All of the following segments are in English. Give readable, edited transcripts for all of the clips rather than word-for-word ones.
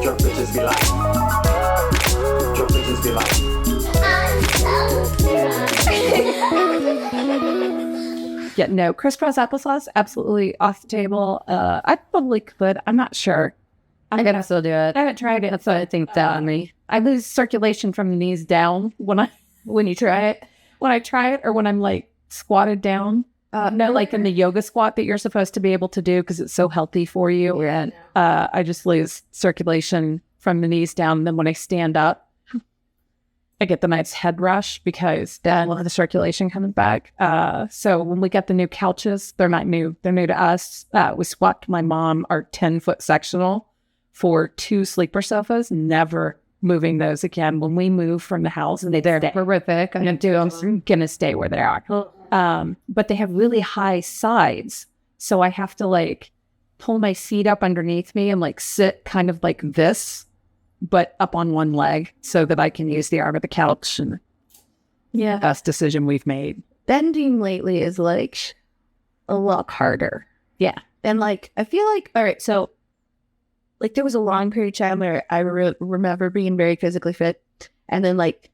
Drunk bitches be like. Drunk bitches be like. Yeah, no, crisscross applesauce, absolutely off the table. I probably could. I'm not sure. I can still do it. I haven't tried it, so I think that on me. I lose circulation from the knees down when you try it. When I try it, or when I'm like squatted down. No, like in the yoga squat that you're supposed to be able to do because it's so healthy for you. And I just lose circulation from the knees down. And then when I stand up, I get the nice head rush because then the circulation comes back. So when we get the new couches, they're not new. They're new to us. We swapped my mom our 10-foot sectional for 2 sleeper sofas, never moving those again. When we move from the house, and they're horrific. I'm going to stay where they are. But they have really high sides. So I have to like pull my seat up underneath me and like sit kind of like this, but up on one leg so that I can use the arm of the couch. And yeah, best decision we've made. Bending lately is like a lot harder. Yeah. And like, I feel like, all right, so like there was a long period of time where I remember being very physically fit. And then like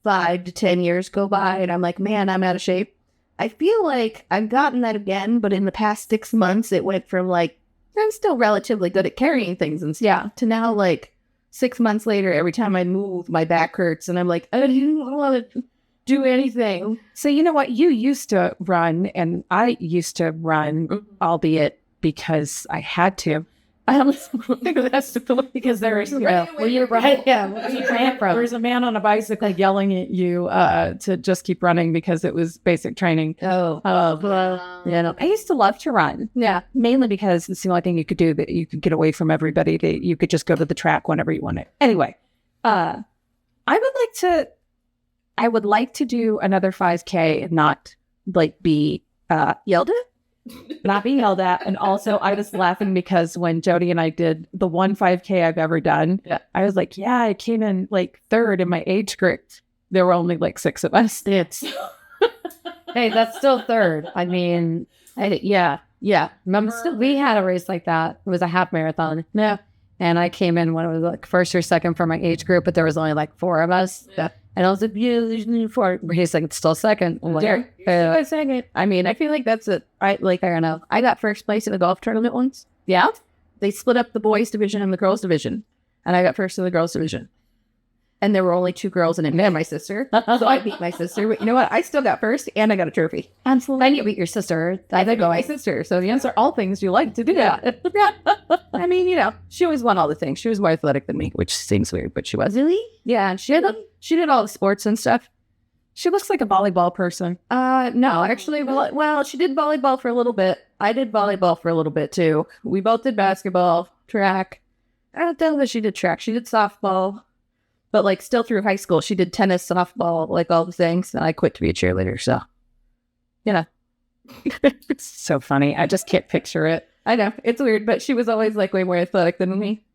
5 to 10 years go by and I'm like, man, I'm out of shape. I feel like I've gotten that again, but in the past 6 months, it went from like, I'm still relatively good at carrying things and stuff to now like 6 months later, every time I move, my back hurts and I'm like, I don't want to do anything. So you know what? You used to run and I used to run, albeit because I had to. I don't think that's because there is, well, you're right. Yeah. Where you came from. There's a man on a bicycle yelling at you to just keep running because it was basic training. Yeah. I used to love to run. Yeah. Mainly because it's the only thing you could do that you could get away from everybody. That you could just go to the track whenever you wanted. Anyway, I would like to do another 5K and not like be yelled at. Not being yelled at. And also I was laughing because when Jody and I did the one 5K I've ever done, I was like, yeah, I came in like 3rd in my age group. There were only like 6 of us. Hey, that's still 3rd. I mean, yeah. Remember, we had a race like that. It was a half marathon. Yeah. And I came in when it was like 1st or 2nd for my age group, but there was only like 4 of us. Yeah. And I was like, yeah, there's only 4. He's like, it's still 2nd. I'm like, second. I mean, I feel like that's it. I don't know. I got 1st place in a golf tournament once. Yeah. They split up the boys division and the girls division. And I got 1st in the girls division. And there were only 2 girls in it and my sister. So I beat my sister. But you know what? I still got 1st and I got a trophy. Absolutely. And you beat your sister. I think my sister. So the answer, all things you like to do. Yeah. I mean, you know, she always won all the things. She was more athletic than me, which seems weird, but she was. Really? Yeah. And she did all the sports and stuff. She looks like a volleyball person. No, actually, well, she did volleyball for a little bit. I did volleyball for a little bit too. We both did basketball, track. I don't know that she did track. She did softball. But like still through high school, she did tennis, softball, like all the things. And I quit to be a cheerleader. So, you know. It's so funny. I just can't picture it. I know. It's weird. But she was always like way more athletic than me.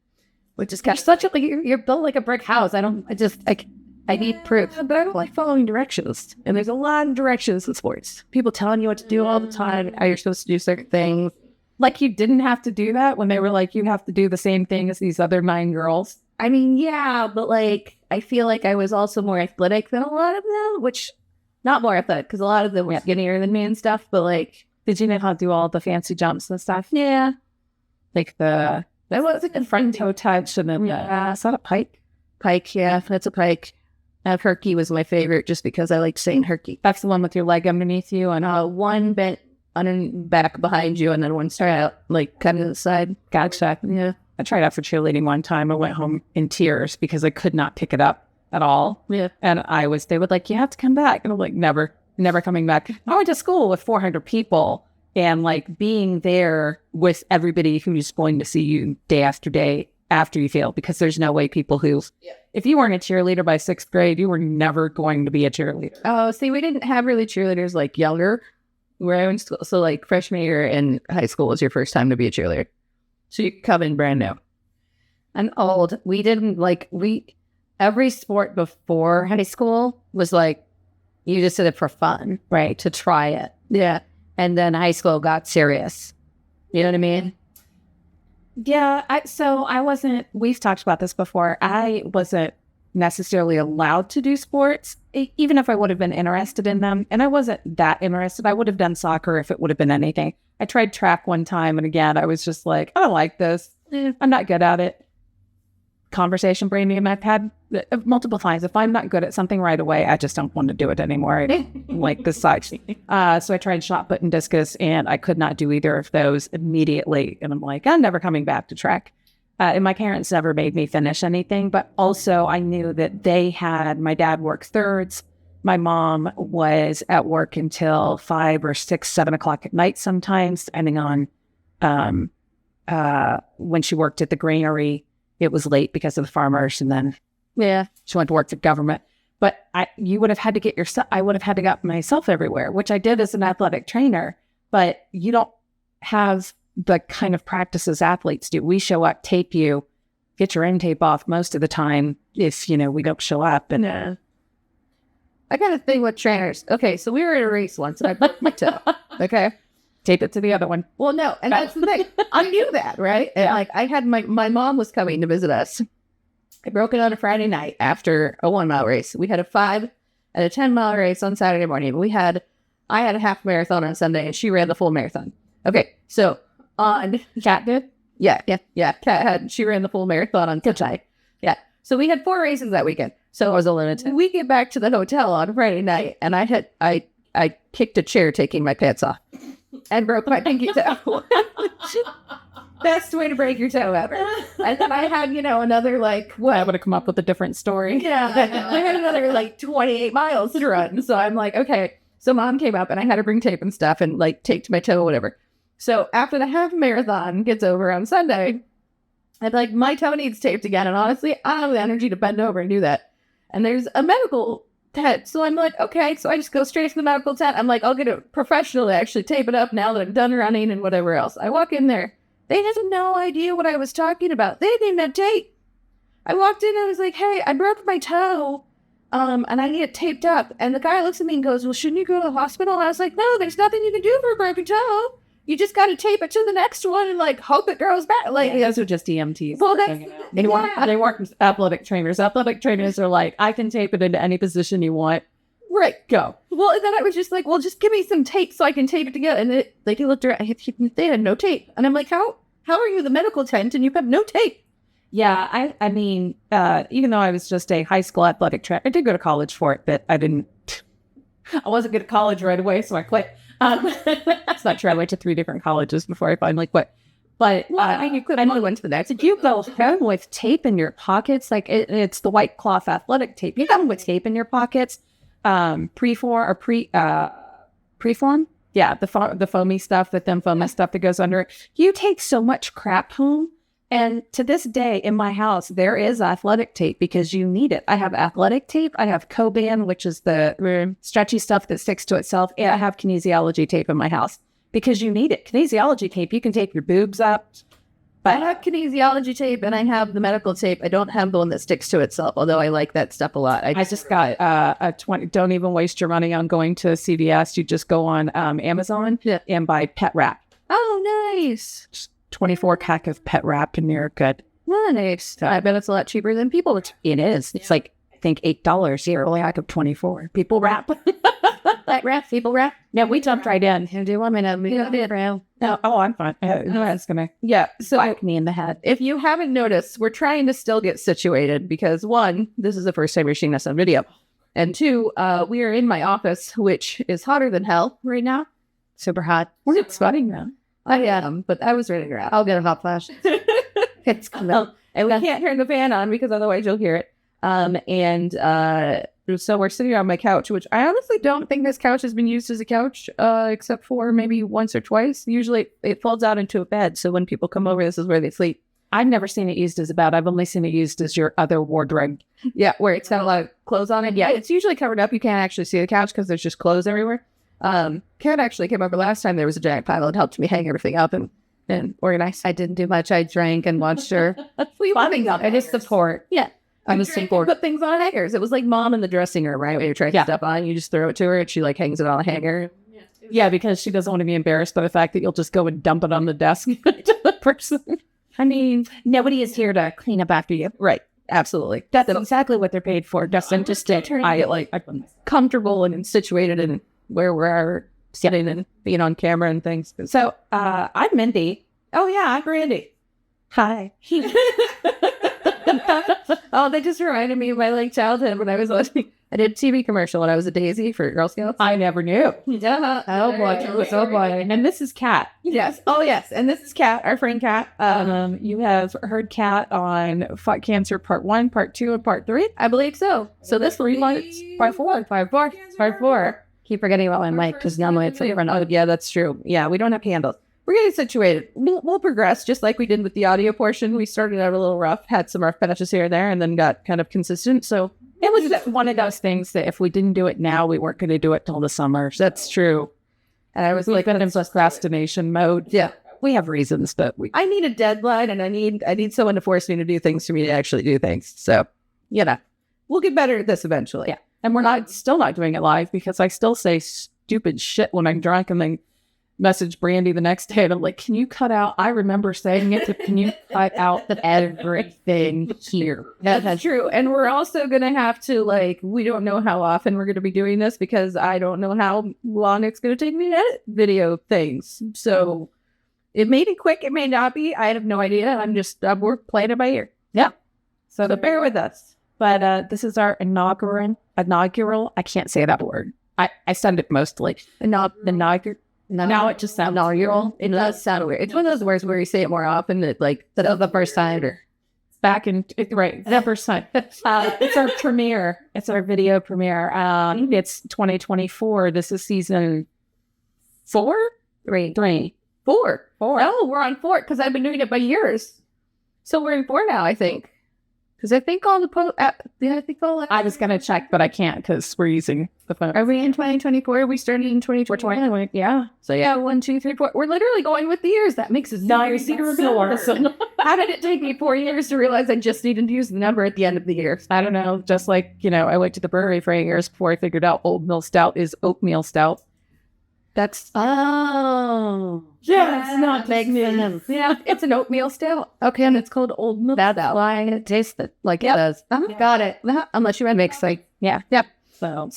Which is kind of such a, like, you're built like a brick house. I need proof. But I don't like following directions. And there's a lot of directions in sports. People telling you what to do all the time. How you're supposed to do certain things. Like you didn't have to do that when they were like, you have to do the same thing as these other 9 girls. I mean, yeah, but like, I feel like I was also more athletic than a lot of them, which, not more athletic, because a lot of them were skinnier than me and stuff, but like, did you know how to do all the fancy jumps and stuff? Yeah. Like that was like a front toe touch and then, is that a pike? Pike, yeah, that's a pike. Herky was my favorite just because I liked saying herky. That's the one with your leg underneath you and one bent back behind you and then one straight out, like kind of to the side. Gotcha. Yeah. I tried out for cheerleading one time. I went home in tears because I could not pick it up at all. Yeah. And they would like, you have to come back. And I'm like, never coming back. I went to school with 400 people and like being there with everybody who's going to see you day after day after you fail, because there's no way people if you weren't a cheerleader by 6th grade, you were never going to be a cheerleader. Oh, see, we didn't have really cheerleaders like younger where I went to school. So like freshman year in high school was your first time to be a cheerleader. So you come in brand new. And old. We didn't every sport before high school was like, you just did it for fun, right? To try it. Yeah. And then high school got serious. You know what I mean? Yeah, I wasn't, we've talked about this before. I wasn't necessarily allowed to do sports, even if I would have been interested in them. And I wasn't that interested. I would have done soccer if it would have been anything. I tried track one time, and again, I was just like, I don't like this. I'm not good at it. Conversation brain, and I've had multiple times. If I'm not good at something right away, I just don't want to do it anymore. I don't like the size. So I tried shot put and discus, and I could not do either of those immediately. And I'm like, I'm never coming back to track. And my parents never made me finish anything, but also I knew that my dad worked thirds. My mom was at work until 5 or 6, 7 o'clock at night sometimes, depending on when she worked at the granary. It was late because of the farmers, and then she went to work for government. But you would have had to get yourself. I would have had to get myself everywhere, which I did as an athletic trainer. But you don't have the kind of practices athletes do. We show up, tape you, get your end tape off most of the time if we don't show up. And I got a thing with trainers. Okay, so we were at a race once, and I broke my toe. Okay. Tape it to the other one. Well, no, and that's the thing. I knew that, right? And I had my mom was coming to visit us. I broke it on a Friday night after a 1 mile race. We had a 5 and a 10-mile race on Saturday morning. I had a half marathon on Sunday, and she ran the full marathon. Okay, so Cat did? Yeah. She ran the full marathon on Sunday. Yeah. So we had 4 races that weekend. So I was a lunatic. We get back to the hotel on Friday night, and I kicked a chair taking my pants off and broke my pinky toe. Best way to break your toe ever. And then I had, another I would have come up with a different story. Yeah. I had another 28 miles to run. So I'm like, okay. So mom came up, and I had to bring tape and stuff and taped my toe, whatever. So after the half marathon gets over on Sunday, I'm like, my toe needs taped again. And honestly, I don't have the energy to bend over and do that. And there's a medical tent. So I'm like, okay. So I just go straight to the medical tent. I'm like, I'll get a professional to actually tape it up now that I'm done running and whatever else. I walk in there. They had no idea what I was talking about. They didn't even have tape. I walked in and I was like, hey, I broke my toe. And I need it taped up. And the guy looks at me and goes, well, shouldn't you go to the hospital? And I was like, no, there's nothing you can do for a broken toe. You just got to tape it to the next one and hope it grows back. Those are just EMTs. Well, they weren't athletic trainers. Athletic trainers are like, I can tape it into any position you want. Right. Go. Well, and then I was just like, well, just give me some tape so I can tape it together. And he looked around, they had no tape. And I'm like, how are you the medical tent and you have no tape? Yeah. I mean, even though I was just a high school athletic trainer, I did go to college for it, but I wasn't good at college right away. So I quit. That's not true. I went to 3 different colleges before I finally quit. But you could have went to the next. Did you go home with tape in your pockets? It's the white cloth athletic tape. You come with tape in your pockets, preform. Yeah, the foamy stuff, the thin foamy stuff that goes under it. You take so much crap home. And to this day in my house, there is athletic tape because you need it. I have athletic tape. I have Coban, which is the stretchy stuff that sticks to itself. And I have kinesiology tape in my house because you need it. Kinesiology tape, you can tape your boobs up. But I have kinesiology tape and I have the medical tape. I don't have the one that sticks to itself, although I like that stuff a lot. I just got a 20. Don't even waste your money on going to CVS. You just go on Amazon and buy pet wrap. Oh, nice. Just 24 pack of pet wrap and you're good. Nice. So I bet it's a lot cheaper than people. It is. It's I think $8 here. Only pack of 24. People wrap. That wrap, people wrap. Yeah, we jumped right in. Do you want me to move it around? No, I'm fine. No, that's gonna. Yeah. So whack me in the head. If you haven't noticed, we're trying to still get situated because 1, this is the first time you're seeing us on video, and 2, we are in my office, which is hotter than hell right now. Super hot. We're sweating now. I am, but I was ready to grab. I'll get a hot flash. It's coming. And we can't turn the fan on because otherwise you'll hear it. So we're sitting on my couch, which I honestly don't think this couch has been used as a couch, except for maybe once or twice. Usually it folds out into a bed. So when people come over, this is where they sleep. I've never seen it used as a bed. I've only seen it used as your other wardrobe. Yeah, where it's got a lot of clothes on it. Yeah, it's usually covered up. You can't actually see the couch because there's just clothes everywhere. Kat actually came over last time. There was a giant pile and helped me hang everything up and organize. I didn't do much. I drank and watched her. I just support. Yeah. I just support. Put things on hangers. It was like mom in the dressing room, right? When you're trying stuff on, you just throw it to her and she hangs it on a hanger. Yeah, because she doesn't want to be embarrassed by the fact that you'll just go and dump it on the desk to the person. I mean, nobody is here to clean up after you. Right. Absolutely. That's exactly what they're paid for. Justin, just to I'm comfortable and situated in where we're sitting and being on camera and things. So, I'm Mindy. Oh, yeah. I'm Randy. Hi. Oh, they just reminded me of my like childhood when I was watching. I did a TV commercial when I was a Daisy for Girl Scouts. I never knew. Yeah. Oh boy. Oh boy. And this is Kat. Yes. Oh yes. And this is Kat, our friend Kat. You have heard Kat on Fuck Cancer Part 1, Part 2, and Part 3. I believe so. So this one, Part 4. Part 4. Keep forgetting about my mic because normally it's in front. Oh yeah, that's true. Yeah, we don't have handles. We're getting situated. We'll progress just like we did with the audio portion. We started out a little rough, had some rough patches here and there, and then got kind of consistent. So it was one of those things that if we didn't do it now, we weren't going to do it till the summer. That's true. And I was like, been in procrastination mode. Yeah, we have reasons, but I need a deadline, and I need someone to force me to do things for me to actually do things. So, we'll get better at this eventually. Yeah, and we're still not doing it live because I still say stupid shit when I'm drunk, and then message Brandy the next day, and I'm like, can you cut out? I remember saying it, but can you cut out everything here? That's true. And we're also going to have to, we don't know how often we're going to be doing this because I don't know how long it's going to take me to edit video things. So it may be quick, it may not be. I have no idea. We're playing it by ear. Yeah. So bear with us. But this is our inaugural, I can't say that word. I said it mostly. Inaugural. Now it just sounds inaugural. It does sound weird. It's one of those words where you say it more often that the first time or back in the first time. It's our premiere. It's our video premiere. It's 2024. This is season 4, 3, 4. Oh, we're on 4 because I've been doing it by years. So we're in 4 now, I think. Because I think all I was going to check, but I can't because we're using the phone. Are we in 2024? We started in 2020. Yeah. So 1, 2, 3, 4. We're literally going with the years. That makes us nice to remember. How did it take me 4 years to realize I just needed to use the number at the end of the year? I don't know. Just like, I went to the brewery for 8 years before I figured out Old Mill Stout is oatmeal stout. That's it's not making sense. Yeah, it's an oatmeal stout. Okay, and it's called Old Mill Stout. That's why it tastes like it does. Got it. Unless you had mix, yeah. So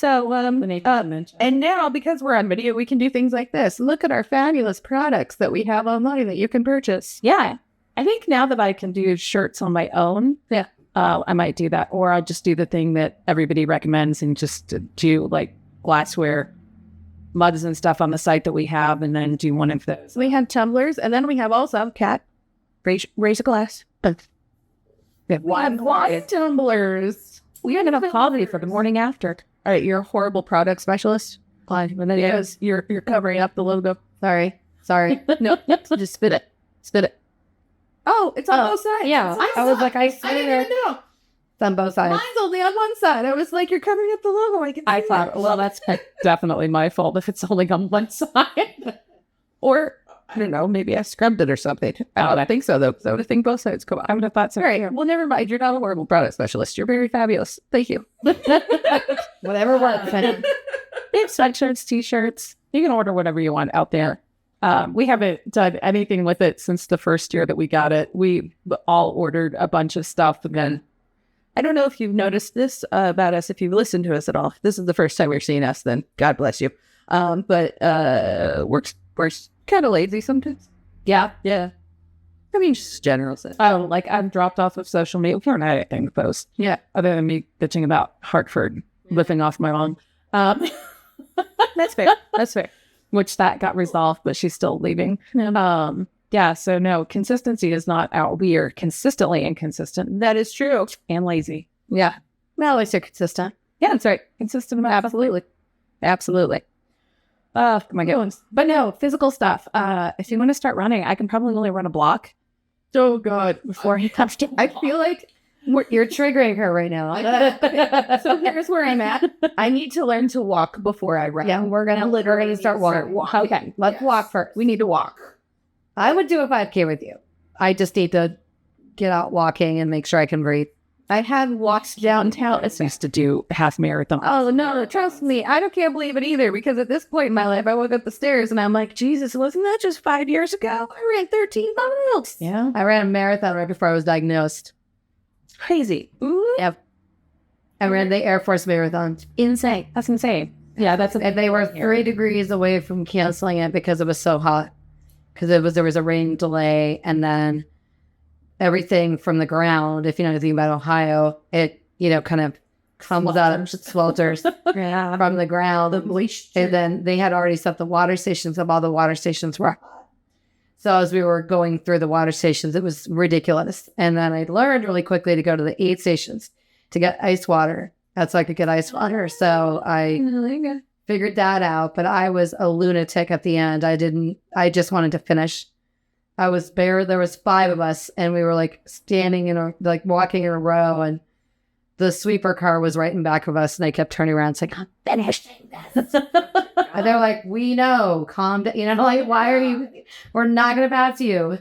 and now because we're on video, we can do things like this. Look at our fabulous products that we have online that you can purchase. Yeah, I think now that I can do shirts on my own, I might do that, or I'll just do the thing that everybody recommends and just do like glassware. Mugs and stuff on the site that we have, and then do one of those. We have tumblers, and then we have also Kat. Raise a glass. One tumblers. We had enough coffee for the morning after. All right, you're a horrible product specialist. Yes, you're covering up the logo. Sorry. No, just spit it. Oh, it's on both sides. Yeah, I was like, I didn't even know. It's on both sides. Mine's only on one side. I was like, you're covering up the logo. I thought, well, that's definitely my fault if it's only on one side. Or, I don't know, maybe I scrubbed it or something. I don't think so, though. So I think both sides come on. I would have thought so. All right. Well, never mind. You're not a horrible product specialist. You're very fabulous. Thank you. Whatever works. We have sweatshirts, t-shirts. You can order whatever you want out there. We haven't done anything with it since the first year that we got it. We all ordered a bunch of stuff, and then I don't know if you've noticed this about us, if you've listened to us at all. If this is the first time you're seeing us, then God bless you. But we're kind of lazy sometimes. Yeah. I mean, just general sense. Like I'm dropped off of social media. We haven't had anything to post. Yeah. Other than me bitching about Hartford lifting off my lung. That's fair. Which that got resolved, but she's still leaving. So no, consistency is not out. We are consistently inconsistent. That is true. And lazy. Yeah. Well, at least you're consistent. Yeah, that's right. Consistent. Absolutely. Oh my goodness. But no, physical stuff. If you want to start running, I can probably only run a block. Oh God. Before he comes to I feel like you're triggering her right now. So here's where I'm at. I need to learn to walk before I run. Yeah, we're going to literally start walking. Okay, let's walk first. We need to walk. I would do a 5K with you. I just need to get out walking and make sure I can breathe. I had walks downtown. I used to do half marathon. Oh, no, trust me. Can't believe it either, because at this point in my life, I woke up the stairs and I'm like, Jesus, wasn't that just 5 years ago? I ran 13 miles. Yeah. I ran a marathon right before I was diagnosed. It's crazy. Yep. I ran the Air Force Marathon. Insane. That's insane. Yeah, And they were 3 degrees away from canceling it because it was so hot. Because there was a rain delay, and then everything from the ground, if you know anything about Ohio, it, kind of comes out and swelters from the ground. And then they had already set the water stations up. All the water stations were hot. So as we were going through the water stations, it was ridiculous. And then I learned really quickly to go to the aid stations to get ice water. That's so I could get ice water. So I figured that out. But I was a lunatic at the end. I just wanted to finish. I was bare. There was 5 of us, and we were like standing walking in a row, and the sweeper car was right in back of us, and they kept turning around saying, I'm finishing this. And they're like, we know, calm down. Like, why are you, we're not going to pass you.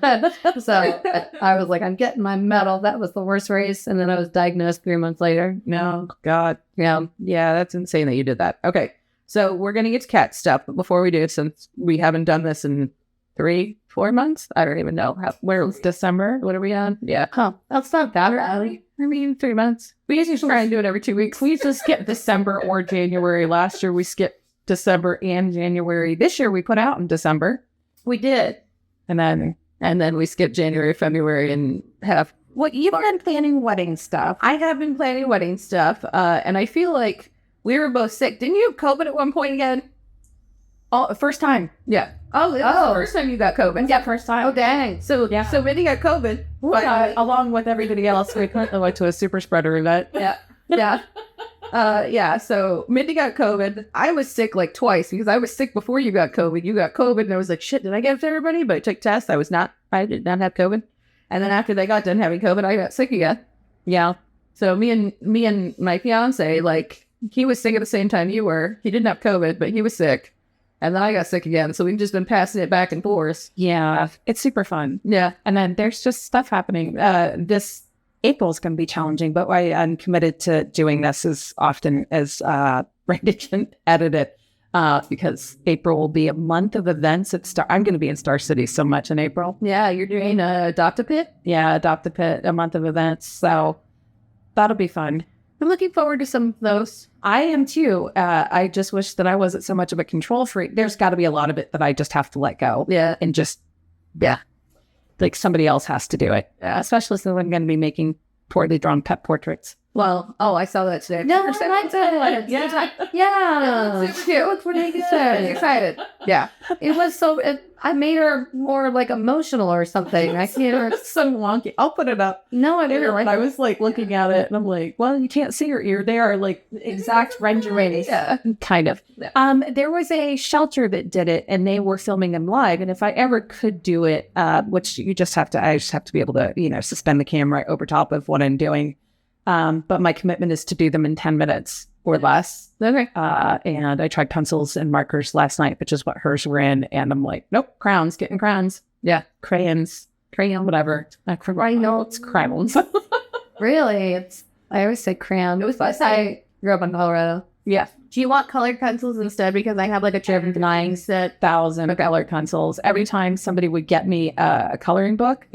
So I was like, I'm getting my medal. That was the worst race. And then I was diagnosed 3 months later. No, God. Yeah. Yeah, that's insane that you did that. Okay. So we're going to get to cat stuff. But before we do, since we haven't done this in 3-4 months, I don't even know. Where it was December? What are we on? Yeah. Huh. That's not bad, really. I mean, 3 months. We usually try and do it every 2 weeks. We used to skip December or January. Last year, we skipped December and January. This year, we put out in December. We did. And then we skipped January, February, and have... Well, you've been planning wedding stuff. I have been planning wedding stuff. And I feel like we were both sick. Didn't you have COVID at one point again? Oh, first time. Yeah. Oh, the first time you got COVID. Yeah, first time. Oh, dang. So Mindy got COVID. But, along with everybody else, we went to a super spreader event. Yeah. Yeah. So Mindy got COVID. I was sick like twice because I was sick before you got COVID. You got COVID, and I was like, shit, did I get it to everybody? But I took tests. I did not have COVID. And then after they got done having COVID, I got sick again. Yeah. So me and my fiance, like, he was sick at the same time you were. He didn't have COVID, but he was sick. And then I got sick again. So we've just been passing it back and forth. Yeah. It's super fun. Yeah. And then there's just stuff happening. This April's going to be challenging, but I'm committed to doing this as often as Randy can edit it, because April will be a month of events at I'm going to be in Star City so much in April. Yeah. You're doing Adopt a Pit? Yeah. Adopt a Pit, a month of events. So that'll be fun. I'm looking forward to some of those. I am too. I just wish that I wasn't so much of a control freak. There's got to be a lot of it that I just have to let go. Yeah. And just, like somebody else has to do it. Especially since I'm going to be making poorly drawn pet portraits. Well, I saw that today. No, I liked it. Yeah. It was pretty good. Excited. Yeah. It was so, I made her more like emotional or something. I see her so wonky. I'll put it up. No, I didn't. I was like looking at it and I'm like, well, you can't see her ear. They are like exact renderings. Yeah. Kind of. Yeah. There was a shelter that did it and they were filming them live. And if I ever could do it, which I just have to be able to, suspend the camera over top of what I'm doing. But my commitment is to do them in 10 minutes or less. Okay. And I tried pencils and markers last night, which is what hers were in. And I'm like, nope, crowns, getting crowns. Yeah. Crayons, whatever. I know it's crayons. Really? I always say crayon. It was last I grew up in Colorado. Yeah. Do you want colored pencils instead? Because I have like a trip denying set 1,000 colored pencils. Every time somebody would get me a coloring book,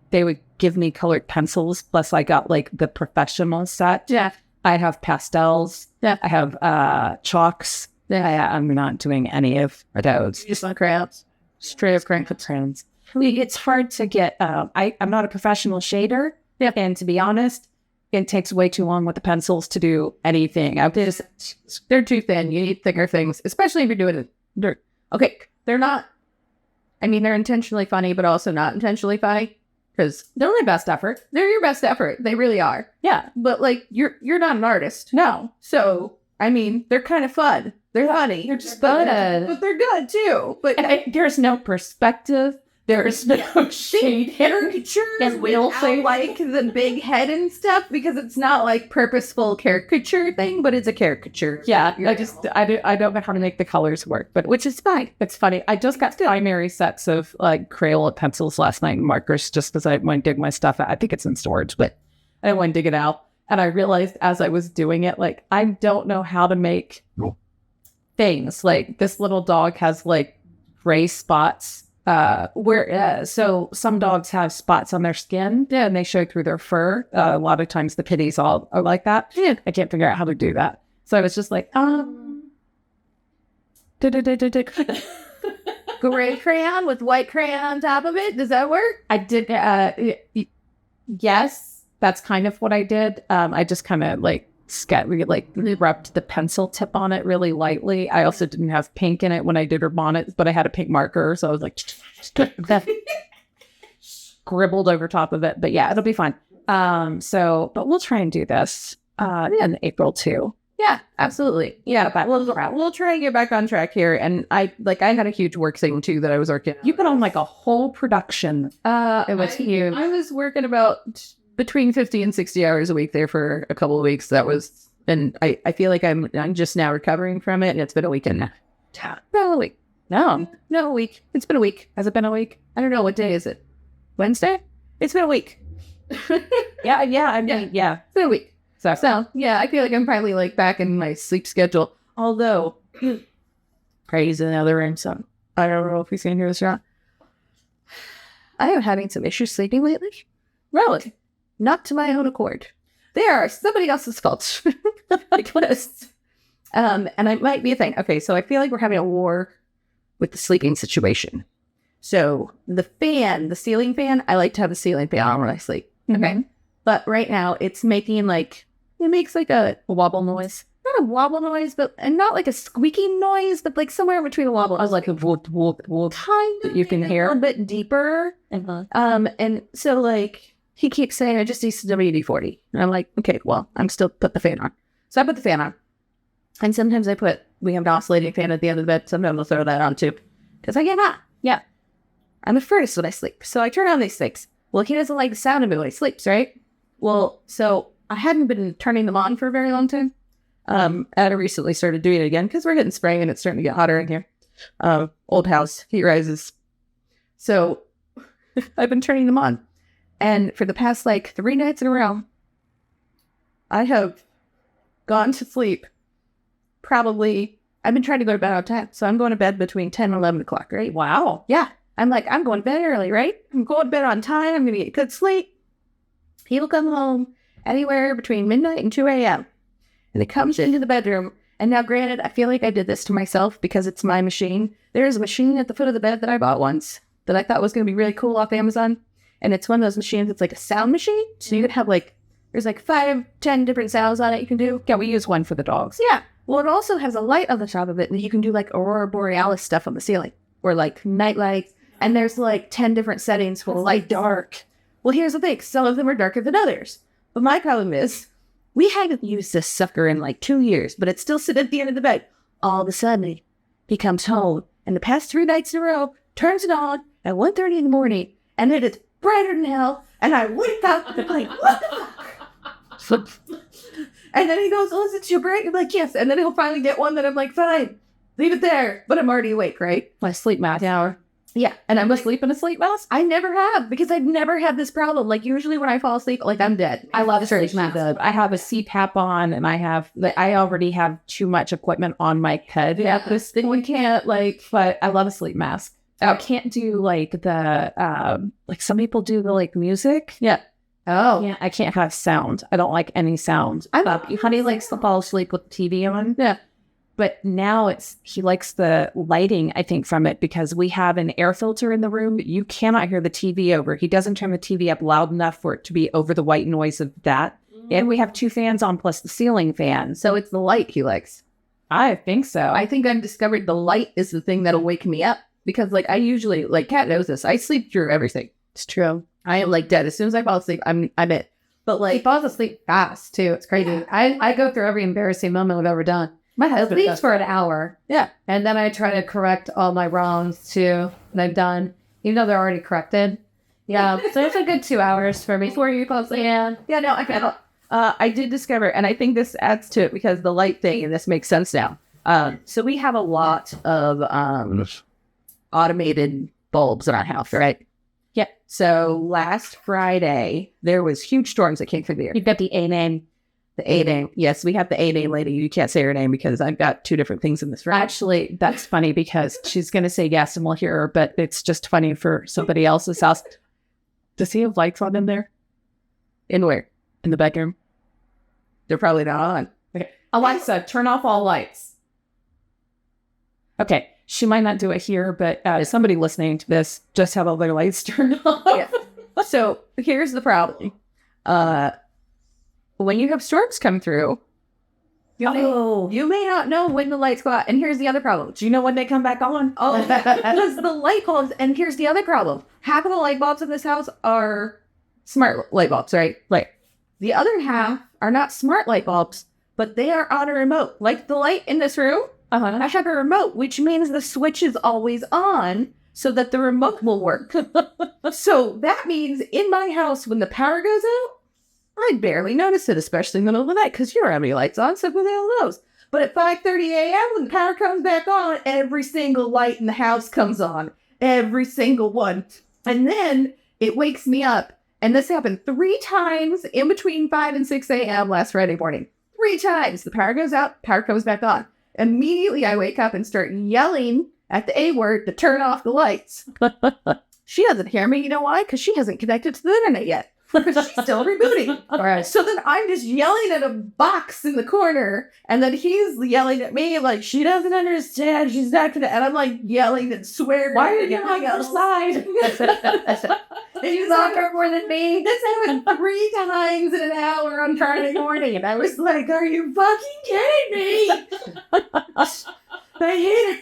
they would give me colored pencils. Plus I got like the professional set. Yeah. I have pastels. Yeah. I have chalks. Yeah. I'm not doing any of those. You just want crayons? Straight up crayons. It's hard to get. I'm not a professional shader. Yeah. And to be honest, it takes way too long with the pencils to do anything. They're too thin. You need thicker things, especially if you're doing it. They're not. I mean, they're intentionally funny, but also not intentionally funny. Because they're my best effort. They're your best effort. They really are. Yeah. But like, you're not an artist. No. So, I mean, they're kind of fun. They're funny. They're just fun. But they're good too. But there's no perspective. There's no shade. Caricature. And we'll say like the big head and stuff because it's not like purposeful caricature thing, but it's a caricature. Yeah. I don't know how to make the colors work, but which is fine. It's funny. I just got primary sets of like Crayola pencils last night and markers just because I went to dig my stuff out. I think it's in storage, but I didn't want to dig it out. And I realized as I was doing it, like, I don't know how to make things. Like, this little dog has like gray spots. So some dogs have spots on their skin, and they show through their fur. A lot of times the pitties all are like that. Yeah. I can't figure out how to do that. So I was just like, Gray crayon with white crayon on top of it. Does that work? I did. Yes, that's kind of what I did. I just kind of like rubbed the pencil tip on it really lightly. I also didn't have pink in it when I did her bonnet, but I had a pink marker, so I was like scribbled over top of it. But yeah, it'll be fine. But we'll try and do this in April too. Yeah, absolutely. Yeah, but we'll try and get back on track here. And I had a huge work thing too that I was working. You put on like a whole production. It was huge. I was working about between 50 and 60 hours a week there for a couple of weeks. That was, and I feel like I'm just now recovering from it. And it's been a week and a half. No, a week. No, a week. It's been a week. Has it been a week? I don't know. What day is it? Wednesday? It's been a week. Yeah. It's been a week. So, yeah, I feel like I'm probably like back in my sleep schedule. Although, Praise in the other room, so I don't know if he's going to hear this or not. I am having some issues sleeping lately. Really? Not to my own accord. They are somebody else's fault. And it might be a thing. Okay, so I feel like we're having a war with the sleeping situation. So the ceiling fan, I like to have a ceiling fan on when I sleep. Mm-hmm. Okay. But right now it's making it makes like a wobble noise. Not a wobble noise, and not like a squeaking noise, but like somewhere between a wobble. I was like a whoop, whoop, whoop. Kind of. You can hear. A little bit deeper. Uh-huh. And so like he keeps saying, I just need some WD-40. And I'm like, okay, well, I'm still put the fan on. So I put the fan on. And sometimes we have an oscillating fan at the end of the bed. Sometimes I'll throw that on too. Because I get hot. Yeah. I'm a furnace when I sleep. So I turn on these things. Well, he doesn't like the sound of it when he sleeps, right? Well, so I hadn't been turning them on for a very long time. Ada recently started doing it again because we're getting spring and it's starting to get hotter in here. Old house, heat rises. So I've been turning them on. And for the past 3 nights in a row, I have gone to sleep. Probably, I've been trying to go to bed on time. So I'm going to bed between 10 and 11 o'clock, right? Wow. Yeah. I'm going to bed early, right? I'm going to bed on time. I'm going to get good sleep. He will come home anywhere between midnight and 2 a.m. And he comes into the bedroom. And now, granted, I feel like I did this to myself because it's my machine. There is a machine at the foot of the bed that I bought once that I thought was going to be really cool off Amazon. And it's one of those machines. It's like a sound machine. So you could have there's 5-10 different sounds on it you can do. Yeah, we use one for the dogs. Yeah. Well, it also has a light on the top of it. And you can do Aurora Borealis stuff on the ceiling. Or night lights. And there's 10 different settings for light, dark. Well, here's the thing. Some of them are darker than others. But my problem is, we haven't used this sucker in 2 years, but it's still sitting at the end of the bed. All of a sudden, he comes home, and the past 3 nights in a row, turns it on at 1:30 in the morning, and it is brighter than hell, and I wake up, and I'm like, what the fuck? And then he goes, oh, is it your break? I'm like, yes. And then he'll finally get one that I'm like, fine, leave it there. But I'm already awake, right? My sleep mask hour. Yeah. And I'm asleep in a sleep mask? I never have, because I've never had this problem. Usually when I fall asleep, I'm dead. I love sleep mask. I have a CPAP on, and I already have too much equipment on my head. Yeah. This thing we can't, but I love a sleep mask. I can't do the some people do the music. Yeah. Oh. Yeah, I can't have sound. I don't like any sound. Honey likes to fall asleep with the TV on. Yeah. But now he likes the lighting, I think, from it, because we have an air filter in the room. You cannot hear the TV over. He doesn't turn the TV up loud enough for it to be over the white noise of that. And we have 2 fans on plus the ceiling fan. So it's the light he likes. I think so. I think I've discovered the light is the thing that'll wake me up. Because I usually, Kat knows this, I sleep through everything. It's true. I am dead. As soon as I fall asleep, I'm it. But he falls asleep fast too. It's crazy. Yeah. I go through every embarrassing moment I've ever done. My husband sleeps for an hour. Yeah. And then I try to correct all my wrongs too that I've done, even though they're already corrected. Yeah. So it's a good 2 hours for me. Before you fall asleep. Yeah. Yeah, no, I did discover, and I think this adds to it because the light thing, and this makes sense now. So we have a lot of automated bulbs in our house, right? Yeah. So last Friday, there was huge storms that came through the air. You've got the A name. The 8A. Yes, we have the 8A lady. You can't say her name because I've got two different things in this room. Actually, that's funny because she's going to say yes and we'll hear her, but it's just funny for somebody else's house. Does he have lights on in there? In where? In the bedroom? They're probably not on. Okay. Alexa, turn off all lights. Okay. She might not do it here, but somebody listening to this just have all their lights turned off. Yeah. So here's the problem. When you have storms come through, you may not know when the lights go out. And here's the other problem. Do you know when they come back on? Oh, because the light bulbs. And here's the other problem. Half of the light bulbs in this house are smart light bulbs, right? Right. The other half are not smart light bulbs, but they are on a remote. Like the light in this room, I have a remote, which means the switch is always on so that the remote will work. So that means in my house, when the power goes out, I barely notice it, especially in the middle of the night, because you don't have any lights on, so who the hell knows? But at 5:30 a.m., when the power comes back on, every single light in the house comes on. Every single one. And then it wakes me up. And this happened 3 times in between 5 and 6 a.m. last Friday morning. 3 times. The power goes out, power comes back on. Immediately, I wake up and start yelling at the A word to turn off the lights. She doesn't hear me. You know why? Because she hasn't connected to the internet yet. Because she's still rebooting. All right. So then I'm just yelling at a box in the corner, and then he's yelling at me like, she doesn't understand. She's not gonna. And I'm like yelling and swearing. Why are you on the other side? He's longer more than me. This happened 3 times in an hour on Friday morning, and I was like, "Are you fucking kidding me?" I hate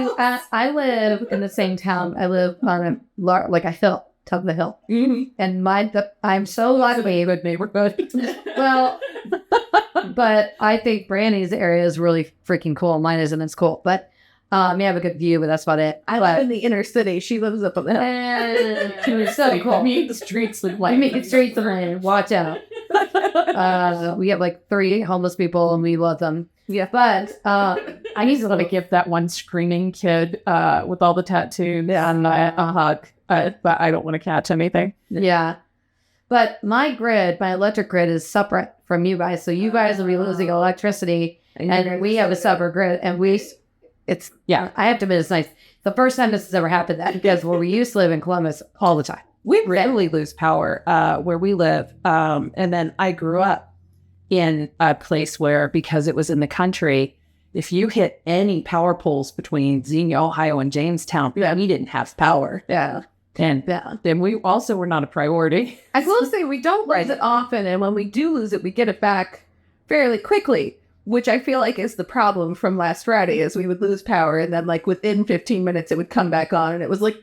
her. I live in the same town. I live on a like a hill, top of the hill, and I'm so lucky. Good neighborhood. Well, but I think Brandy's area is really freaking cool. Mine isn't as cool, but you have a good view. But that's about it. I live in the inner city. She lives up on the hill. And she was so cool. Me, the streets look I like mean, the streets of London. Watch out. We have like 3 homeless people, and we love them. Yeah. But I need to give that one screaming kid with all the tattoos and a hug. But I don't want to catch anything. Yeah. But my electric grid is separate from you guys. So you guys will be losing electricity. And we have a separate grid. And I have to admit, it's nice. The first time this has ever happened, because where we used to live in Columbus all the time. We rarely lose power where we live. And then I grew up in a place where, because it was in the country, if you hit any power poles between Xenia, Ohio, and Jamestown, we didn't have power. Yeah. And then we also were not a priority. I will say we don't lose it often. And when we do lose it, we get it back fairly quickly, which I feel like is the problem from last Friday, is we would lose power. And then like within 15 minutes, it would come back on. And it was like,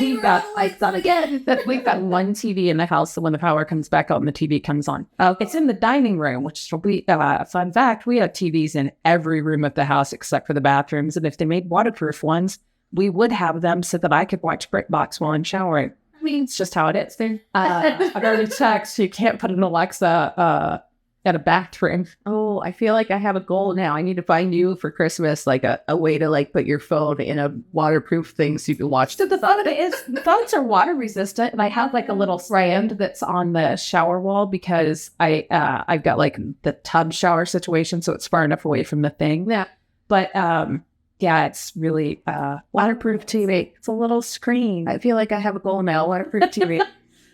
We've got lights on again. We've got one TV in the house, so when the power comes back on, the TV comes on. It's in the dining room, which is fun fact. We have TVs in every room of the house except for the bathrooms, and if they made waterproof ones, we would have them so that I could watch BritBox while I'm showering. I mean, it's just how it is. I've already checked, so you can't put an Alexa at a bathroom. Oh, I feel like I have a goal now. I need to find you for Christmas, like a way to like put your phone in a waterproof thing so you can watch. So the thought of it is, the phones are water resistant, and I have like a little stand that's on the shower wall because I've got like the tub shower situation, so it's far enough away from the thing. Yeah. But it's really waterproof TV. It's a little screen. I feel like I have a goal now, waterproof TV.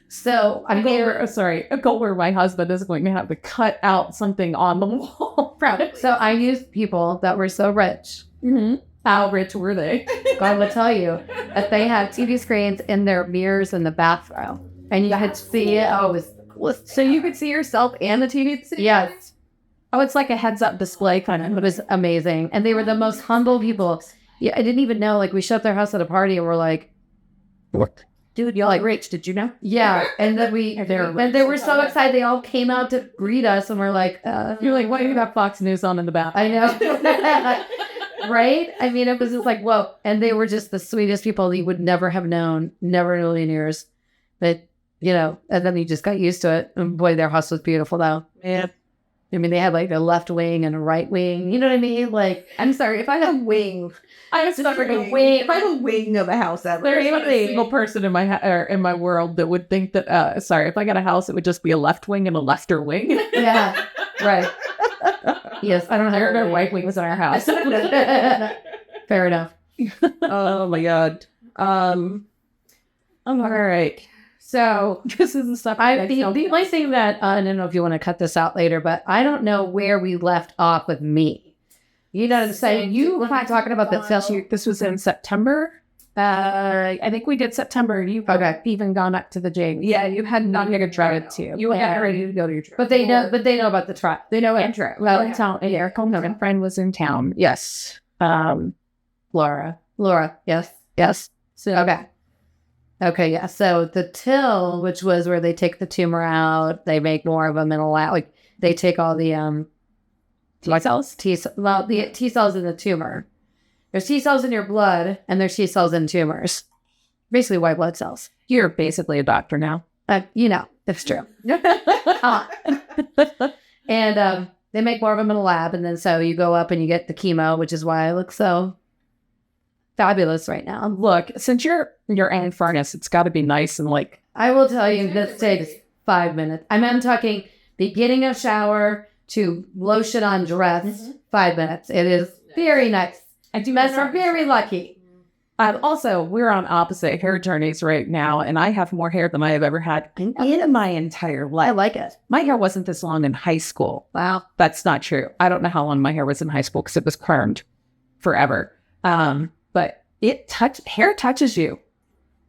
So a goal where my husband is going to have to cut out something on the wall. So I used people that were so rich. Mm-hmm. How rich were they? God will tell you that they had TV screens in their mirrors in the bathroom, and you could see it. Oh, it was so you could see yourself and the TV. Yes. Oh, it's like a heads-up display kind of. It was amazing, and they were the most humble people. Yeah, I didn't even know. Like we showed up their house at a party, and we're like, "What? Dude, y'all like rich, did you know?" Yeah, and then they were so excited. They all came out to greet us, and we're like, "You're like, why do you got Fox News on in the back?" I know, right? I mean, it was just like, whoa, and they were just the sweetest people you would never have known, never in a million years. But and then you just got used to it. And boy, their house was beautiful, though. Yeah, I mean, they had like a left wing and a right wing. You know what I mean? Like, I'm sorry, if I have wing. I was stuck like a wing. If I have a wing of a house ever. There ain't a single person in my in my world that would think that. Sorry, if I got a house, it would just be a left wing and a lefter wing. yeah, right. Yes, I don't know. There are right wings in our house. Fair enough. Oh my god. All right. So this is the stuff. The only thing that I don't know if you want to cut this out later, but I don't know where we left off with me. You know what I'm saying? You were not talking about that sales. This was in September. I think we did September. You even gone up to the James. Yeah, you had not You're tried to. You had ready to go to your trip. But they know about the trial. They know it. Well, it's out. Erica, my friend, was in town. Yes. Laura. Yes. So Okay, yeah. So the till, which was where they take the tumor out, they make more of them in a lab. Like they take all the T cells. The T cells in the tumor. There's T cells in your blood, and there's T cells in tumors. Basically, white blood cells. You're basically a doctor now. That's true. And they make more of them in a lab, and then so you go up and you get the chemo, which is why I look so fabulous right now. Look, since you're in furnace, it's got to be nice and like. I will tell you, this takes 5 minutes. I'm talking beginning of shower to lotion on dress, 5 minutes. It is very nice. I do. Men are very lucky. Also, we're on opposite hair journeys right now, and I have more hair than I have ever had in my entire life. I like it. My hair wasn't this long in high school. Wow. That's not true. I don't know how long my hair was in high school because it was permed forever. But hair touches you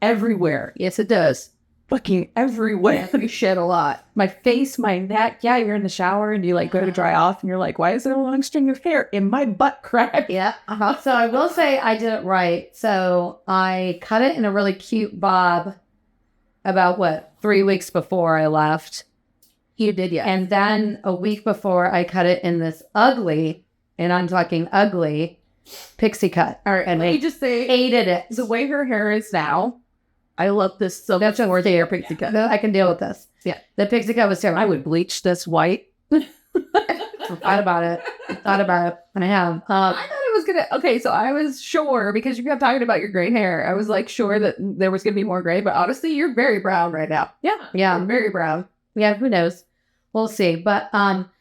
everywhere. Yes, it does. Fucking everywhere. You shed a lot. My face, my neck. Yeah, you're in the shower and you like go to dry off and you're like, why is there a long string of hair in my butt crack? Yeah. So I will say I did it right. So I cut it in a really cute bob about 3 weeks before I left. You did, yeah. And then a week before I cut it in this ugly, and I'm talking ugly, pixie cut. All right, and let me just say, hated it. the way her hair is now, I love this so That's much. a their pixie cut. I can deal with this. Yeah. The pixie cut was terrible. I would bleach this white. Thought about it. And I have. I thought it was gonna. Okay, so I was sure because you kept talking about your gray hair. I was like sure that there was gonna be more gray, but honestly, you're very brown right now. Yeah. Yeah. You're very brown. Yeah, who knows? We'll see. But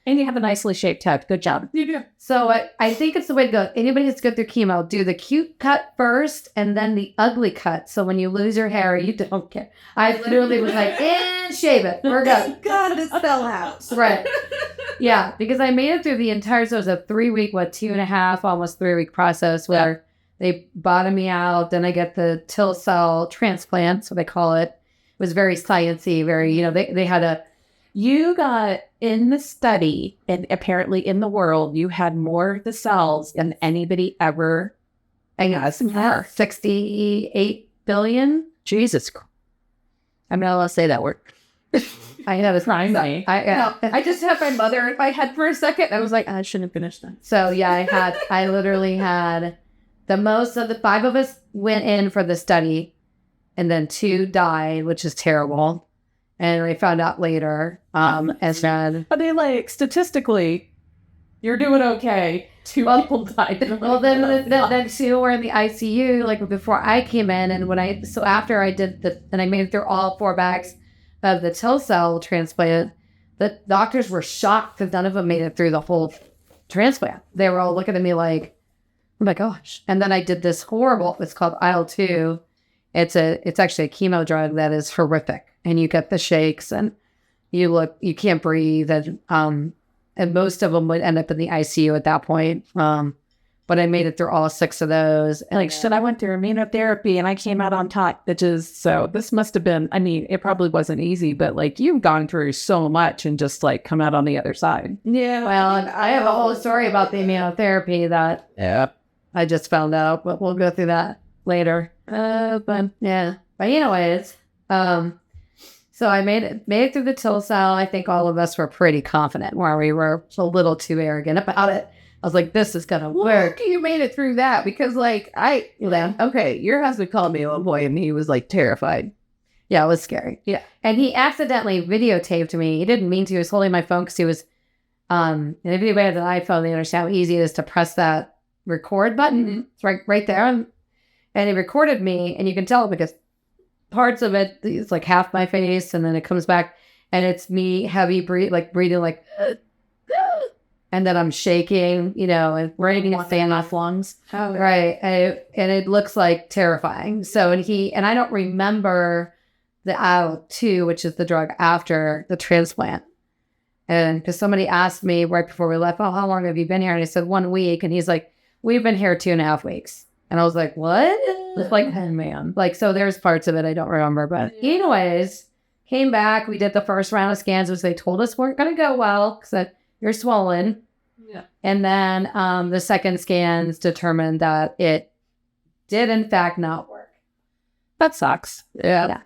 And you have a nicely shaped head. Good job. You do. so I think it's the way to go. Anybody that's good through chemo, do the cute cut first and then the ugly cut. So when you lose your hair, you don't care. I literally was like, and shave it. We're good. God, this fell out. Right. Yeah, because I made it through the entire, so it was a 3 week, 2.5, almost 3 week process where they bottom me out. Then I get the till cell transplant, so they call it. It was very sciencey, very, they had You got in the study, and apparently in the world, you had more of the cells than anybody ever has. 68 billion. Jesus Christ. I'm not allowed to say that word. I know it's Trying so, me. I just had my mother in my head for a second. I was like, I shouldn't have finished that. So yeah, I literally had the most of the 5 of us went in for the study, and then 2 died, which is terrible. And we found out later. And then, Are they like, statistically, you're doing okay. 2 people died. well, then 2 were in the ICU, like before I came in. And so after I did and I made it through all 4 bags of the till cell transplant, the doctors were shocked that none of them made it through the whole transplant. They were all looking at me like, oh my gosh. And then I did this horrible, it's called IL-2. It's actually a chemo drug that is horrific. And you get the shakes and you can't breathe. And most of them would end up in the ICU at that point. But I made it through all 6 of those. And Like, shit, I went through immunotherapy and I came out on top, bitches. So this must have been, it probably wasn't easy, but like you've gone through so much and just like come out on the other side. yeah. well, and I have a whole story about the immunotherapy that I just found out, but we'll go through that later. But yeah. But anyways, so I made it through the till cell. I think all of us were pretty confident, where we were a little too arrogant about it. I was like, this is gonna work. You made it through that because okay, your husband called me at one point and he was like terrified. Yeah, it was scary. Yeah. And he accidentally videotaped me. He didn't mean to. He was holding my phone because he was And if anybody has an iPhone, they understand how easy it is to press that record button. It's right there. And he recorded me, and you can tell because parts of it, it's like half my face, and then it comes back, and it's me heavy breathing like, and then I'm shaking, and ready to fan off lungs. Oh, Right. And it looks like terrifying. So, and I don't remember the IL-2, which is the drug after the transplant. And because somebody asked me right before we left, how long have you been here? And I said 1 week. And he's like, we've been here 2.5 weeks. And I was like, what? It's like, oh man. So there's parts of it I don't remember. But anyways, came back. We did the first round of scans, which they told us weren't going to go well because you're swollen. Yeah. And then the second scans determined that it did in fact not work. That sucks. Yeah.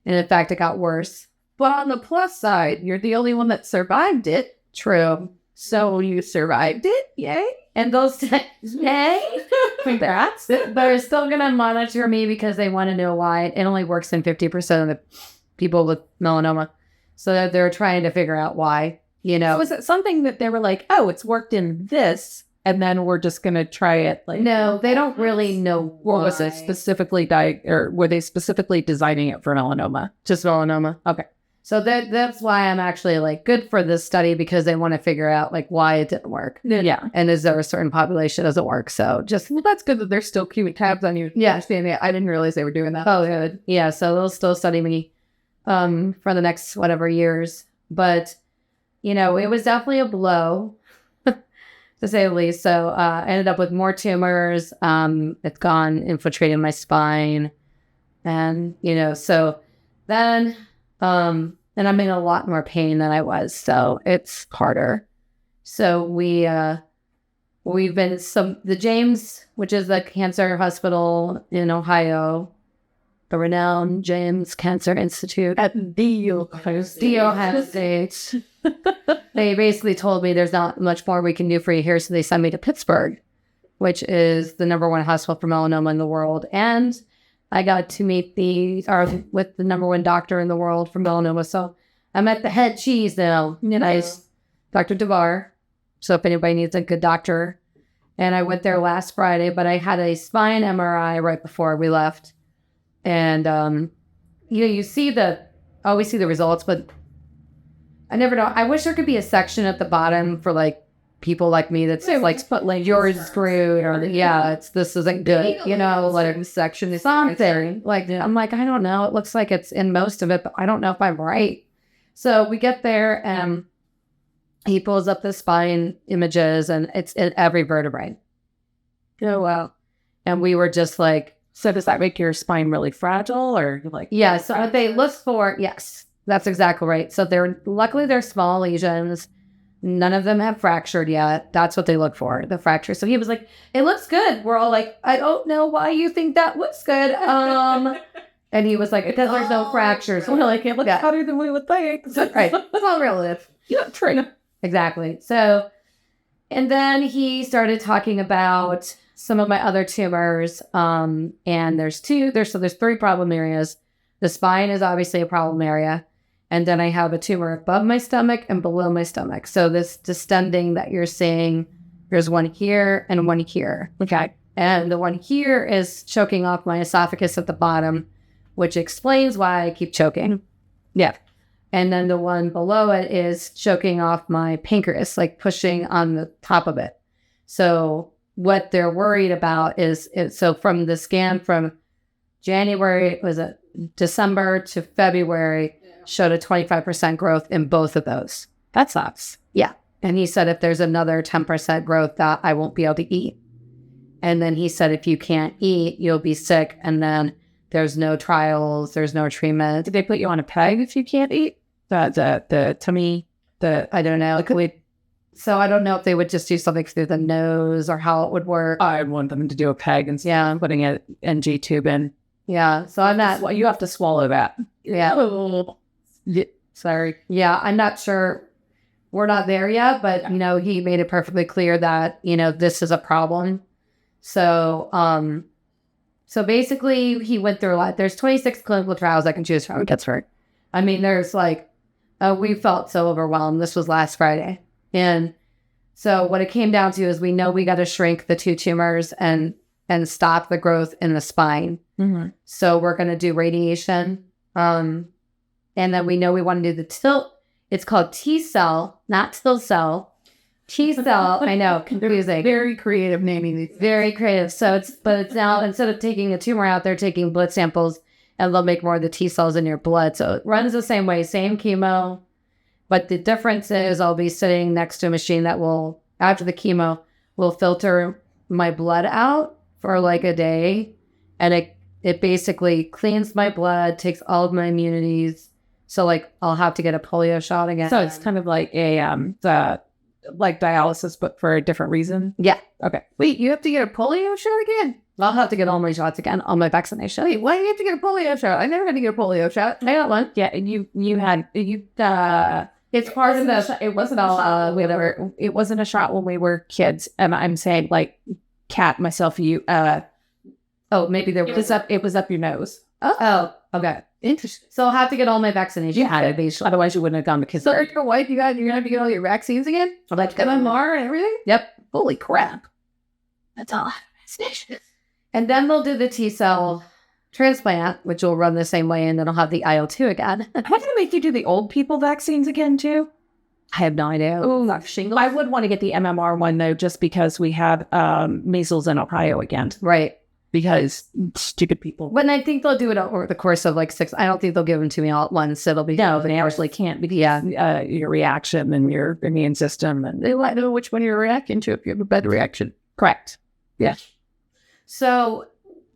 And in fact, it got worse. But on the plus side, you're the only one that survived it. True. So you survived it. Yay. And those, yay. Congrats. They're still going to monitor me because they want to know why. It only works in 50% of the people with melanoma. So they're trying to figure out why, So was it something that they were like, oh, it's worked in this, and then we're just going to try it? No, they don't really know Or why. was it specifically or were they specifically designing it for melanoma? Just melanoma. Okay. So that's why I'm actually good for this study because they want to figure out why it didn't work. Yeah. And is there a certain population that doesn't work? So just, Well, that's good that they're still keeping tabs on you. Yeah. Understanding it. I didn't realize they were doing that. oh, good. Yeah. So they'll still study me for the next whatever years. But, it was definitely a blow to say the least. So I ended up with more tumors. It's gone infiltrating my spine. And, so then, and I'm in a lot more pain than I was. So it's harder. So we've been the James, which is the cancer hospital in Ohio, the renowned James Cancer Institute At the Ohio State. They basically told me there's not much more we can do for you here. So they sent me to Pittsburgh, which is the #1 hospital for melanoma in the world. And I got to meet with the #1 doctor in the world for melanoma. So I'm at the head cheese now. Nice. Dr. Devar. So if anybody needs a good doctor. And I went there last Friday, but I had a spine MRI right before we left. And, you always see the results, but I never know. I wish there could be a section at the bottom for people like me that's you're screwed or this isn't good, section is something I'm I don't know. It looks like it's in most of it, but I don't know if I'm right. So we get there and he pulls up the spine images and it's in every vertebrae. Oh, wow. And we were just So does that make your spine really fragile or yeah. So what they look for, yes, that's exactly right. So luckily they're small lesions. None of them have fractured yet. That's what they look for, the fracture. So he was like, it looks good. We're all like, I don't know why you think that looks good. And he was like, because there's no fractures. We're like, it looks better than we would think. Right. It's all relative. Yeah, true. Exactly. So, and then he started talking about some of my other tumors. And there's 3 problem areas. The spine is obviously a problem area. And then I have a tumor above my stomach and below my stomach. So this distending that you're seeing, there's one here and one here. Okay. And the one here is choking off my esophagus at the bottom, which explains why I keep choking. Yeah. And then the one below it is choking off my pancreas, pushing on the top of it. So what they're worried about is, so from the scan from January, was it December to February, showed a 25% growth in both of those. That sucks. Yeah. And he said if there's another 10% growth that I won't be able to eat. And then he said if you can't eat, you'll be sick. And then there's no trials, there's no treatment. Did they put you on a peg if you can't eat? The tummy, I don't know. So I don't know if they would just do something through the nose or how it would work. I'd want them to do a peg instead of putting an NG tube in. Yeah. So I'm not. Well, you have to swallow that. Yeah. Yeah. Sorry. Yeah. I'm not sure. We're not there yet, but he made it perfectly clear that, this is a problem. So, so basically he went through a lot. There's 26 clinical trials I can choose from. That's right. I mean, there's we felt so overwhelmed. This was last Friday. And so what it came down to is we know we got to shrink the 2 tumors and stop the growth in the spine. Mm-hmm. So we're going to do radiation. And then we know we want to do the tilt. It's called T-cell, not TIL cell. T-cell, I know, confusing. Very creative naming these. Very creative. So it's now, instead of taking a tumor out, they're taking blood samples and they'll make more of the T cells in your blood. So it runs the same way, same chemo. But the difference is I'll be sitting next to a machine that will, after the chemo, will filter my blood out for like a day. And it basically cleans my blood, takes all of my immunities. So like I'll have to get a polio shot again. So it's kind of like like dialysis, but for a different reason. Yeah. Okay. Wait, you have to get a polio shot again? I'll have to get all my shots again, all my vaccination. Wait, why do you have to get a polio shot? I never had to get a polio shot. I got one. Yeah, and you It's part of the. it wasn't a it wasn't a shot when we were kids, and I'm saying like Kat, myself, you. Oh, maybe there It was. was up your nose. Oh, okay. Interesting. So I'll have to get all my vaccinations. You had it. Otherwise, you wouldn't have gone to kids. So your wife, you're gonna have to get all your vaccines again? Like MMR and everything? Yep. Holy crap. That's all I have vaccinations. And then they'll do the T cell transplant, which will run the same way, and then I'll have the IL-2 again. How do they make you do the old people vaccines again too? I have no idea. Oh, not shingles. I would want to get the MMR one though, just because we have measles in Ohio again. Right. Because stupid people. When I think they'll do it over the course of like 6. I don't think they'll give them to me all at once. So it'll be No, they actually can't because your reaction and your immune system and They let know which one you're reacting to if you have a bad reaction. correct. Yeah. So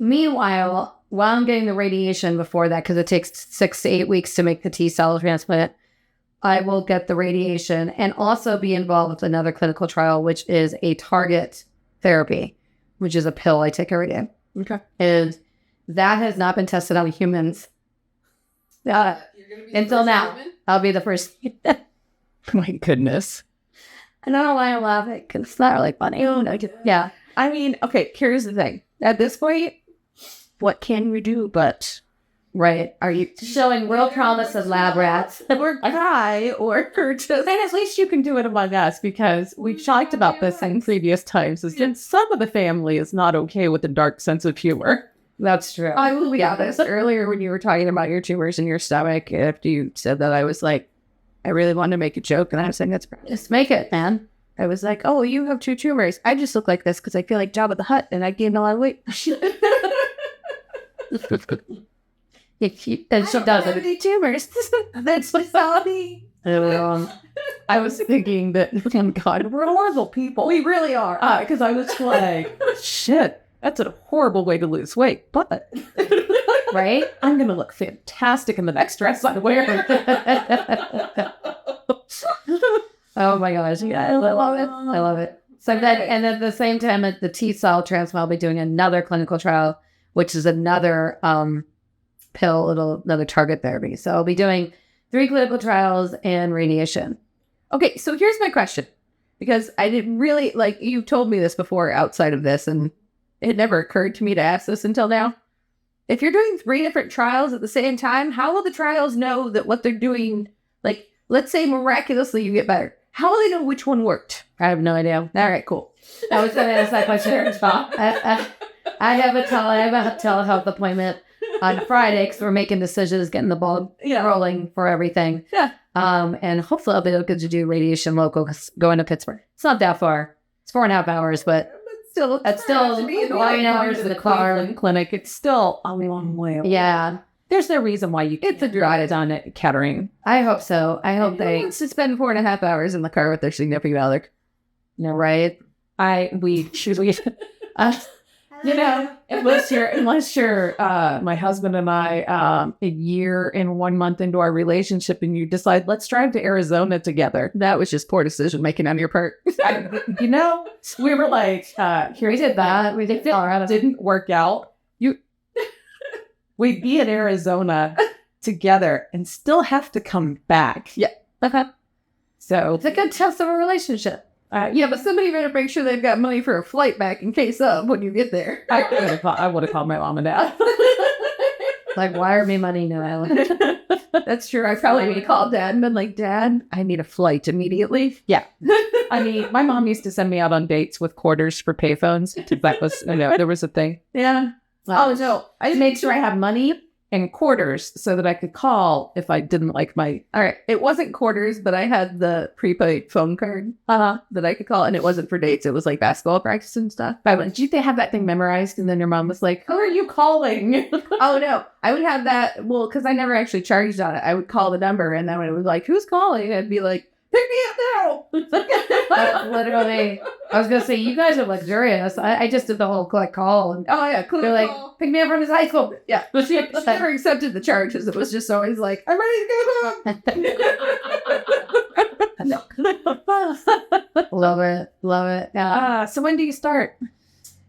meanwhile, while I'm getting the radiation before that, because it takes 6 to 8 weeks to make the T cell transplant, I will get the radiation and also be involved with another clinical trial, which is a target therapy, which is a pill I take every day. Okay. And that has not been tested on humans. Until now. I'll be the first. My goodness. I don't know why I laugh it, because it's not really funny. Yeah. I mean, okay, here's the thing. At this point, what can we do but Right. Are you showing real promise of lab rats? or die or just... And at least you can do it among us because we've talked about this in previous times. Is that some of the family is not okay with a dark sense of humor. That's true. I will be honest. Earlier when you were talking about your tumors in your stomach, after you said that, I was like, I really wanted to make a joke. And I was saying, that's Just make it, man. I was like, oh, you have 2 tumors. I just look like this because I feel like Jabba the Hutt and I gained a lot of weight. And she does it. Any tumors. That's funny. I was thinking that, oh God, we're horrible people. We really are. Because I was like, shit, that's a horrible way to lose weight. But Right? I'm going to look fantastic in the next dress I wear. Oh my gosh. Yeah, I love it. I love it. So then, and at the same time, at the T cell transplant, I'll be doing another clinical trial, which is another pill, another target therapy. So I'll be doing 3 clinical trials and radiation. Okay, so here's my question. Because I didn't really, like, you've told me this before outside of this, and it never occurred to me to ask this until now. If you're doing 3 different trials at the same time, how will the trials know that what they're doing, like, let's say miraculously you get better. How will they know which one worked? I have no idea. All right, cool. I was going to ask that question. I have a telehealth appointment on Friday because we're making decisions, getting the ball rolling for everything. Yeah. And hopefully I'll be able to do radiation local 'cause going to Pittsburgh. It's not that far. It's 4.5 hours, but it's still 9 hours in the car. Clinic. It's still a long way away. Yeah. There's no reaon why you It's a can't drive. get it done at Kettering. I hope so. I hope Who they, wants to spend 4.5 hours in the car with their significant other? right? Unless you're my husband and I a year and 1 month into our relationship and you decide let's drive to Arizona together. That was just poor decision making on your part. We were like We did that. We did Colorado. didn't work out. We'd be in Arizona together and still have to come back. Yeah. Okay. So It's a good test of a relationship. Yeah, but somebody better make sure they've got money for a flight back in case of when you get there. I would have called my mom and dad. Like, wire me money now. That's true. I probably would have called Dad and been like, Dad, I need a flight immediately. Yeah. I mean, my mom used to send me out on dates with quarters for payphones. That was, there was a thing. Yeah. Oh, no. I just made sure I had money and quarters so that I could call if I didn't like my... All right. It wasn't quarters, but I had the prepaid phone card that I could call. And it wasn't for dates. It was like basketball practice and stuff. But did you have that thing memorized? And then your mom was like, who are you calling? Oh, no. I would have that. Well, because I never actually charged on it. I would call the number. And then when it was like, who's calling? I'd be like, pick me up now. Literally. I was going to say, you guys are luxurious. I just did the whole collect call. And Oh, yeah. Cool. they're like, pick me up from his high school. Yeah, but she never accepted the charges. It was just always like, I'm ready to go home. Love it. Love it. Yeah. So when do you start?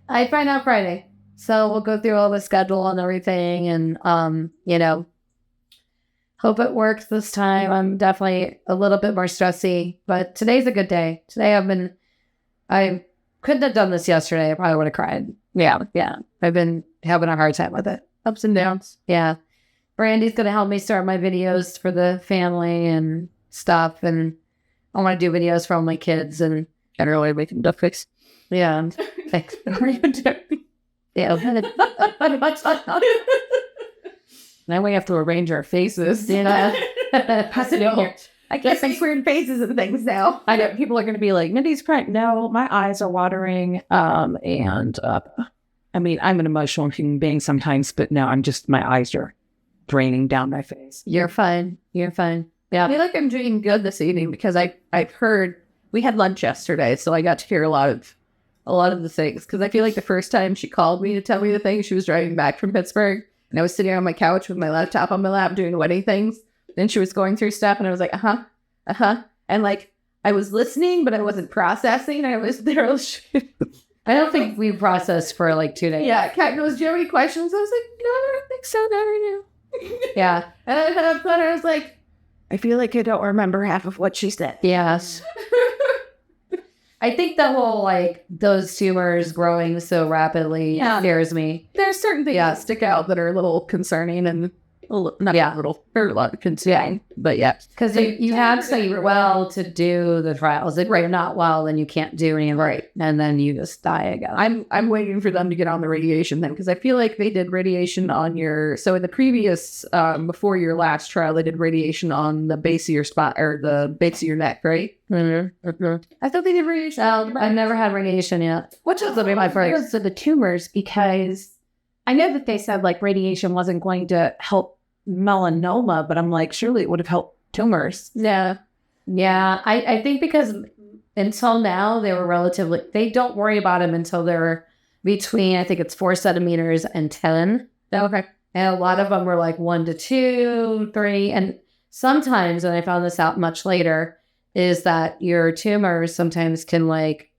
I find out Friday. So we'll go through all the schedule and everything and, hope it works this time. I'm definitely a little bit more stressy, but today's a good day. Today I couldn't have done this yesterday. I probably would have cried. Yeah. I've been having a hard time with it. Ups and downs. Yeah. Brandy's going to help me start my videos for the family and stuff. And I want to do videos for all my kids and generally making duck fix. Yeah. Thanks. Yeah. Now we have to arrange our faces. Yeah. I guess make weird faces and things now. I know people are going to be like, Mindy's crying. No, my eyes are watering. I mean, I'm an emotional human being sometimes, but now my eyes are draining down my face. You're fine. Yeah. I feel like I'm doing good this evening because I've heard we had lunch yesterday, so I got to hear a lot of the things. Because I feel like the first time she called me to tell me the thing, she was driving back from Pittsburgh. And I was sitting on my couch with my laptop on my lap doing wedding things. Then she was going through stuff and I was like, And like, I was listening, but I wasn't processing. I was there. I don't think we processed for like 2 days. Yeah. Kat goes, do you have any questions? I was like, no, I don't think so. Never knew. Yeah. And I was like, I feel like I don't remember half of what she said. Yes. I think the whole, like, those tumors growing so rapidly scares me. There's certain things that stick out that are a little concerning and a lot concerning. But yeah. Because you have to say you're well to do the trials. If you're not well, then you can't do any of it. And then you just die again. I'm waiting for them to get on the radiation then, because I feel like they did radiation on so in the previous, before your last trial, they did radiation on the base of your spot, or the base of your neck, right? Mm-hmm. I thought they did radiation. I've never had radiation yet. Which is my first. So the tumors, because I know that they said like radiation wasn't going to help melanoma, but I'm like, surely it would have helped tumors. Yeah. I think because until now they don't worry about them until they're between, I think it's 4 centimeters and 10. Okay. And a lot of them were like 1 to 2, 3. And sometimes, and I found this out much later, is that your tumors sometimes can like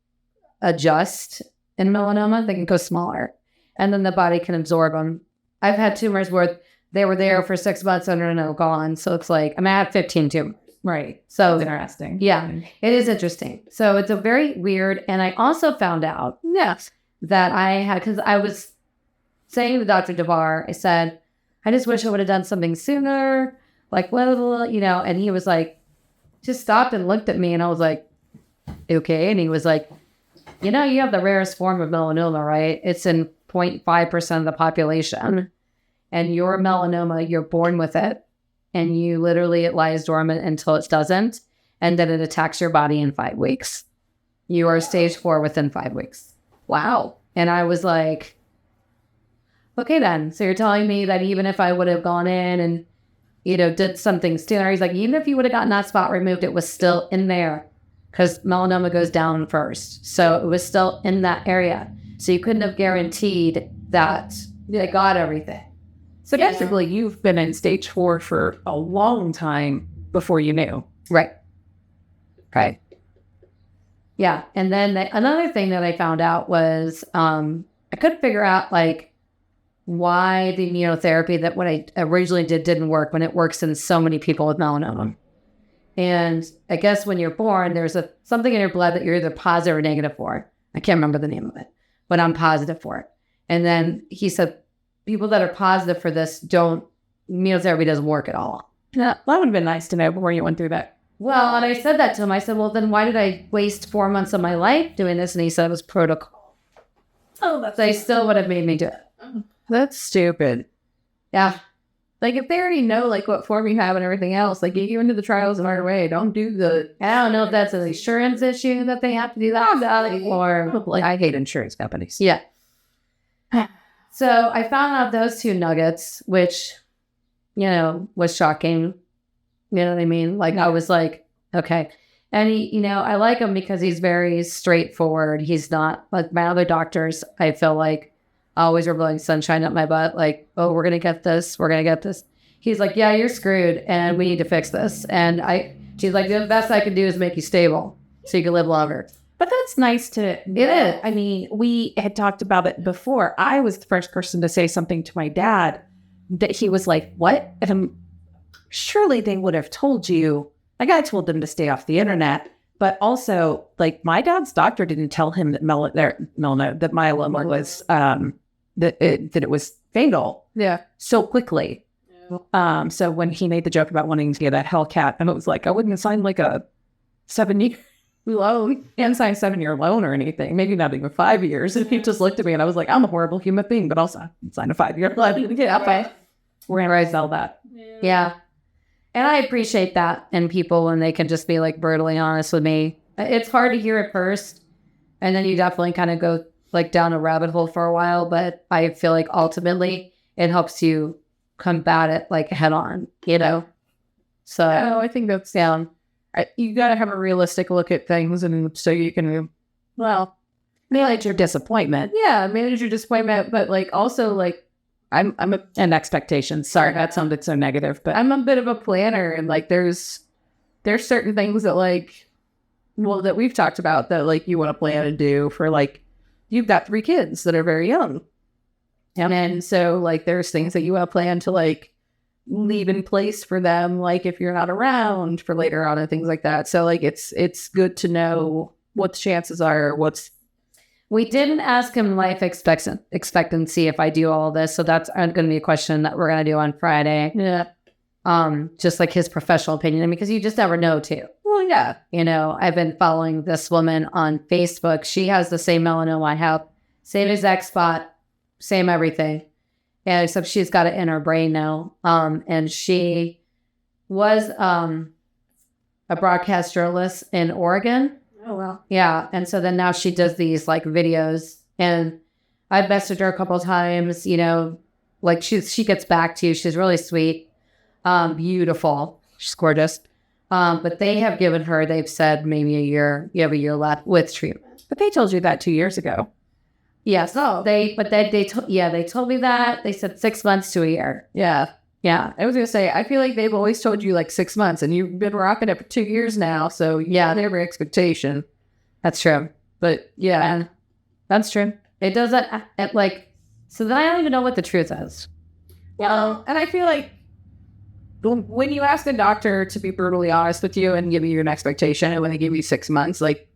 adjust in melanoma. They can go smaller and then the body can absorb them. I've had tumors where they were there for 6 months and are now gone. So it's like, I had 15 tumors. Right. So it's interesting. Yeah, it is interesting. So it's a very weird. And I also found out that I had, because I was saying to Dr. Devar, I said, I just wish I would have done something sooner. Like, well, and he was like, just stopped and looked at me and I was like, okay. And he was like, you have the rarest form of melanoma, right? It's in 0.5% of the population. And your melanoma, you're born with it. And it lies dormant until it doesn't. And then it attacks your body in 5 weeks. You are stage 4 within 5 weeks. Wow. And I was like, okay then. So you're telling me that even if I would have gone in and did something sooner, he's like, even if you would have gotten that spot removed, it was still in there because melanoma goes down first. So it was still in that area. So you couldn't have guaranteed that they got everything. So basically, you've been in stage 4 for a long time before you knew. Right. Yeah. And then another thing that I found out was I couldn't figure out like why the immunotherapy that what I originally did didn't work when it works in so many people with melanoma. And I guess when you're born, there's something in your blood that you're either positive or negative for. I can't remember the name of it, but I'm positive for it. And then he said, people that are positive for this immunotherapy doesn't work at all. Yeah, that would have been nice to know before you went through that. Well, and I said that to him. I said, well, then why did I waste 4 months of my life doing this? And he said it was protocol. Oh, They still would have made me do it. that's stupid. Yeah. Like, if they already know, like, what form you have and everything else, like, get you into the trials right away. Don't do the... I don't know if that's an insurance issue that they have to do that. Or, like, I hate insurance companies. yeah. So I found out those 2 nuggets, which, was shocking. You know what I mean? Like, I was like, okay. And he, I like him because he's very straightforward. He's not like my other doctors. I feel like always are blowing sunshine up my butt. Like, oh, we're going to get this. We're going to get this. He's like, yeah, you're screwed and we need to fix this. And she's like, the best I can do is make you stable so you can live longer. But that's nice to, it is. I mean, we had talked about it before. I was the first person to say something to my dad that he was like, what? And surely they would have told you. Like, I told them to stay off the internet, but also, like, my dad's doctor didn't tell him that myeloma was that it was fatal. Yeah. So quickly. Yeah. So when he made the joke about wanting to get a Hellcat, and it was like, I wouldn't sign like a 7-year loan, and sign a 7-year loan or anything. Maybe not even 5 years. And he just looked at me, and I was like, I'm a horrible human being, but also sign a 5-year loan. Yeah, okay. We're gonna sell that. Yeah. And I appreciate that in people when they can just be like brutally honest with me. It's hard to hear at first, and then you definitely kind of go like down a rabbit hole for a while, but I feel like ultimately it helps you combat it like head on, So I think that's you got to have a realistic look at things, and so you can, manage your disappointment. Yeah, manage your disappointment, but like also like And expectations. Sorry, that sounded so negative, but I'm a bit of a planner, and like there's certain things that that we've talked about that like you want to plan and do for like, you've got 3 kids that are very young. And so like there's things that you want to plan to like leave in place for them, like if you're not around for later on and things like that. So like it's good to know what the chances are, we didn't ask him life expectancy if I do all this. So that's going to be a question that we're going to do on Friday. Yeah. Just like his professional opinion, because you just never know too. Well, yeah. I've been following this woman on Facebook. She has the same melanoma I have, same exact spot, same everything. Yeah, except she's got it in her brain now. And she was a broadcast journalist in Oregon. Oh, well. Yeah. And so then now she does these like videos, and I've messaged her a couple of times, like she gets back to you. She's really sweet, beautiful. She's gorgeous. But they have given her, they've said maybe a year, you have a year left with treatment. But they told you that 2 years ago. Yes. They told me that. They said 6 months to a year. Yeah. Yeah. I was going to say, I feel like they've always told you like 6 months, and you've been rocking it for 2 years now. So yeah, every expectation. That's true. But yeah, that's true. It doesn't so then I don't even know what the truth is. Well, and I feel like when you ask a doctor to be brutally honest with you and give you an expectation, and when they give you 6 months, like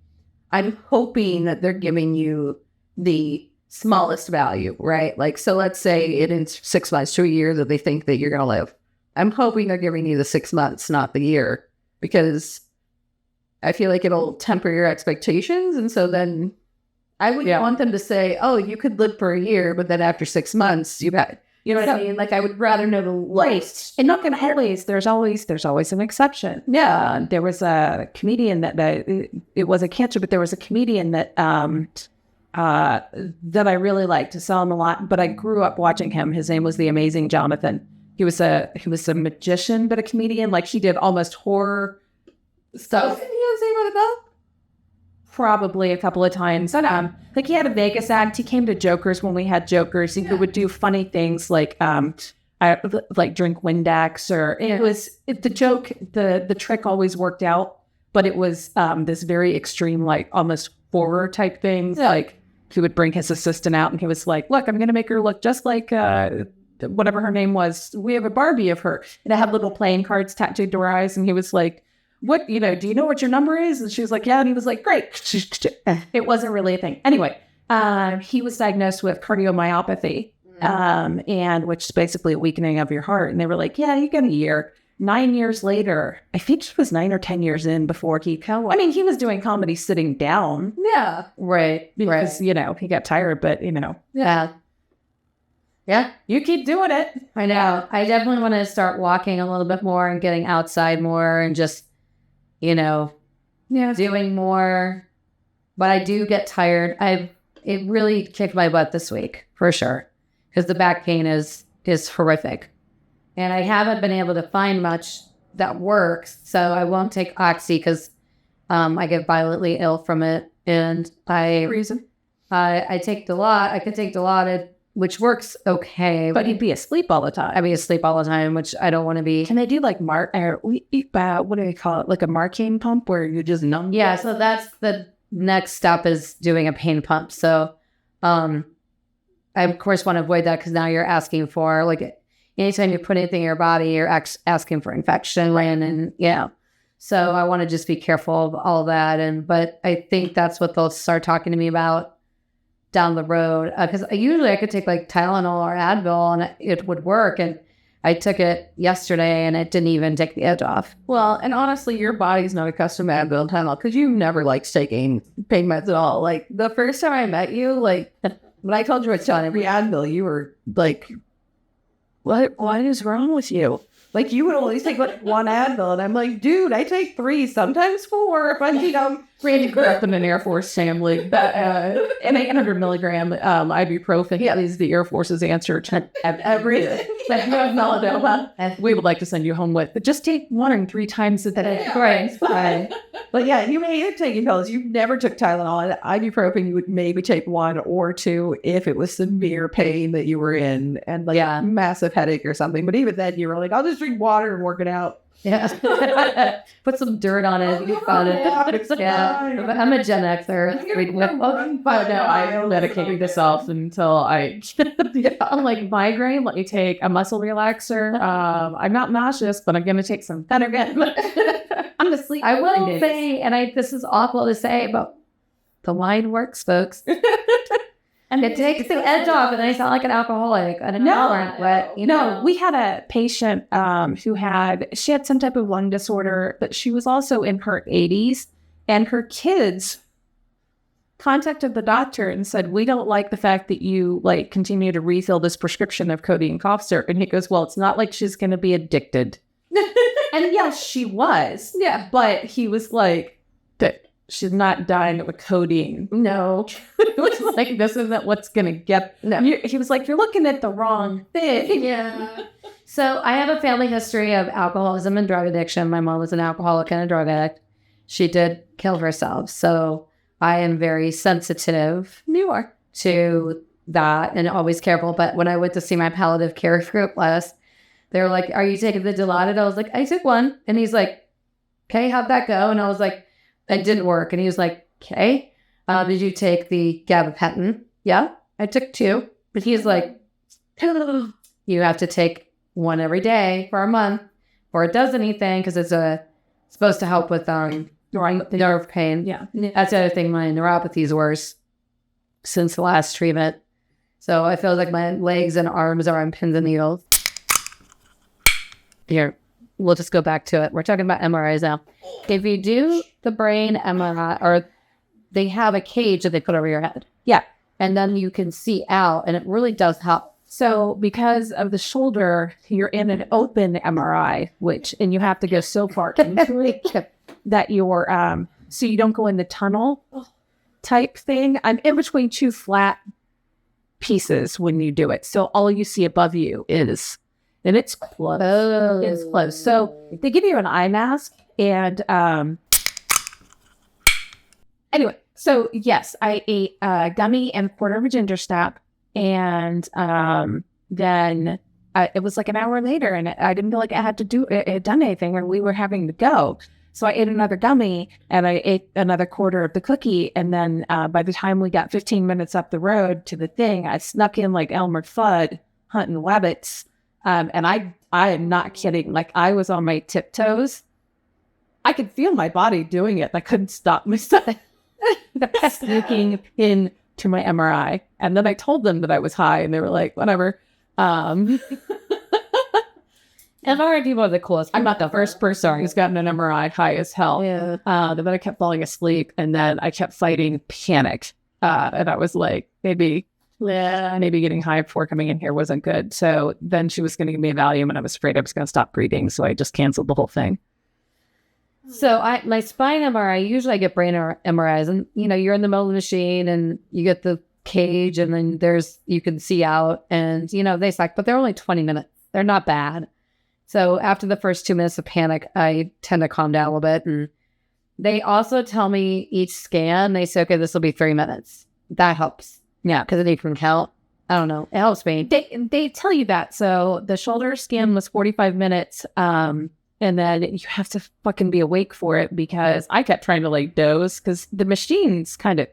I'm hoping that they're giving you the smallest value, right? Like, so let's say it in 6 months to a year that they think that you're going to live. I'm hoping they're giving you the 6 months, not the year, because I feel like it'll temper your expectations. And so then I wouldn't want them to say, oh, you could live for a year, but then after 6 months, you know what I mean? Like, I would rather know the light. And not going to always, there's always an exception. Yeah. There was a comedian that it was a cancer, but there was a comedian that I really liked. I saw him a lot, but I grew up watching him. His name was the Amazing Jonathan. He was a magician, but a comedian. Like, he did almost horror stuff. Probably a couple of times. Like, he had a Vegas act. He came to Jokers when we had Jokers. He would do funny things like like drink Windex, or the trick always worked out, but it was this very extreme, like almost horror type things. Yeah. Like, he would bring his assistant out and he was like, look, I'm going to make her look just like whatever her name was. We have a Barbie of her. And I had little playing cards tattooed to her eyes. And he was like, what, do you know what your number is? And she was like, yeah. And he was like, great. It wasn't really a thing. Anyway, he was diagnosed with cardiomyopathy, and which is basically a weakening of your heart. And they were like, yeah, you got a year. 9 years later, I think he was 9 or 10 years in before he was doing comedy sitting down. Yeah. Right. Because, he got tired, but, Yeah. Yeah. you keep doing it. I know. I definitely want to start walking a little bit more and getting outside more and just, doing more. But I do get tired. It really kicked my butt this week, for sure. Because the back pain is horrific. And I haven't been able to find much that works. So I won't take Oxy because I get violently ill from it. And I take Dilaudid. I could take Dilaudid, which works okay. But you'd be asleep all the time. I'd be asleep all the time, which I don't want to be. Can they do like what do they call it? Like a Marcaine pump where you just numb? Yeah, so that's the next step is doing a pain pump. So I, of course, want to avoid that because now you're asking for, like, anytime you put anything in your body, you're asking for infection. And so I want to just be careful of all that. But I think that's what they'll start talking to me about down the road, because usually I could take like Tylenol or Advil and it would work, and I took it yesterday and it didn't even take the edge off. Well, and honestly, your body's not accustomed to Advil and Tylenol because you never liked taking pain meds at all. Like the first time I met you, like when I told you it's on every Advil, you were like, what is wrong with you? Like, you would always take like one Advil, and I'm like, dude, I take 3, sometimes 4. But Randy grew up in an Air Force family, and 800 milligram ibuprofen is the Air Force's answer to everything. Like, you have melanoma, we would like to send you home with. But just take 1 or 3 times a day. Right. But yeah, you may have taken pills. You never took Tylenol. And ibuprofen, you would maybe take 1 or 2 if it was severe pain that you were in and like a massive headache or something. But even then, you were like, I'll just drink water and work it out. Yeah. Put some dirt on it. You found it. Yeah. I'm a Gen Xer. But no, I medicated myself until I'm like, migraine, let me take a muscle relaxer. I'm not nauseous, but I'm going to take some Phenergan. I'm gonna sleep. I will say, and this is awful to say, but the wine works, folks. And it takes the edge off, and I sound like an alcoholic. I don't know, but No, we had a patient who had some type of lung disorder, but she was also in her 80s, and her kids contacted the doctor and said, we don't like the fact that you like continue to refill this prescription of codeine cough syrup. And he goes, well, it's not like she's going to be addicted. And yes, she was. Yeah. But he was like, that she's not dying with codeine. No. It was like, this isn't what's going to get. No. He was like, you're looking at the wrong thing. Yeah. So I have a family history of alcoholism and drug addiction. My mom was an alcoholic and a drug addict. She did kill herself. So I am very sensitive to that and always careful. But when I went to see my palliative care group they were like, are you taking the Dilaudid? I was like, I took 1. And he's like, okay, how'd that go? And I was like, it didn't work. And he was like, okay, did you take the gabapentin? Yeah, I took 2. But he's like, you have to take 1 every day for a month or it does anything because it's supposed to help with nerve pain. Yeah. That's the other thing. My neuropathy is worse since the last treatment. So I feel like my legs and arms are on pins and needles. Here, we'll just go back to it. We're talking about MRIs now. If you do the brain MRI, or they have a cage that they put over your head. Yeah. And then you can see out, and it really does help. So because of the shoulder, you're in an open MRI, and you have to go so far into it that you're, so you don't go in the tunnel type thing. I'm in between 2 flat pieces when you do it. So all you see above you is, and it's close. Oh. It's close. So they give you an eye mask and, anyway, so yes, I ate a gummy and a quarter of a ginger snap. And then it was like an hour later and I didn't feel like I had to done anything or we were having to go. So I ate another gummy and I ate another quarter of the cookie. And then by the time we got 15 minutes up the road to the thing, I snuck in like Elmer Fudd hunting rabbits. And I am not kidding. Like I was on my tiptoes. I could feel my body doing it. I couldn't stop myself. Sneaking in to my MRI. And then I told them that I was high and they were like, whatever. MRI people are the coolest. I'm not the first person who's gotten an MRI high as hell. Yeah. Then I kept falling asleep, and then I kept fighting panic. And I was like, maybe getting high before coming in here wasn't good. So then she was going to give me a Valium, and I was afraid I was going to stop breathing. So I just canceled the whole thing. So my spine MRI, usually I get brain MRIs, and you're in the middle of the machine and you get the cage, and then you can see out, and they suck, but they're only 20 minutes. They're not bad. So after the first 2 minutes of panic, I tend to calm down a little bit. And they also tell me each scan, they say, okay, this will be 3 minutes. That helps. Yeah, because then you can count. I don't know. It helps me. They tell you that. So the shoulder scan was 45 minutes. And then you have to fucking be awake for it, because I kept trying to doze, because the machine's kind of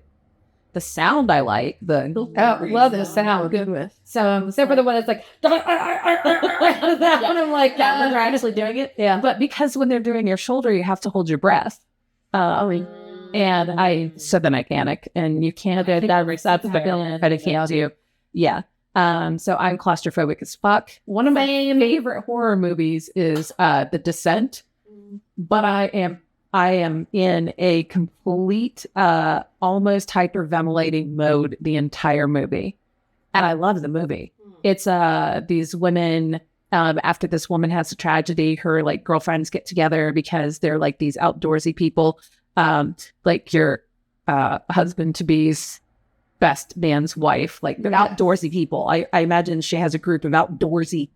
the sound I like. Love the sound. Good with. So except for the one that's like that one, I'm like, that when they're actually doing it. Yeah. But because when they're doing your shoulder, you have to hold your breath. And then I panic, and you can't do that. But it can't do. Yeah. So I'm claustrophobic as fuck. One of my favorite horror movies is The Descent, but I am in a complete, almost hyperventilating mode the entire movie. And I love the movie. It's these women, after this woman has a tragedy, her girlfriends get together because they're these outdoorsy people, like your husband-to-be's best man's wife. They're outdoorsy people. I imagine she has a group of outdoorsy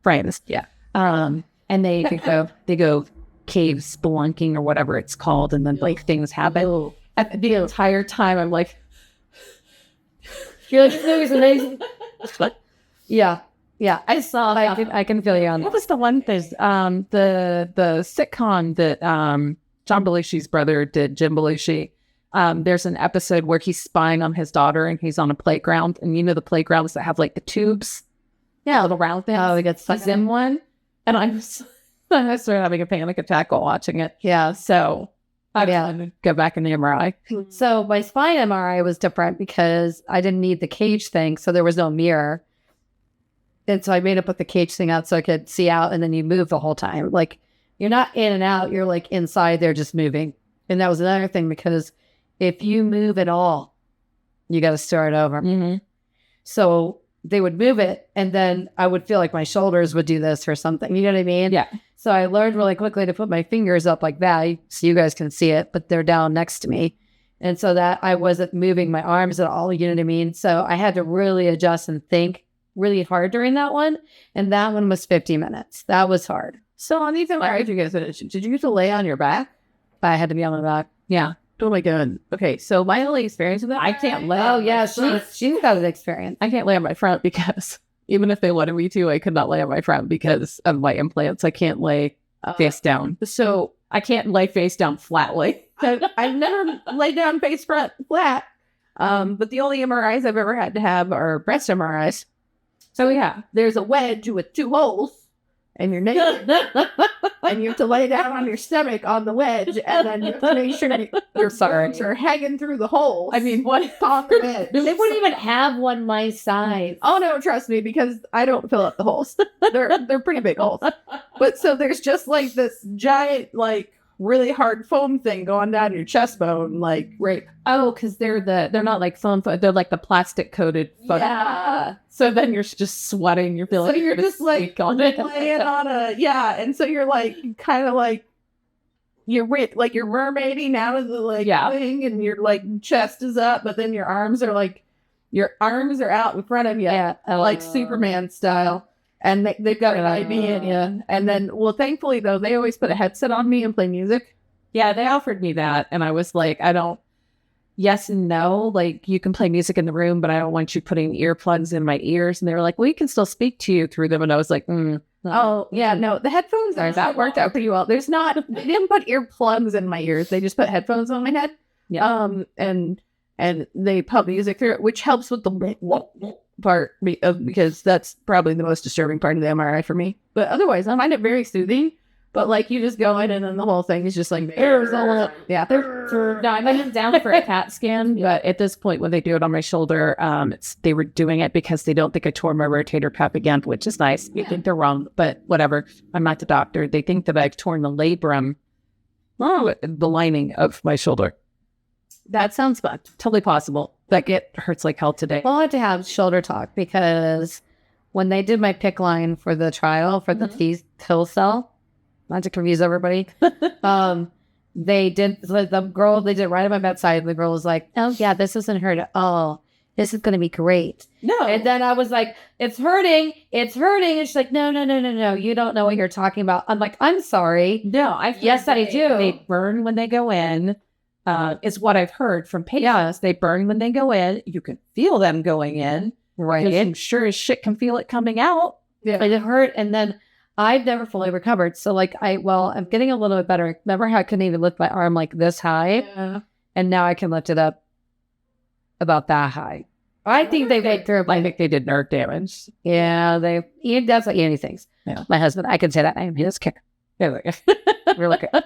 friends. Yeah. And they go cave spelunking or whatever it's called, and then things happen. At the entire time I'm like, you're like, this movie's amazing. Yeah I saw that. I can feel you on. What was the one thing, the sitcom that John Belushi's brother did, Jim Belushi? There's an episode where he's spying on his daughter, and he's on a playground, and the playgrounds that have the tubes, little round things. Oh, he gets stuck in one, and I started having a panic attack while watching it. Yeah, so I had to go back in the MRI. So my spine MRI was different because I didn't need the cage thing, so there was no mirror, and so I made up put the cage thing out so I could see out, and then you move the whole time. You're not in and out; you're inside there, just moving. And that was another thing, because if you move at all, you got to start over. Mm-hmm. So they would move it, and then I would feel like my shoulders would do this or something. You know what I mean? Yeah. So I learned really quickly to put my fingers up like that, so you guys can see it, but they're down next to me. And so that I wasn't moving my arms at all, you know what I mean? So I had to really adjust and think really hard during that one. And that one was 50 minutes. That was hard. So on these MRIs, did you have to lay on your back? I had to be on my back. Yeah. Oh my God. Okay. So my only experience with that, I can't lay. Oh yeah. She's got an experience. I can't lay on my front, because even if they wanted me to, I could not lay on my front because of my implants. I can't lay face down. So I can't lay face down flatly. I've never laid down face front flat. But the only MRIs I've ever had to have are breast MRIs. So yeah, there's a wedge with 2 holes, and you're naked, and you have to lay down on your stomach on the wedge, and then you have to make sure your arms are hanging through the holes. I mean, what on the wedge? They wouldn't even have one my size. Oh no, trust me, because I don't fill up the holes. They're pretty big holes. But so there's just this giant really hard foam thing going down your chest bone, right? Oh, because they're not foam, they're the plastic coated foam. Yeah. So then you're just sweating. You're feeling. So you're just laying on and so you're kind of you're you're mermaiding out of the thing, and your chest is up, but then your arms are out in front of you, Superman style. And they've got an IV in you. And then, thankfully, though, they always put a headset on me and play music. Yeah, they offered me that. And I was like, I don't, yes and no. You can play music in the room, but I don't want you putting earplugs in my ears. And they were like, well, we can still speak to you through them. And I was like, oh, yeah, no, the headphones, that worked out pretty well. They didn't put earplugs in my ears. They just put headphones on my head. Yeah. And they pump music through it, which helps with the part because that's probably the most disturbing part of the MRI for me. But otherwise, I find it very soothing. But like you just go in and then the whole thing is just like yeah. No, I went down for a CAT scan, but at this point, when they do it on my shoulder, they were doing it because they don't think I tore my rotator cuff again, which is nice. You think they're wrong, but whatever. I'm not the doctor. They think that I've torn the labrum, the lining of my shoulder. That sounds fun. Totally possible. Like it hurts like hell today. Well, I had to have shoulder talk because when they did my PICC line for the trial for the T-pill cell, not to confuse everybody, they did the girl, they did it right at my bedside. And the girl was like, oh yeah, this isn't hurt at all. This is going to be great. No. And then I was like, it's hurting. And she's like, no. You don't know what you're talking about. I'm like, I'm sorry. No, Yes, I do. They burn when they go in. Is what I've heard from patients. Yeah. They burn when they go in. You can feel them going in. Right. And sure as shit can feel it coming out. Yeah. It hurt. And then I've never fully recovered. So like I'm getting a little bit better. Remember how I couldn't even lift my arm like this high? Yeah. And now I can lift it up about that high. I think they went through. I think they did nerve damage. Yeah, that's what Andy thinks. Yeah. My husband, I can say that. I am his kicker. Really good.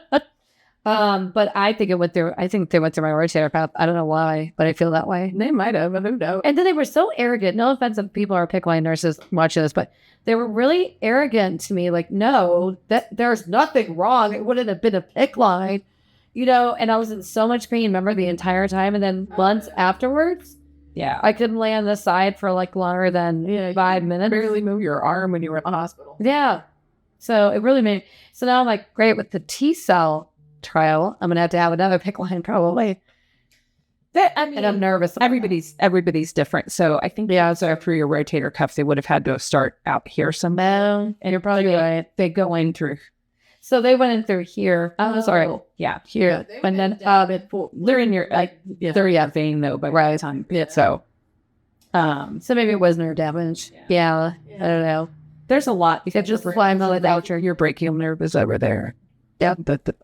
But I think they went through my rotator cuff. I don't know why, but I feel that way. They might have, but who knows? And then they were so arrogant. No offense if people are PICC line nurses watching this, but they were really arrogant to me. Like, no, that there's nothing wrong. It wouldn't have been a PICC line, and I was in so much pain, remember, the entire time. And then months afterwards, Yeah. I couldn't lay on the side for like longer than 5 minutes. Barely move your arm when you were in the hospital. Yeah. So it really made, so now I'm like, great, with the T-cell trial, I'm going to have another PICC line probably. And I'm nervous. Everybody's different. So I think so after your rotator cuff, they would have had to start out here somewhere. And you're probably right. They go in through. So they went in through here. Sorry. Yeah. Here. And then They're in your, they're vein though, by the time. Yeah. So maybe it was nerve damage. Yeah. I don't know. there's a lot. It just flies without your brachial nerve is over there. Yeah.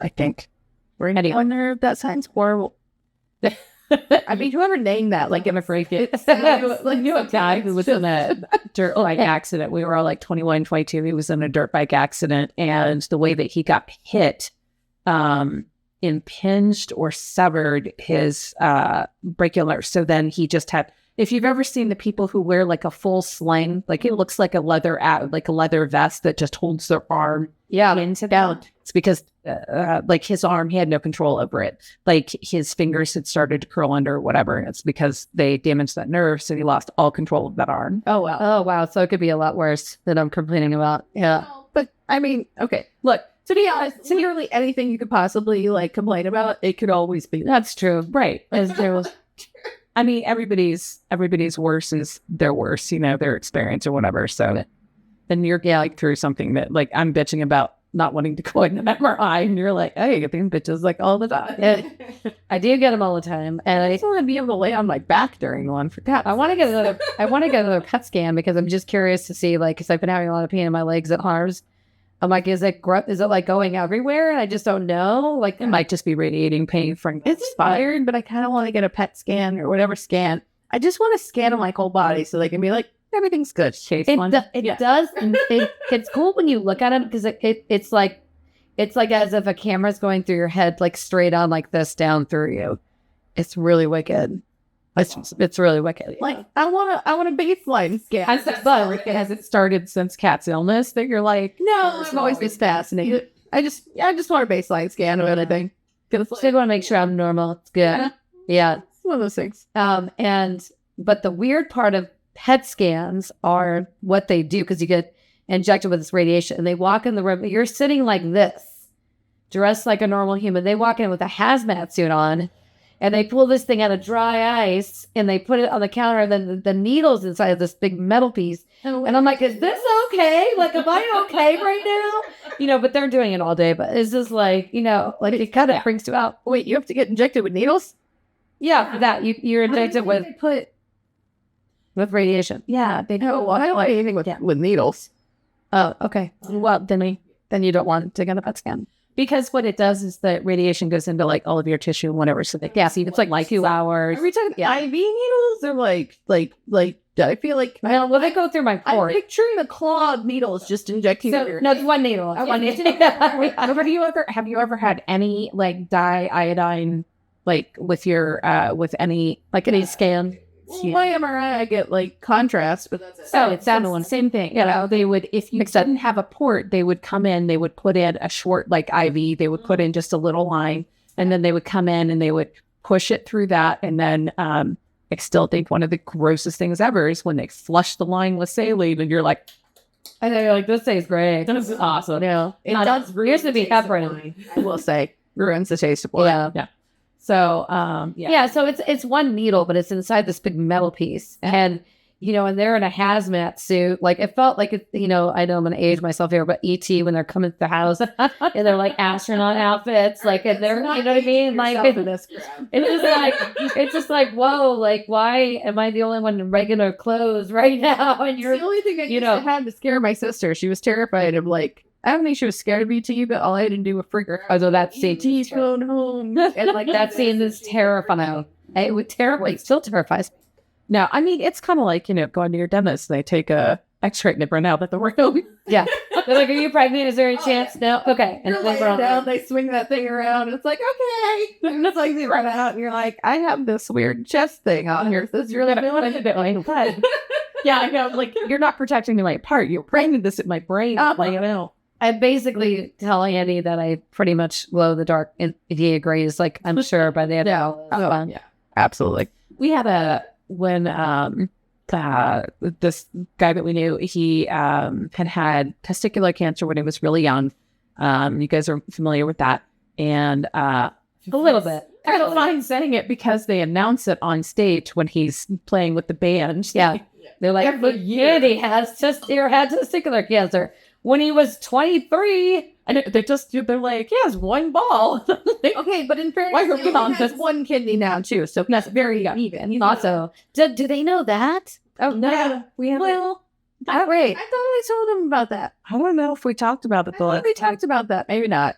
I think. Brachial nerve, that sounds horrible. I mean, whoever named that, like, in a freak it. Like, you know, a guy who was in a dirt bike accident. We were all like 21, 22. He was in a dirt bike accident, and the way that he got hit, impinged or severed his brachial nerve. So then he just had. If you've ever seen the people who wear like a full sling, like it looks like a leather vest that just holds their arm into down. It's because like his arm, he had no control over it. Like his fingers had started to curl under or whatever. It's because they damaged that nerve. So he lost all control of that arm. Oh, wow. Oh, wow. So it could be a lot worse than I'm complaining about. Yeah. But I mean, okay, look, to be honest, literally anything you could possibly like complain about, it could always be. That's true. Right. As there was, I mean, everybody's worse is their worst, you know, their experience or whatever. So then you're like through something that like I'm bitching about not wanting to go in an MRI, and you're like, hey, I get these bitches like all the time. I do get them all the time, and I just want to be able to lay on my back during one for that. I want to get another PET scan because I'm just curious to see, like, because I've been having a lot of pain in my legs and arms. I'm like, is it like going everywhere? And I just don't know. Like, it might just be radiating pain from it's fine, but I kind of want to get a PET scan or whatever scan. I just want to scan on my whole body so they can be like, everything's good. It does. It's cool when you look at it because it's like as if a camera's going through your head, like straight on like this down through you. It's really wicked. It's really wicked. Like I want a baseline scan. Has it started since Kat's illness that you're like, no, I've always been fascinated. I just want a baseline scan of anything. I just want to make sure I'm normal. It's good. Yeah. It's one of those things. But the weird part of PET scans are what they do because you get injected with this radiation and they walk in the room. You're sitting like this, dressed like a normal human. They walk in with a hazmat suit on and they pull this thing out of dry ice and they put it on the counter and then the needle's inside of this big metal piece. And I'm like, is this okay? Like, am I okay right now? You know, but they're doing it all day. But it's just like, you know, like it kind of freaks you out. Wait, you have to get injected with needles? Yeah, that you're injected with radiation. Yeah, they know. Well, I don't like anything with needles. Oh, okay. Well, then you don't want to get a PET scan. Because what it does is the radiation goes into like all of your tissue and whatever. So they see it's like 2 hours. Are we talking IV needles or like I feel like Well, they go through my I'm port. picturing the clawed needles just injecting your... No, it's one needle. It's one needle. Have you ever had any like iodine like with your with any scan? Well, my MRI, I get like contrast, but that's it. So it's that one. Same thing. You know, they would, if you didn't have a port, they would come in, they would put in a short like IV, they would put in just a little line, and then they would come in and they would push it through that. And then I still think one of the grossest things ever is when they flush the line with saline and you're like, and they're like, this tastes great. This is awesome. No, it does used to be heparin. I will say, ruins the taste of wine. Yeah. So, so it's one needle, but it's inside this big metal piece. And, you know, and they're in a hazmat suit. Like, it felt like, it, you know, I know I'm going to age myself here, but E.T. when they're coming to the house and they're like astronaut outfits, like, and they're, you know what I mean? Like, it's just like, whoa, like, why am I the only one in regular clothes right now? And you're the only thing I used to have to scare my sister. She was terrified of like, I don't think she was scared of ET, but all I had to do was freak her out. Although that scene, ET's going home. and like that scene is terrifying. It would terrify. It still terrifies me. Now, I mean, it's kind of like, you know, going to your dentist and they take a X-ray and they run out at the room. Yeah. They're like, are you pregnant? Is there a chance? No. Okay. And You're then laying down, they swing that thing around. It's like, okay. And it's like they run out and you're like, I have this weird chest thing on here. This is really doing it. Yeah, I know. Like, you're not protecting the right part. You're pregnant this at my brain. Like, you know. I basically tell Andy that I pretty much glow the dark, and he agrees. Like, I'm sure by the end of all this. Yeah, absolutely. We had when this guy that we knew, he had testicular cancer when he was really young. You guys are familiar with that. And A little bit. I don't mind saying it because they announce it on stage when he's playing with the band. Yeah. They're like, Andy has testicular cancer. When he was 23, and they're like, he has one ball. Okay, but in fairness, he only has one kidney now too, so that's very even. He's also, do they know that? Oh no, Yeah. we have. Well, Wait, I thought I told him about that. I don't know if we talked about it. I thought we talked about that. Maybe not.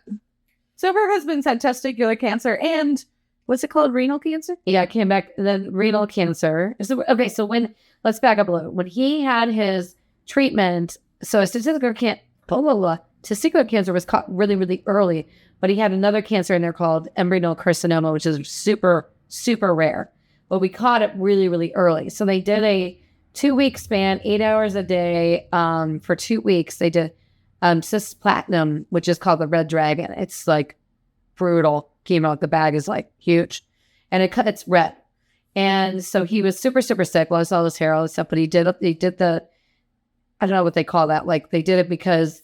So her husband's had testicular cancer and what's it called? Renal cancer? Yeah, it came back, then renal cancer. So let's back up a little. When he had his treatment, so testicular cancer was caught really, really early, but he had another cancer in there called embryonal carcinoma, which is super, super rare. But we caught it really, really early. So they did a 2-week span, 8 hours a day for 2 weeks. They did cisplatinum, which is called the Red Dragon. It's like brutal chemo. The bag is like huge, and it's red. And so he was super, super sick. Lost all his hair, all this stuff. But he did the, I don't know what they call that. Like they did it because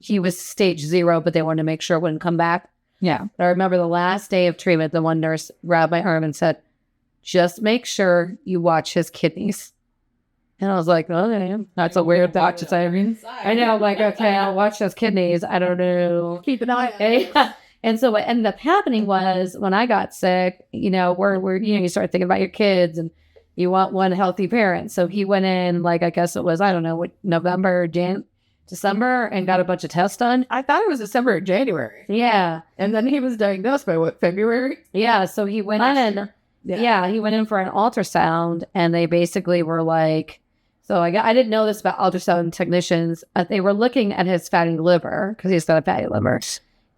he was stage 0, but they wanted to make sure it wouldn't come back. Yeah. But I remember the last day of treatment, the one nurse grabbed my arm and said, just make sure you watch his kidneys. And I was like, oh, damn. That's a weird thought to say. I know, I'm like, okay, I'll watch those kidneys. I don't know. Keep an eye on it. Yeah. And so what ended up happening was when I got sick, you know, you start thinking about your kids and you want one healthy parent. So he went in, like, I guess it was, I don't know, November, December, and got a bunch of tests done. I thought it was December or January. Yeah. And then he was diagnosed by February? Yeah. So he went in. Yeah, he went in for an ultrasound, and they basically were like, so I didn't know this about ultrasound technicians. They were looking at his fatty liver because he's got a fatty liver.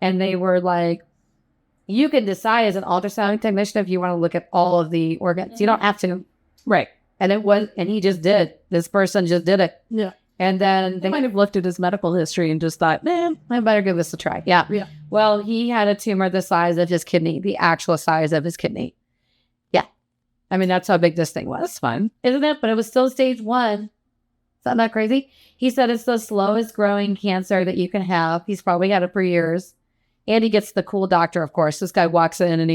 And they were like, you can decide as an ultrasound technician if you want to look at all of the organs. You don't have to. Right. And he just did. This person just did it. Yeah. And then They might have looked at his medical history and just thought, man, I better give this a try. Yeah. Yeah. Well, he had a tumor the size of his kidney, the actual size of his kidney. Yeah. I mean, that's how big this thing was. that's fun. Isn't it? But it was still stage 1. Is that not crazy? He said it's the slowest growing cancer that you can have. He's probably had it for years. And he gets the cool doctor, of course. This guy walks in and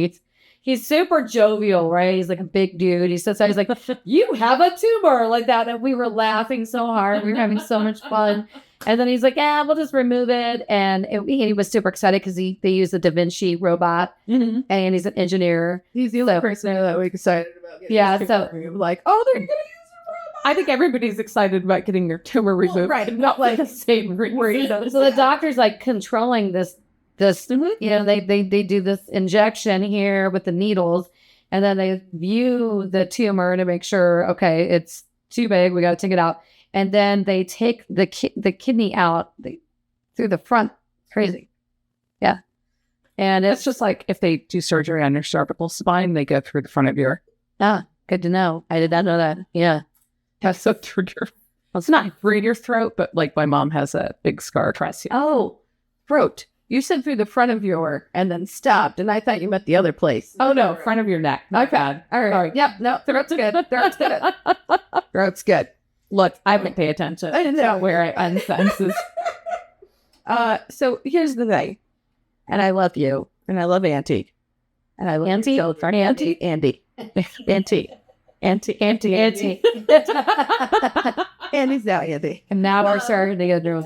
he's super jovial, right? He's like a big dude. He sits there, he's like, you have a tumor, like that. And we were laughing so hard. We were having so much fun. And then he's like, yeah, we'll just remove it. And he was super excited because they use the Da Vinci robot. Mm-hmm. And he's an engineer. He's the only person that we're excited about getting Yeah, his so- tumor removed. Like, oh, they're going to use I think everybody's excited about getting their tumor removed. right. Not like the same reason. So the doctor's like controlling this, you know, they do this injection here with the needles, and then they view the tumor to make sure, okay, it's too big. We got to take it out. And then they take the kidney out through the front. Crazy. Yeah. And It's just like if they do surgery on your cervical spine, they go through the front of your. good to know. I did not know that. Yeah. That's so through your. Well, it's not through your throat, but like my mom has a big scar across here. Oh, throat. You said through the front of your and then stopped, and I thought you meant the other place. Oh no, front of your neck. My bad. All right. Sorry. Yep. No, throat's good. Throat's good. Throat's good. Look, I would pay attention. I know. Where I end sentences. So here's the thing, and I love you, and I love Auntie, and I love Auntie? Auntie, Andy, Auntie, Andy's now Andy. And now we're starting to get through.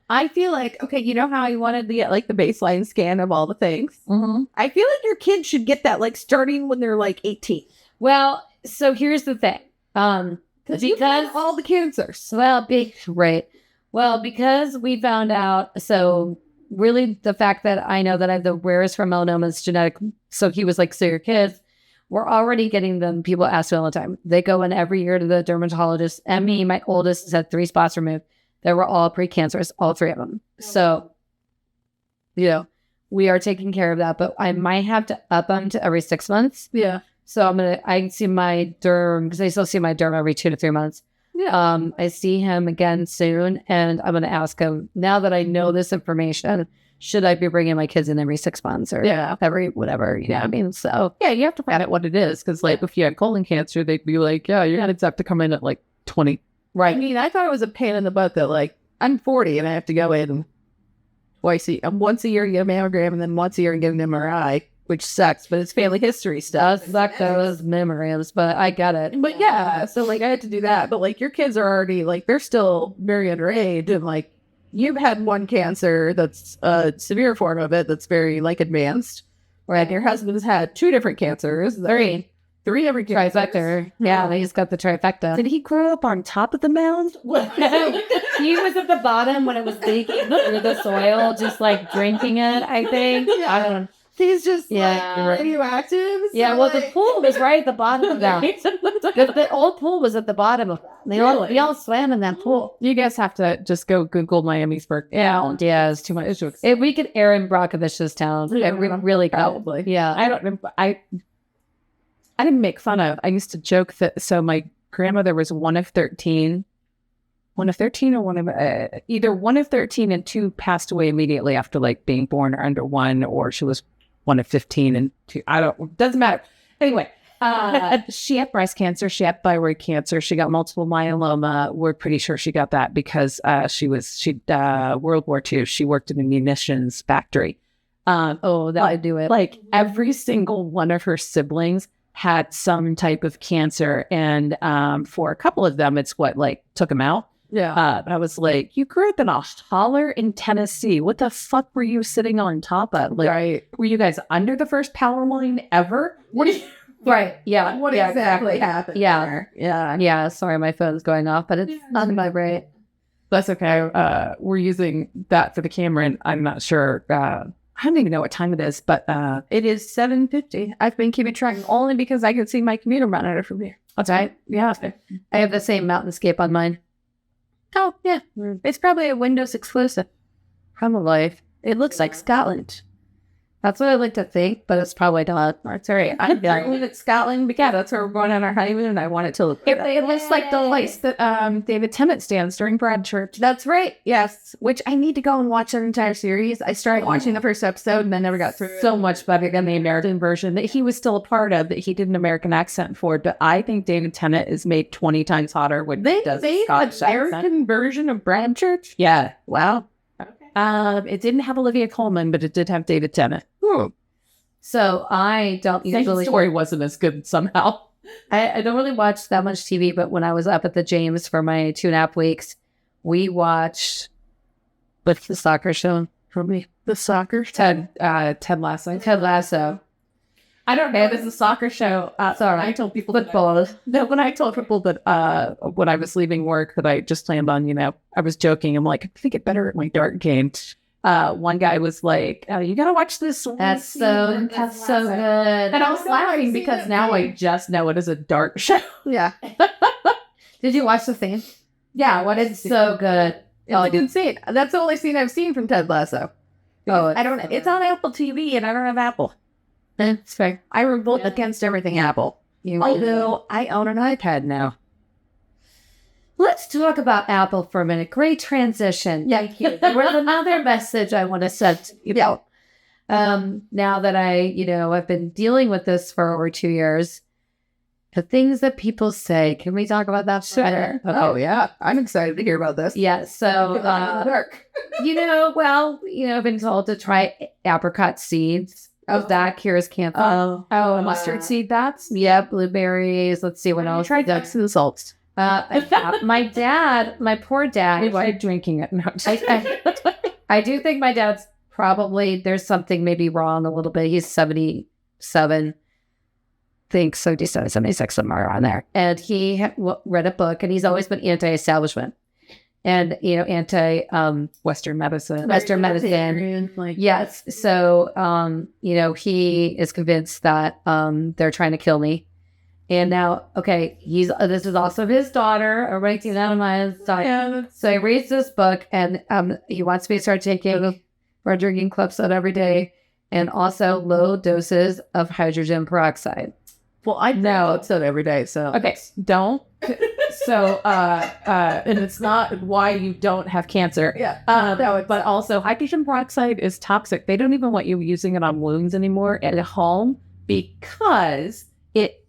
I feel like, okay, you know how I wanted to get like the baseline scan of all the things? Mm-hmm. I feel like your kids should get that like starting when they're like 18. Well, so here's the thing. Because you have all the cancers. Right. Well, because we found out, so really the fact that I know that I have the rarest form of melanoma is genetic. So he was like, so your kids, we're already getting them. People ask me all the time. They go in every year to the dermatologist. And me, my oldest, has had 3 spots removed. They were all precancerous, all 3 of them. So, you know, we are taking care of that, but I might have to up them to every 6 months. Yeah. So I see my derm, because I still see my derm every 2 to 3 months. Yeah. I see him again soon, and I'm going to ask him, now that I know this information, should I be bringing my kids in every 6 months or every whatever, you know what I mean? So, yeah, you have to find out what it is. Because like if you had colon cancer, they'd be like, yeah, your kids have to come in at like 20. Right. I mean, I thought it was a pain in the butt that like I'm 40 and I have to go in once a year to get a mammogram and then once a year and get an MRI, which sucks, but it's family history stuff. suck those memories, but I get it. But yeah, so like I had to do that. But like your kids are already like they're still very underage, and like you've had one cancer that's a severe form of it that's very like advanced. Right. Your husband's had 2 different cancers. 3 different cancers. Trifecta. Yeah, he's got the trifecta. Did he grow up on top of the mound? He was at the bottom when it was leaking through the soil, just like drinking it, I think. Yeah. I don't know. He's just Yeah. like radioactive. Yeah, so, well, the like- pool was right at the bottom of that. The old pool was at the bottom of that. We all swam in that pool. You guys have to just go Google Miami's birth. Yeah, it's too much. If we could Aaron Brockovich's town, Yeah, we really could. probably. Yeah. I don't know. I didn't make fun of. I used to joke that. So my grandmother was one of 13 or either one of 13 and 2 passed away immediately after like being born or under 1, or she was one of 15 and 2. Doesn't matter. Anyway, she had breast cancer. She had thyroid cancer. She got multiple myeloma. We're pretty sure she got that because she World War II. She worked in a munitions factory. That would do it. Like every single one of her siblings had some type of cancer, and for a couple of them, it's what like took them out. Yeah. I was like, you grew up in a holler in Tennessee. What the fuck were you sitting on top of? Like, Right. were you guys under the first power line ever? What do you? Right. Yeah. What yeah, exactly happened? Yeah. there? Yeah. Yeah. Sorry, my phone's going off, but it's on my right. That's okay. We're using that for the camera, and I'm not sure. I don't even know what time it is, but It is 7:50. I've been keeping track only because I can see my computer monitor from here. that's right. Yeah. I have the same mountainscape on mine. Oh, yeah. It's probably a Windows exclusive. Probably. It looks like Scotland. That's what I like to think, but it's probably not. It's all right. I believe it's Scotland, but yeah, that's where we're going on our honeymoon, and I want it to look It looks like the lights that David Tennant stands during Brad Church. That's right. Yes. Which I need to go and watch an entire series. I started watching the first episode and then never got through. So much better than the American version that he was still a part of, that he did an American accent for. But I think David Tennant is made 20 times hotter when They he does made an Scottish American accent. version of Brad Church? Yeah. Wow. It didn't have Olivia Colman, but it did have David Tennant. So I don't The usually. story wasn't as good somehow. I don't really watch that much TV, but when I was up at the James for my 2.5 weeks, we watched what's the soccer show for me? The soccer? Ted Lasso. Ted Lasso. I don't know. It's a soccer show. Sorry, I told people football. that when I told people that when I was leaving work that I just planned on, I was joking. I'm like, I think it better at my dart game. One guy was like, you gotta watch this. That's so good. And I was laughing because now I just know it is a dart show. Yeah. Did you watch the thing? Yeah, what is So good. It's insane. That's the only scene I've seen from Ted Lasso. Oh, I don't know. It's on Apple TV and I don't have Apple. it's fair. I revolt against everything Apple. Although I own an iPad now. Let's talk about Apple for a minute. Great transition. Yeah, there was another message I want to send to you. Yeah. Now that I've been dealing with this for over 2 years, the things that people say, can we talk about that? Sure. Okay. Oh, yeah. I'm excited to hear about this. Yeah, so, Dark. I've been told to try apricot seeds. Of that cures cancer. Mustard seed bats. Yeah, blueberries. Let's see what else. Tried ducks and salts. My poor dad. We tried drinking it. No, I do think my dad's probably, there's something maybe wrong a little bit. He's 77, think 77, 76, somewhere around there. And he read a book, and he's always been anti-establishment and, Western medicine. Yes. So, he is convinced that they're trying to kill me. And now, this is also his daughter. Everybody keep that in mind. So he reads this book, and he wants me to start taking or drinking club soda every day, and also low doses of hydrogen peroxide. Well, I know it's not every day, so. Okay, don't. So, and it's not why you don't have cancer. Yeah. But also, hydrogen peroxide is toxic. They don't even want you using it on wounds anymore at home because it,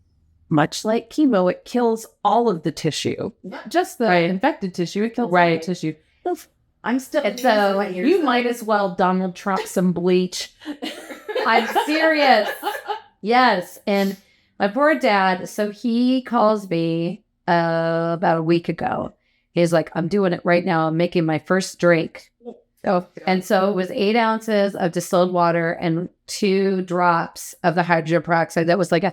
much like chemo, it kills all of the tissue. Not just the infected tissue, it kills all the tissue. I'm still. So You might as well Donald Trump some bleach. I'm serious. Yes. And my poor dad, so he calls me about a week ago. He's like, I'm doing it right now. I'm making my first drink. And so it was 8 ounces of distilled water and 2 drops of the hydrogen peroxide. That was like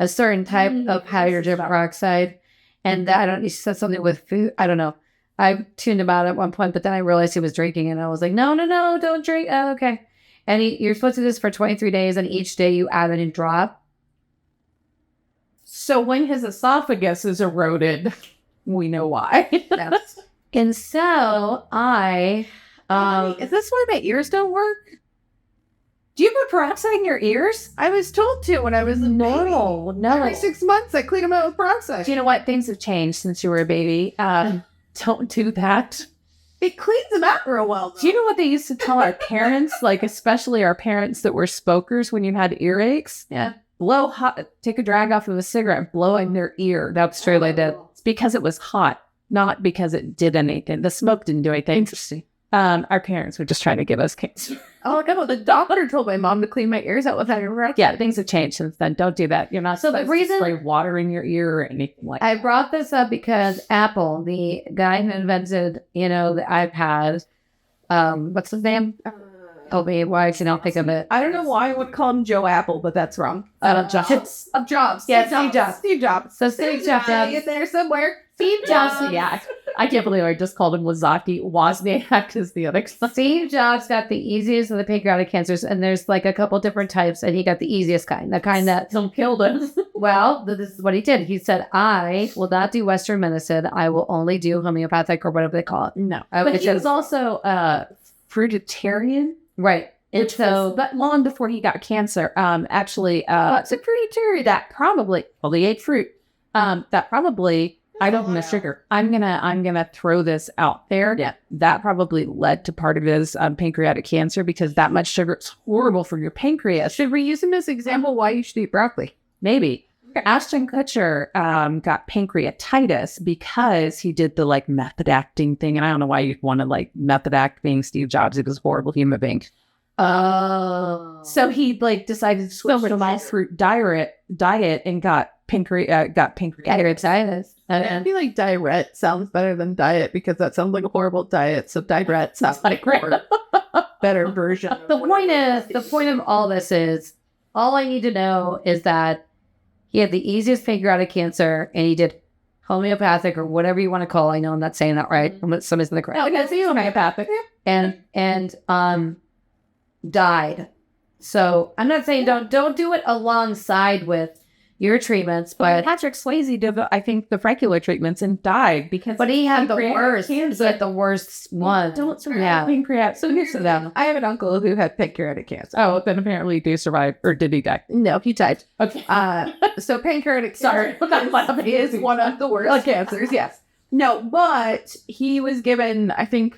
a certain type of hydrogen peroxide. And he said something with food. I don't know. I tuned him out at one point, but then I realized he was drinking, and I was like, no, don't drink. Oh, okay. And you're supposed to do this for 23 days, and each day you add in a drop. So when his esophagus is eroded, we know why. And so I... is this why my ears don't work? Do you put peroxide in your ears? I was told to when I was a baby. No. Every 6 months, I clean them out with peroxide. Do you know what? Things have changed since you were a baby. Don't do that. It cleans them out real well, though. Do you know what they used to tell our parents, like especially our parents that were smokers when you had earaches? Yeah. Blow hot, take a drag off of a cigarette, blow in their ear. That's true, they did. It's because it was hot, not because it did anything. The smoke didn't do anything. Interesting. Our parents were just trying to give us cancer. Oh, no, the doctor told my mom to clean my ears out with that. Yeah, things have changed since then. Don't do that. You're not supposed to spray water in your ear or anything like that. I brought this up because Apple, the guy who invented, the iPad, what's his name? Why can I think of it? I don't know why I would call him Joe Apple, but that's wrong. Jobs. Of Jobs. Yeah, Steve Jobs. Steve Jobs. So Steve Jobs. In there somewhere. Steve Jobs. Yeah. I can't believe I just called him Wozniak. Wozniak is the other. Steve Jobs got the easiest of the pancreatic cancers, and there's like a couple different types, and he got the easiest kind, the kind that don't kill them. Well, this is what he did. He said, I will not do Western medicine. I will only do homeopathic or whatever they call it. No. But he was also fruitarian. Right. And so, but long before he got cancer, actually, it's a fruitarian that probably, well, he ate fruit. That probably, I don't know sugar. I'm gonna throw this out there. Yeah. That probably led to part of his pancreatic cancer because that much sugar is horrible for your pancreas. Should we use him as an example why you should eat broccoli? Maybe. Ashton Kutcher got pancreatitis because he did the method acting thing. And I don't know why you'd want to method act being Steve Jobs. He was a horrible human being. Oh. So he decided to switch to my fruit diet and got pancreatitis. I feel like diet sounds better than diet because that sounds like a horrible diet. So diet sounds like a better version. The point of all this is, all I need to know is that he had the easiest pancreatic cancer, and he did homeopathic or whatever you want to call it. I know I'm not saying that right. Somebody's going to correct. No, it's homeopathic. And died. So I'm not saying don't do it alongside with your treatments, but Patrick Swayze did, I think, the regular treatments and died because. but he had the pancreatic worst. cancer. He had the worst one. Don't survive Yeah. pancreatic. So here's the thing. I have an uncle who had pancreatic cancer. Oh, then apparently he did survive, or did he die? No, he died. Okay. So pancreatic Sorry. cancer is one of the worst cancers. Yes. No, but he was given, I think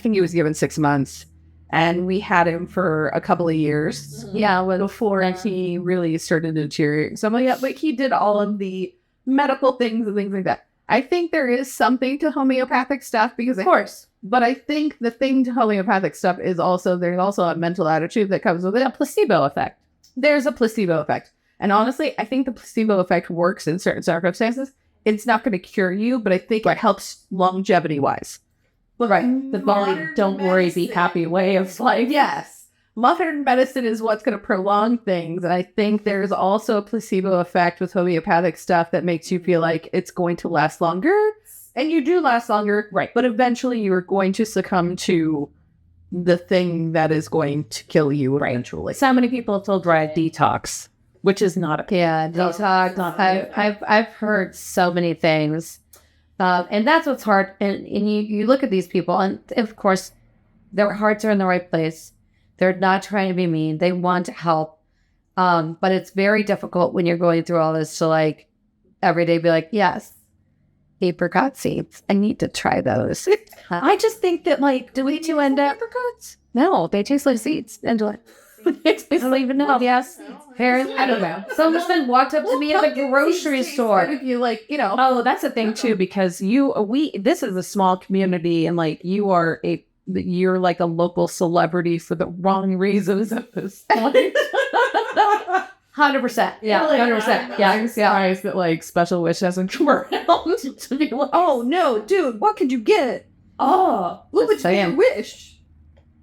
he was given 6 months, and we had him for a couple of years. Yeah, well, Before he really started to deteriorate. So yeah, but he did all of the medical things and things like that. I think there is something to homeopathic stuff because, of course, but I think the thing to homeopathic stuff is also there's also a mental attitude that comes with it. a placebo effect. There's a placebo effect. And honestly, I think the placebo effect works in certain circumstances. It's not going to cure you, but I think it helps longevity wise. Right. The body, don't worry, be happy way of life. Yes. Modern medicine is what's going to prolong things. And I think there's also a placebo effect with homeopathic stuff that makes you feel like it's going to last longer. And you do last longer. Right. But eventually you're going to succumb to the thing that is going to kill you eventually. So many people have told Ryan detox, which is not a Yeah, detox. I've heard so many things. And that's what's hard. And you look at these people, and of course, their hearts are in the right place. They're not trying to be mean. They want to help. But it's very difficult when you're going through all this to like every day be like, yes, apricot seeds. I need to try those. I just think that, like, do we two end up? Apricots? No, they taste like seeds. Enjoy. I don't even know. Yes. Parents, I don't know. Someone walked up to me at the grocery store. If you like, Oh, that's a thing too, because this is a small community, and like you're like a local celebrity for the wrong reasons at this point. 100%. Yeah, 100%. Yeah, I'm surprised that like Special Wish hasn't come around to be like, oh no, dude, what could you get? Oh, what would you wish?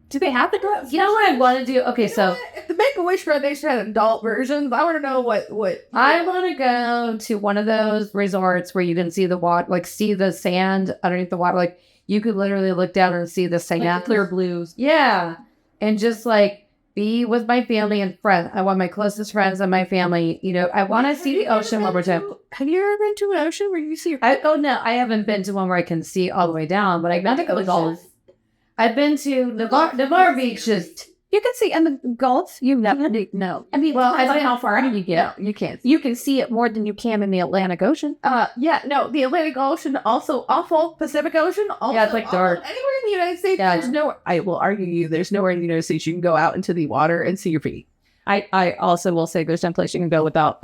Do they have the gloves? You know what I want to do? Okay, so If the Make-A-Wish Foundation had adult versions, I want to know what. I want to go to one of those resorts where you can see the water, like see the sand underneath the water. Like you could literally look down and see the sand. Like clear blues. Yeah. And just like be with my family and friends. I want my closest friends and my family. I want to see the ocean one more time. Have you ever been to an ocean where you see? No, I haven't been to one where I can see all the way down, but I've been to the Gulf. I've been to Navarre Beach. Just You can see in the Gulf. You never no. I mean, well, I don't I- know how far you get. you can't. You can see it more than you can in the Atlantic Ocean. The Atlantic Ocean, also awful. Pacific Ocean, also Yeah, it's, like, awful. dark. Anywhere in the United States, Yeah. there's no. I will argue you. There's nowhere in the United States you can go out into the water and see your feet. I also will say there's no place you can go without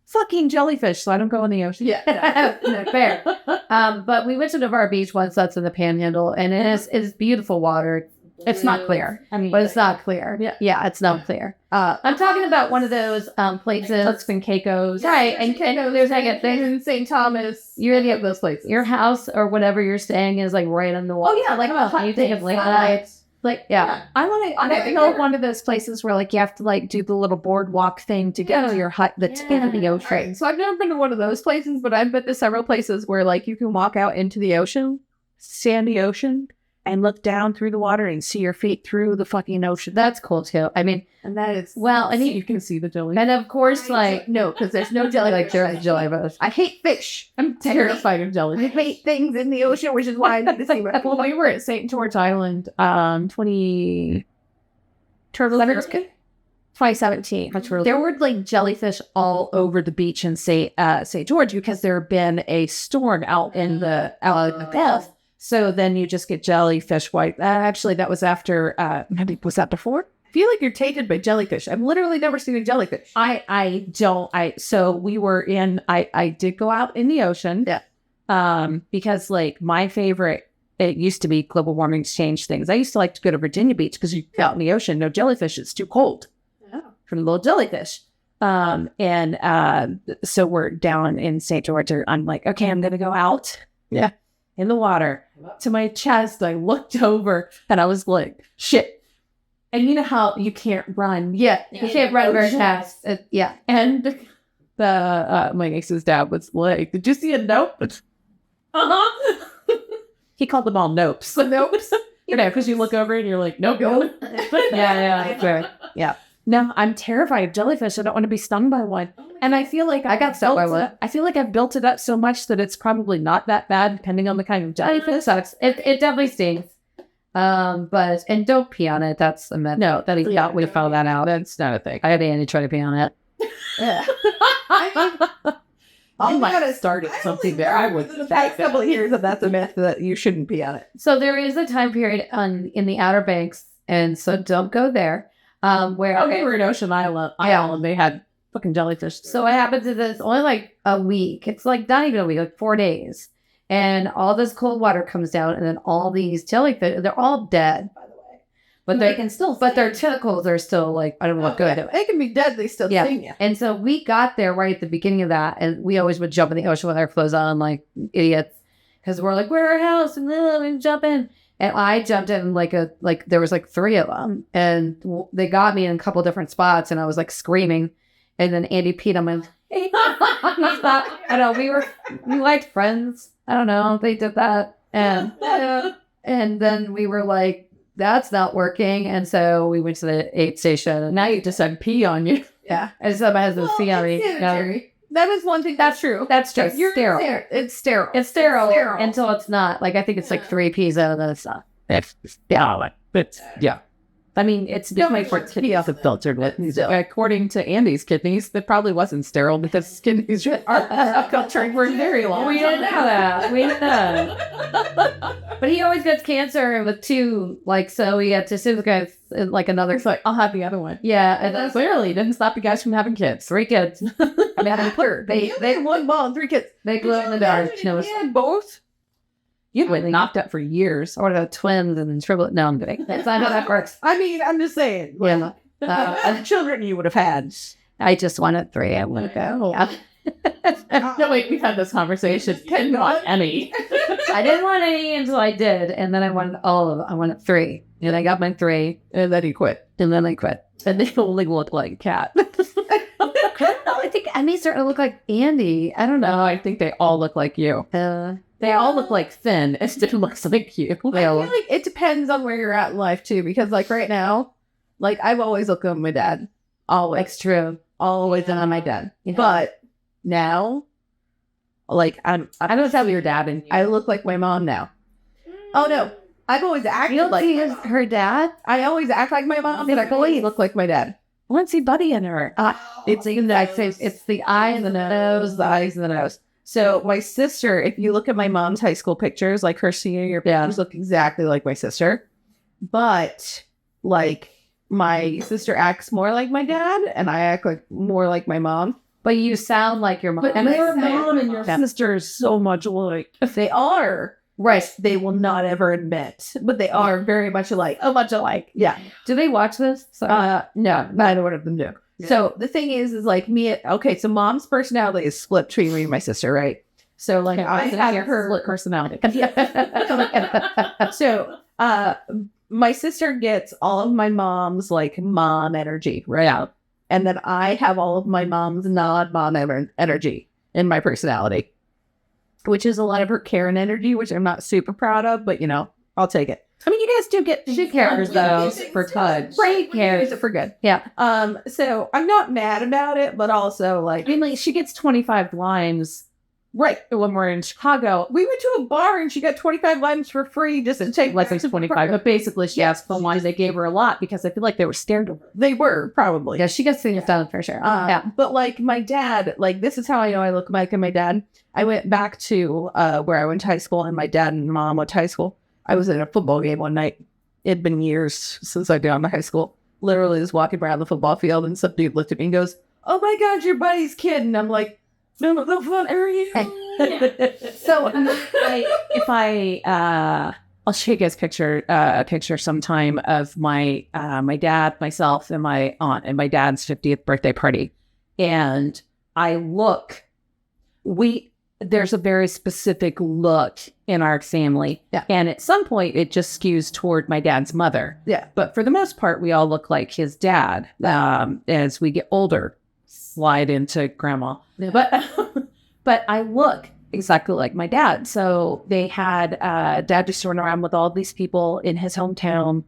fucking jellyfish, so I don't go in the ocean. Yeah, No, fair. But we went to Navarre Beach once. That's in the Panhandle, and it's beautiful water. It's not clear. I mean, But it's not clear. Yeah. It's not clear. I'm talking about one of those places. Turks and Caicos. Right, and there's like a thing. in St. Thomas. You're Any of those places. Your house or whatever you're staying is like right on the water. Oh yeah, like a hot you think of like that. Like yeah. I want to go one of those places where like you have to like do the little boardwalk thing to get to your hut that's in the ocean. Right. So I've never been to one of those places, but I've been to several places where like you can walk out into the ocean, sandy ocean, and look down through the water and see your feet through the fucking ocean. That's cool too. I mean, And that is well, and you can see the jelly. and of course, like No, because there's no jelly like there. there's jellyfish. I hate fish. I'm terrified of I jelly. hate things in the ocean, which is why I need to see Well, we were at St. George Island, 2017. There were like jellyfish all over the beach in St. George because there had been a storm out in the Gulf. So then you just get jellyfish white. Actually, that was after. Was that before? I feel like you're tainted by jellyfish. I've literally never seen a jellyfish. So we were in. I did go out in the ocean. Yeah. Because like my favorite. It used to be global warming change things. I used to like to go to Virginia Beach because you out in the ocean, no jellyfish. It's too cold for the little jellyfish. So we're down in St. George. I'm like, okay, I'm going to go out. Yeah. In the water to my chest. I looked over and I was like, shit. And you know how you can't run. Yeah, you can't run very fast. Yeah. And the my ex's dad was like, did you see a nope? Uh-huh. He called them all nopes. Nopes? Because you look over and you're like, nope. Yeah. No, I'm terrified of jellyfish. I don't want to be stung by one. Oh my And I feel like I got stuck by built what? it- I feel like I've built it up so much that it's probably not that bad, depending on the kind of jellyfish. It definitely stings. But and don't pee on it. That's a myth. No, that is not. We found that out. That's not a thing. I had Andy try to pee on it. Yeah. I might have started something there. I would. The past couple of years that that's a myth that you shouldn't pee on it. So there is a time period in the Outer Banks, and so don't go there. Where We were in Ocean Island. They had fucking jellyfish. So what happens is it's only like a week. It's like not even a week, like 4 days. And all this cold water comes down, and then all these jellyfish, they're all dead, by the way. But they can still, but their tentacles are still like, I don't know what good. They can be dead, they still Yeah. sting you. And so we got there right at the beginning of that, and we always would jump in the ocean with our clothes on like idiots, because we're like, we're our house, and then we jump in. And I jumped in like there was like 3 of them, and they got me in a couple different spots, and I was like screaming, and then Andy peed on my. I know we liked Friends. I don't know. They did that, and then we were like, that's not working, and so we went to the aid station. And Now you just said pee on you. Yeah. I just had my husband pee on me. Sanitary. That is one thing that's true. That's true. You're Sterile. It's sterile. It's sterile, Sterile. until it's not. Like I think it's like 3 P's out of the stuff. Yeah. I mean, it's definitely for kidneys have filtered with. So. According to Andy's kidneys, that probably wasn't sterile because his kidneys are filtering for very long. We didn't know that. We didn't know. But he always gets cancer with 2, like, so he had to sue guys like another. It's like, I'll have the other one. Yeah, and that's Clearly didn't stop you guys from having kids. 3 kids. I mean, they had 1 ball and 3 kids. they glow in the dark. No, it's Yeah, both. You've been knocked up for years. or the twins and then triplet. No, I'm kidding. That's not how that works. I mean, I'm just saying. Yeah. And the children you would have had. I just wanted 3. I want to go. Yeah. No, wait, we've had this conversation. Didn't want any. I didn't want any until I did, and then I wanted all of them. I wanted 3, and I got my 3, And then he quit. and then I quit. And they only look like cat. I think Emmy's starting to look like Andy. I don't No, know. I think they all look like you. They all look like Finn. It still looks like you. I feel like it depends on where you're at in life too, because like right now, like I've always looked like my dad. Always. It's true. Always on my dad. Yeah. But now, like I don't have your dad in you. I look like my mom now. Oh no. I've always acted You don't like see my his, mom. her dad? I always act like my mom, but I always look like my dad. I want to see Buddy in her. It's even that it's the eye and the nose, the eyes and the nose. So my sister, if you look at my mom's high school pictures, like her senior year pictures look exactly like my sister. But like my sister acts more like my dad and I act like more like my mom. But you sound like your mom. But your mom and your Yeah. sister is so much alike. They are. Right. They will not ever admit, but they are very much alike. A bunch of like. Yeah. Do they watch this? Sorry. No, neither one of them do. Yeah. So the thing is like me. Okay, so mom's personality is split between me and my sister, right? So like I have her split personality. So my sister gets all of my mom's like mom energy, right? And then I have all of my mom's non-mom energy in my personality, which is a lot of her Karen energy, which I'm not super proud of, but you know, I'll take it. I mean, you guys do get She cares though for touch. Right, cares. use it for good. Yeah. So I'm not mad about it, but also like, I mean, like, she gets 25 limes right. when we're in Chicago. We went to a bar and she got 25 limes for free just to take Like, there's 25. But basically, she asked for wines. They gave her a lot because I feel like they were scared of her. They were probably. Yeah, she gets things done for sure. Yeah. But like my dad, like this is how I know I look like my dad. I went back to where I went to high school and my dad and mom went to high school. I was in a football game one night. It'd been years since I'd gone to high school. Literally just walking around the football field and some dude looked at me and goes, "Oh my God, your buddy's kid." And I'm like, "No, the fuck are you?" So I'll show you guys a picture sometime of my my dad, myself, and my aunt, and my dad's 50th birthday party. And there's a very specific look in our family. Yeah. And at some point it just skews toward my dad's mother. Yeah. But for the most part, we all look like his dad. As we get older, slide into grandma. Yeah. But I look exactly like my dad. So they had dad just running around with all these people in his hometown,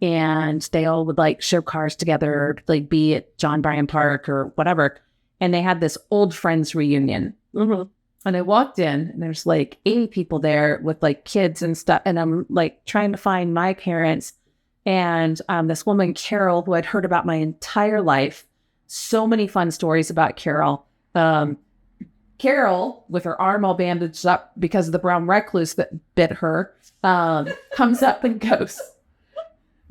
and they all would like show cars together, like be at John Bryan Park or whatever. and they had this old friends reunion. Mm-hmm. And I walked in, and there's like 80 people there with like kids and stuff. And I'm like trying to find my parents. And this woman, Carol, who I'd heard about my entire life, so many fun stories about Carol. Carol, with her arm all bandaged up because of the brown recluse that bit her, comes up and goes,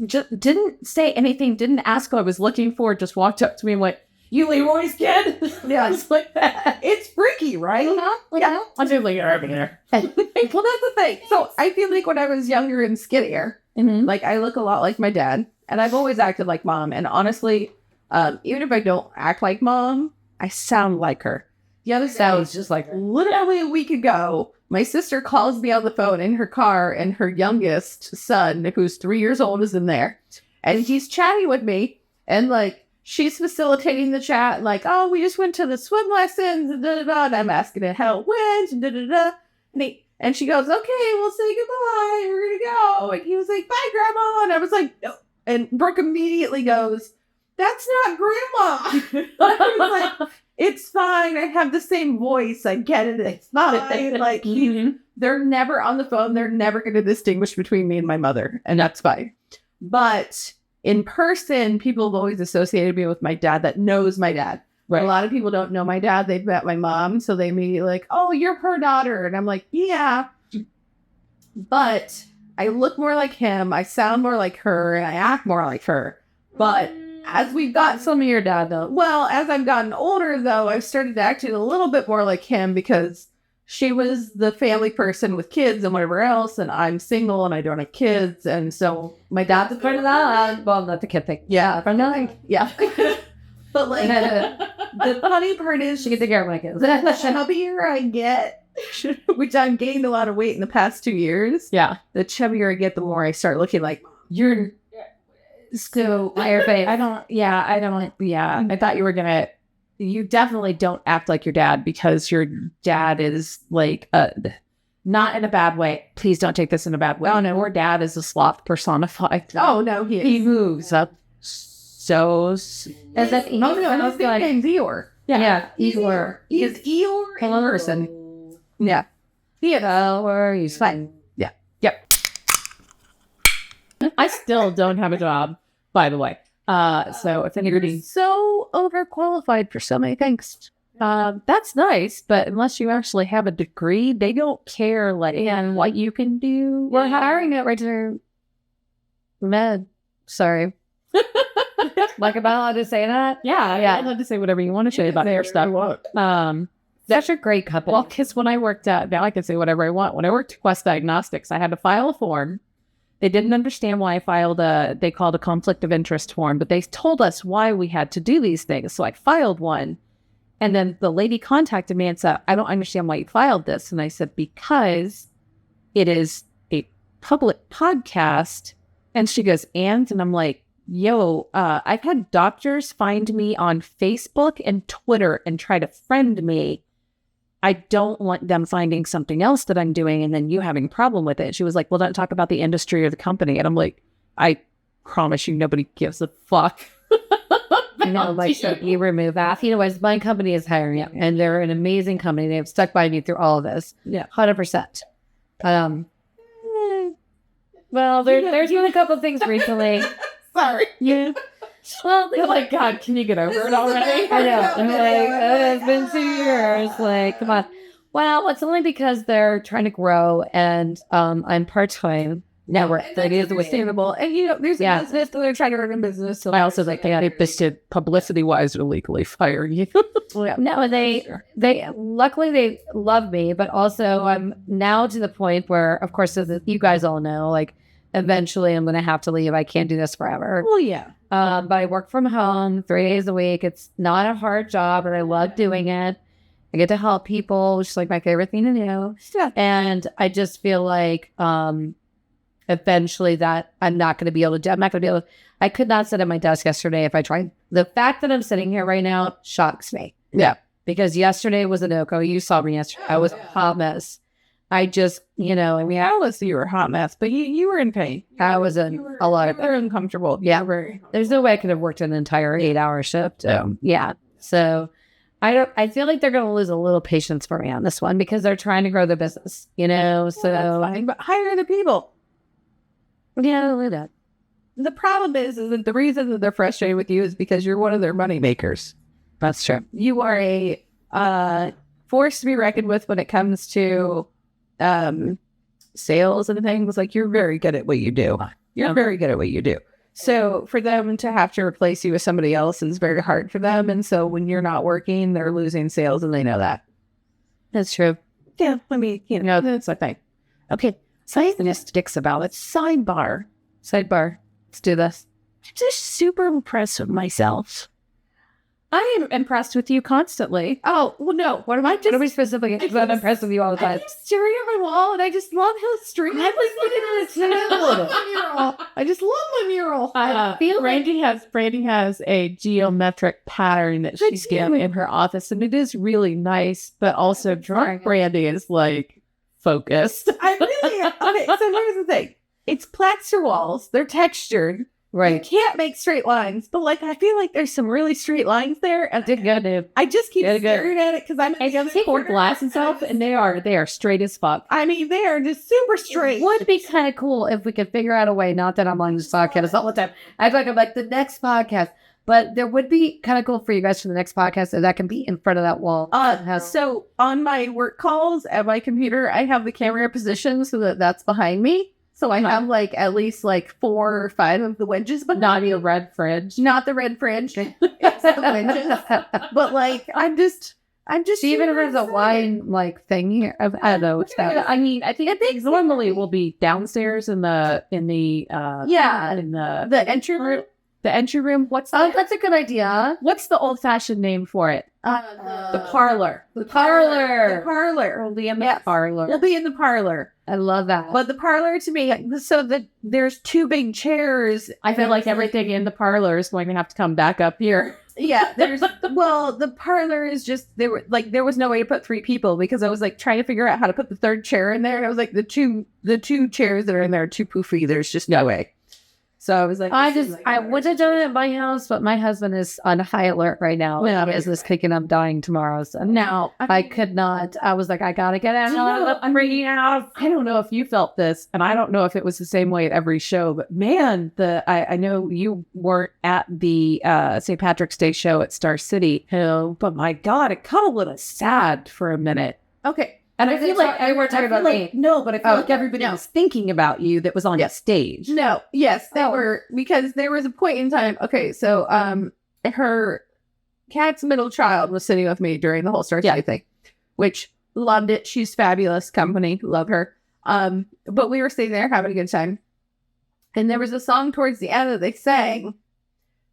just didn't say anything, didn't ask what I was looking for, just walked up to me and went, "You Leroy's kid?" Yeah, I was like that. It's freaky, right? Yeah, I'm doing like over there. Well, that's the thing. So I feel like when I was younger and skinnier, like I look a lot like my dad, and I've always acted like mom. And honestly, even if I don't act like mom, I sound like her. The other sounds just like literally a week ago, my sister calls me on the phone in her car, and her youngest son, who's 3 years old, is in there, and he's chatting with me, and like, she's facilitating the chat, like, "Oh, we just went to the swim lessons, and da-da-da," and I'm asking it how it went, and da-da-da. And she goes, "Okay, we'll say goodbye, we're gonna go." And he was like, "Bye, Grandma." And I was like, "No." And Brooke immediately goes, "That's not Grandma." I was like, "It's fine, I have the same voice, I get it, it's fine." Like, they're never on the phone, they're never gonna distinguish between me and my mother, and that's fine. But in person, people have always associated me with my dad that knows my dad. Right. A lot of people don't know my dad. They've met my mom, so they may be like, "Oh, you're her daughter." And I'm like, "Yeah." But I look more like him, I sound more like her, and I act more like her. But as we've got Some of your dad, though. well, as I've gotten older, though, I've started acting a little bit more like him because she was the family person with kids and whatever else, and I'm single and I don't have kids, and so my dad's a part of that. Well, not the kid thing. Yeah, yeah. But like, the funny part is, She can take care of my kids. the chubbier I get, which I've gained a lot of weight in the past 2 years. Yeah. The chubbier I get, the more I start looking like You're so. I thought you were gonna. You definitely don't act like your dad because your dad is like not in a bad way. Please don't take this in a bad way. Oh no, your dad is a sloth personified. Oh no, he moves up so. And then No, his nickname's Eeyore. Yeah, Eeyore. He's Eeyore in person. Yeah. Eeyore, he's fine. Yeah. Yep. I still don't have a job, by the way. So if anybody's So overqualified for so many things. that's nice, but unless you actually have a degree, they don't care like and what you can do. We're hiring a registered med. Sorry. Like, am I allowed to say that? Yeah. Yeah. I'd love to say whatever you want to say about their stuff. Such a great company. Well, because when I worked at, now I can say whatever I want. When I worked at Quest Diagnostics, I had to file a form. They didn't understand why I filed they called a conflict of interest form, but they told us why we had to do these things. So I filed one. And then the lady contacted me and said, "I don't understand why you filed this." And I said, "Because it is a public podcast." And she goes, and I'm like, "Yo, I've had doctors find me on Facebook and Twitter and try to friend me. I don't want them finding something else that I'm doing and then you having a problem with it." She was like, "Well, don't talk about the industry or the company." And I'm like, "I promise you nobody gives a fuck." No, like, so you remove that. Anyways, my company is hiring you, and they're an amazing company. They've stuck by me through all of this. Yeah. 100%. Well, there's been a couple of things recently. Sorry. Yeah. Well, You're like, "God, can you get over it already?" I know. I'm like, it's been 2 years. Like, come on. Well, it's only because they're trying to grow, and I'm part-time network. That is understandable. And there's a business, they're trying to run a business. So I also like, they should publicity-wise illegally fire you. No, they luckily they love me, but also I'm now to the point where, of course, as you guys all know, like, eventually I'm going to have to leave. I can't do this forever. Well, yeah. But I work from home 3 days a week. It's not a hard job, and I love doing it. I get to help people, which is like my favorite thing to do. Yeah. And I just feel like eventually that I'm not going to be able to do. I'm not going to be able to. I could not sit at my desk yesterday if I tried. The fact that I'm sitting here right now shocks me. Yeah. Because yesterday was a no-go. You saw me yesterday. I was a hot mess. I just, I mean, I was you were a hot mess, but you were in pain. I was in a lot of. They're uncomfortable. Yeah. There's no way I could have worked an entire 8-hour shift. Yeah. So I feel like they're going to lose a little patience for me on this one because they're trying to grow their business, you know? So That's fine, but hire the people. yeah, look at that. The problem is that the reason that they're frustrated with you is because you're one of their money makers. That's true. You are a force to be reckoned with when it comes to sales and things. Like, you're very good at what you do. You're very good at what you do. So for them to have to replace you with somebody else is very hard for them. And so when you're not working, they're losing sales, and they know that. That's true. Yeah, I mean, you know, that's a thing. Okay. Statistics about it. Sidebar. Let's do this. I'm just super impressed with myself. I am impressed with you constantly. Oh, well, no. What am I just... What are we specifically? Because I'm impressed with you all the time. I'm just staring at my wall, and I just love how straight I was looking at my mural. I just love my mural. I feel Brandy has a geometric pattern that she's given in her office, and it is really nice, but also drunk Brandy is like focused. I really am. Okay, so here's the thing. It's plaster walls. They're textured. right. You can't make straight lines, but like I feel like there's some really straight lines there, and I just keep staring at it because I'm I take your glasses off, and they are straight as fuck. I mean, they are just super straight. It would be kind of cool if we could figure out a way. Not that I'm on this podcast all the time. I feel like I'm like the next podcast, but there would be kind of cool for you guys for the next podcast so that can be in front of that wall. So on my work calls at my computer, I have the camera positioned so that that's behind me. So I have like at least like 4 or 5 of the wedges, but Not your red fridge. not the red fridge. It's the wedges. But like I'm just She even super has a excited. wine like thing here. I don't know. It's that. I mean, I think it normally will be downstairs in the the entry room. The entry room. What's that's a good idea. What's the old fashioned name for it? The parlor. The parlor. The parlor. We'll be in the Yes. parlor. We'll be in the parlor. I love that. But the parlor to me, so that there's 2 big chairs. I feel like everything in the parlor is going to have to come back up here. Yeah, the parlor is just there was no way to put 3 people because I was like trying to figure out how to put the 3rd chair in there, and I was like the two chairs that are in there are too poofy. There's just no way. So I was like, I would have done it at my house, but my husband is on high alert right now. Yeah, business kicking up, dying tomorrow. So now I could not. I was like, I gotta get out. I'm bringing out. I don't know if you felt this, and I don't know if it was the same way at every show, but man, I know you weren't at the St. Patrick's Day show at Star City, but my God, it got a little sad for a minute. Okay. And I feel like we're talking about me. No, but I feel like everybody was thinking about you that was on stage. No, yes, they were, because there was a point in time. Okay, so her cat's middle child was sitting with me during the whole Star City thing, which loved it. She's fabulous company, love her. But we were sitting there having a good time, and there was a song towards the end that they sang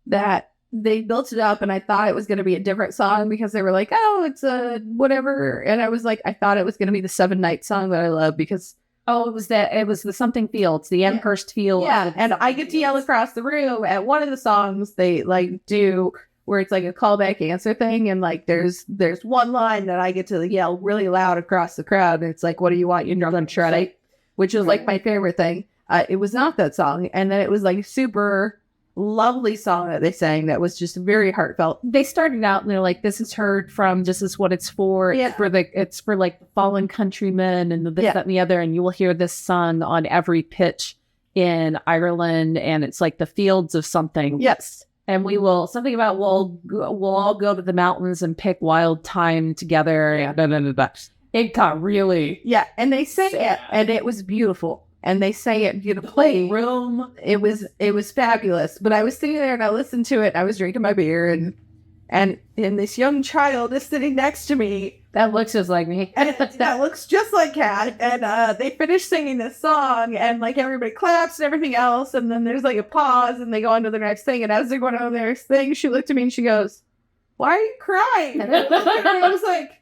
that they built it up, and I thought it was going to be a different song because they were like, oh, it's a whatever. And I was like, I thought it was going to be the 7 Night song that I love because, it was the something fields, the Amherst Fields. yeah. And I get to yell across the room at one of the songs they like do where it's like a callback answer thing. And like, there's one line that I get to yell really loud across the crowd. And it's like, what do you want? You know, I'm shredding, which is like my favorite thing. It was not that song. And then it was like super lovely song that they sang that was just very heartfelt. They started out and they're like, this is heard from, this is what it's for. Yeah. It's for like the fallen countrymen and the this, that, and the other. And you will hear this sung on every pitch in Ireland. And it's like the fields of something. Yes. And we will, something about we'll all go to the mountains and pick wild thyme together. And it got really. Yeah. And they sang it, and it was beautiful. And they sang it beautifully. Room. It was fabulous. But I was sitting there and I listened to it. And I was drinking my beer, and this young child is sitting next to me. That looks just like me. And that looks just like Kat. And they finished singing this song, and like everybody claps and everything else. And then there's like a pause, and they go on to the next thing. And as they're going on to the next thing, she looked at me and she goes, "Why are you crying?" And I was like,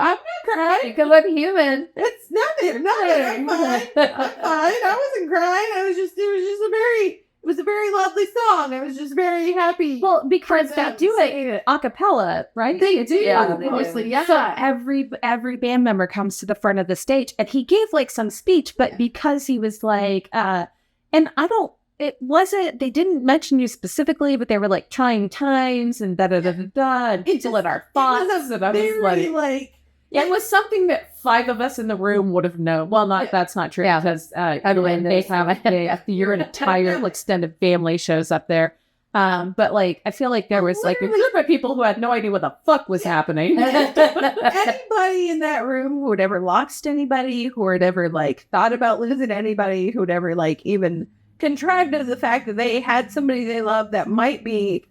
I'm not crying. Because I'm human. It's nothing. I'm fine. I'm fine. I wasn't crying. It was a very lovely song. I was just very happy. Well, because they do it a cappella, right? They do. Yeah, mostly, yeah. So every band member comes to the front of the stage, and he gave like some speech, but because he was like, and I don't it wasn't, they didn't mention you specifically, but they were like trying times and da-da-da-da-da, and people in our thoughts. And I was like, it was something that 5 of us in the room would have known. Well, that's not true. Yeah, because they have your entire extended family shows up there. But like, I feel like there was like a group of people who had no idea what the fuck was happening. Anybody in that room who had ever lost anybody, who had ever like thought about losing anybody, who had ever like even contrived to the fact that they had somebody they loved that might be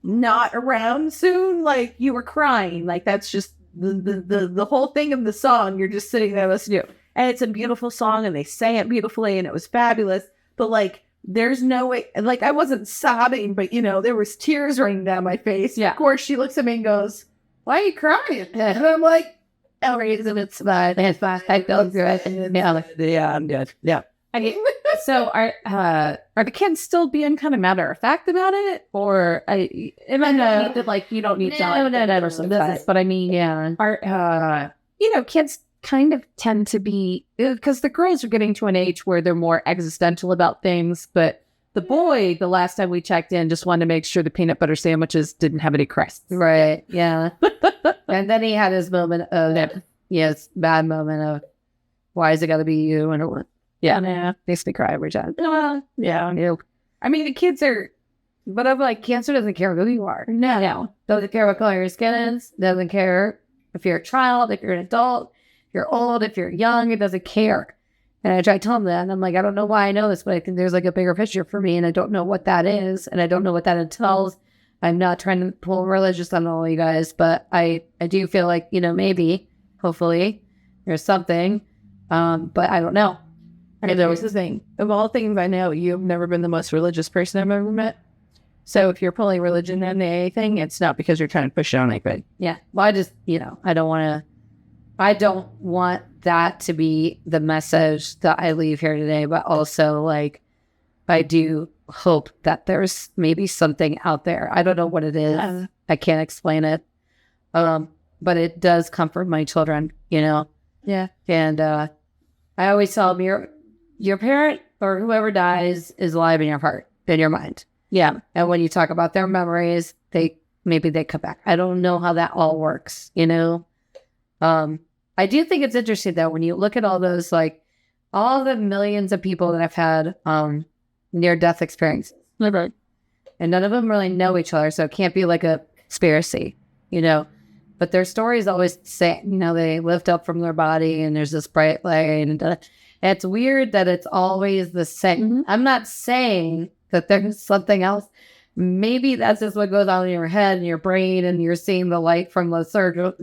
not around soon, like you were crying. Like that's just the whole thing of the song. You're just sitting there listening to it. And it's a beautiful song and they sang it beautifully and it was fabulous. But like, there's no way, like I wasn't sobbing, but you know, there was tears running down my face. Yeah. Of course, she looks at me and goes, "Why are you crying?" And I'm like, "No reason, it's fine. It's fine. I feel good." Yeah, I'm good. Yeah. So are the kids still being kind of matter of fact about it, or you don't need to but I mean, yeah, are kids kind of tend to be, because the girls are getting to an age where they're more existential about things, but the boy, the last time we checked in, just wanted to make sure the peanut butter sandwiches didn't have any crusts. Right. Yeah. And then he had his moment of bad moment of, why is it got to be you? And it was, makes me cry every time. Yeah. I mean, the kids are, but I'm like, cancer doesn't care who you are. No. Doesn't care what color your skin is. Doesn't care if you're a child, if you're an adult, if you're old, if you're young, it doesn't care. And I try to tell him that, and I'm like, I don't know why I know this, but I think there's like a bigger picture for me, and I don't know what that is, and I don't know what that entails. I'm not trying to pull religious on all you guys, but I do feel like, maybe, hopefully, there's something, but I don't know. Okay, there was the thing. Of all things I know, you've never been the most religious person I've ever met. So if you're pulling religion into anything, it's not because you're trying to push it on anybody. Yeah. Well, I just, I don't want that to be the message that I leave here today, but also like, I do hope that there's maybe something out there. I don't know what it is. I can't explain it. But it does comfort my children, Yeah. And I always tell them, your parent or whoever dies is alive in your heart, in your mind. Yeah. And when you talk about their memories, maybe they come back. I don't know how that all works, I do think it's interesting though, when you look at all those, like all the millions of people that have had near-death experiences. Right. And none of them really know each other, so it can't be like a conspiracy, But their stories always say, they lift up from their body and there's this bright light. And it's weird that it's always the same. Mm-hmm. I'm not saying that there's something else. Maybe that's just what goes on in your head and your brain, and you're seeing the light from the circle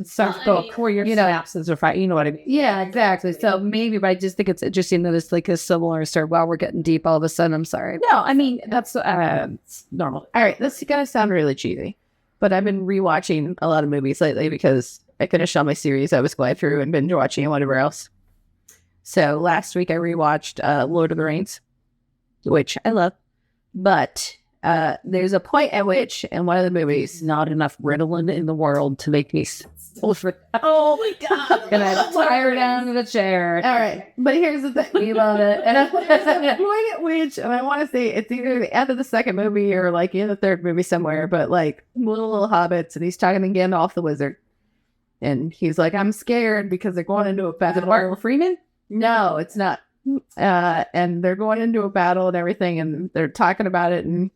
where your synapses are fighting. You know what I mean? Yeah, exactly. So maybe, but I just think it's interesting that it's like a similar story. Wow, we're getting deep all of a sudden. I'm sorry. No, I mean, that's it's normal. All right, this is going to sound really cheesy, but I've been rewatching a lot of movies lately because I finished all my series I was going through and binge watching and whatever else. So last week I rewatched Lord of the Rings, which I love, but there's a point at which in one of the movies, not enough Ritalin in the world to make me oh my god, and I tire down to the chair. All right, but here's the thing, we love it. And there's a point at which, and I want to say it's either the end of the second movie or like in the third movie somewhere, but like little hobbits, and he's talking to Gandalf the Wizard, and he's like, "I'm scared because they're going into a battle." Martin Freeman? No, it's not. And they're going into a battle and everything, and they're talking about it, and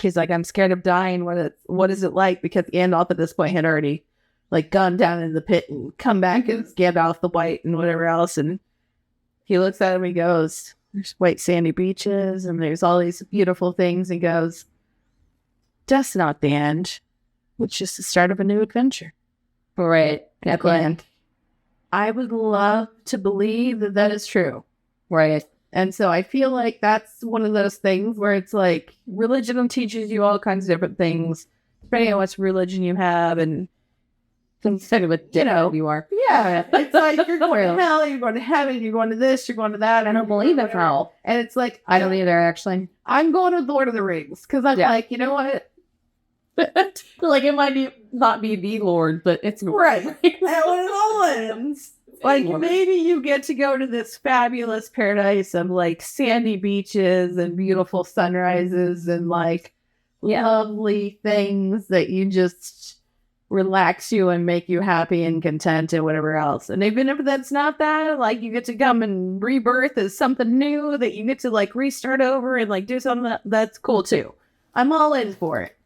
he's like, "I'm scared of dying. What is it like?" Because Gandalf at this point had already like gone down in the pit and come back as Gandalf the White and whatever else. And he looks at him and he goes, "There's white sandy beaches and there's all these beautiful things." And goes, "Death's not the end. It's just the start of a new adventure." Right. And I would love to believe that that is true. Right. And so I feel like that's one of those things where it's like religion teaches you all kinds of different things, depending on what religion you have and instead of it, you are. Yeah. It's like you're going to hell, you're going to heaven, you're going to this, you're going to that. I don't believe in hell. And it's like, I don't either, actually. I'm going to Lord of the Rings because I'm like, you know what? Like it might not be the Lord, but it's right. And when it all ends, Like maybe you get to go to this fabulous paradise of like sandy beaches and beautiful sunrises and like lovely things that you just relax you and make you happy and content and whatever else. And even if that's not that, like you get to come and rebirth as something new that you get to like restart over and like do something that's cool too. I'm all in for it.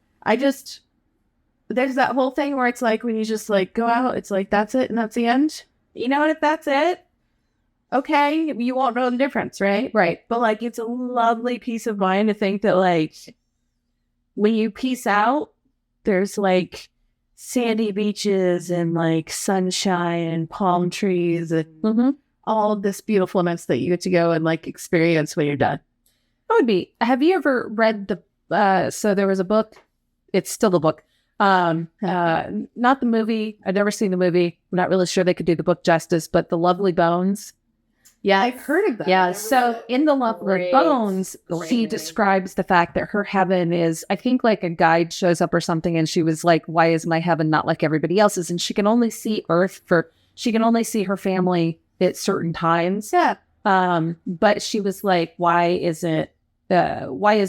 There's that whole thing where it's like when you just like go out, it's like that's it and that's the end. You know, if that's it, okay, you won't know the difference, right? Right. But like it's a lovely peace of mind to think that like when you peace out, there's like sandy beaches and like sunshine and palm trees and all of this beautifulness that you get to go and like experience when you're done. That would be. Have you ever read so there was a book, it's still a book, not the movie. I've never seen the movie. I'm not really sure they could do the book justice, but The Lovely Bones. Yeah, I've heard of that. Yeah, so in The Lovely Bones, she describes the fact that her heaven is, I think like a guide shows up or something, and she was like, why is my heaven not like everybody else's? And she can only see she can only see her family at certain times. Yeah. But she was like, why is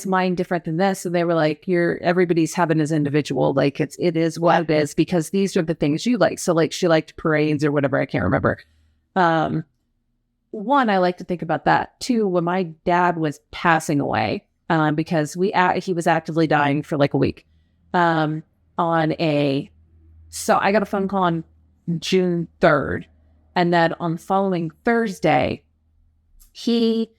mine different than this? And they were like, everybody's heaven is individual. Like it is what it is because these are the things you like. So like she liked parades or whatever. I can't remember. One, I like to think about that. Two, when my dad was passing away, because he was actively dying for like a week, so I got a phone call on June 3rd, and then on the following Thursday, he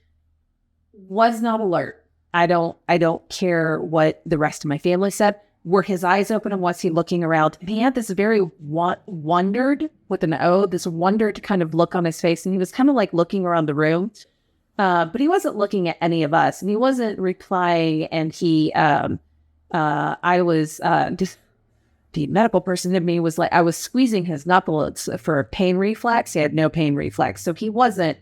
was not alert. I don't care what the rest of my family said. Were his eyes open and was he looking around? And he had this very wondered with an O, this wondered kind of look on his face. And he was kind of like looking around the room. But he wasn't looking at any of us and he wasn't replying. And I was just the medical person in me was like, I was squeezing his knuckles for a pain reflex. He had no pain reflex. So he wasn't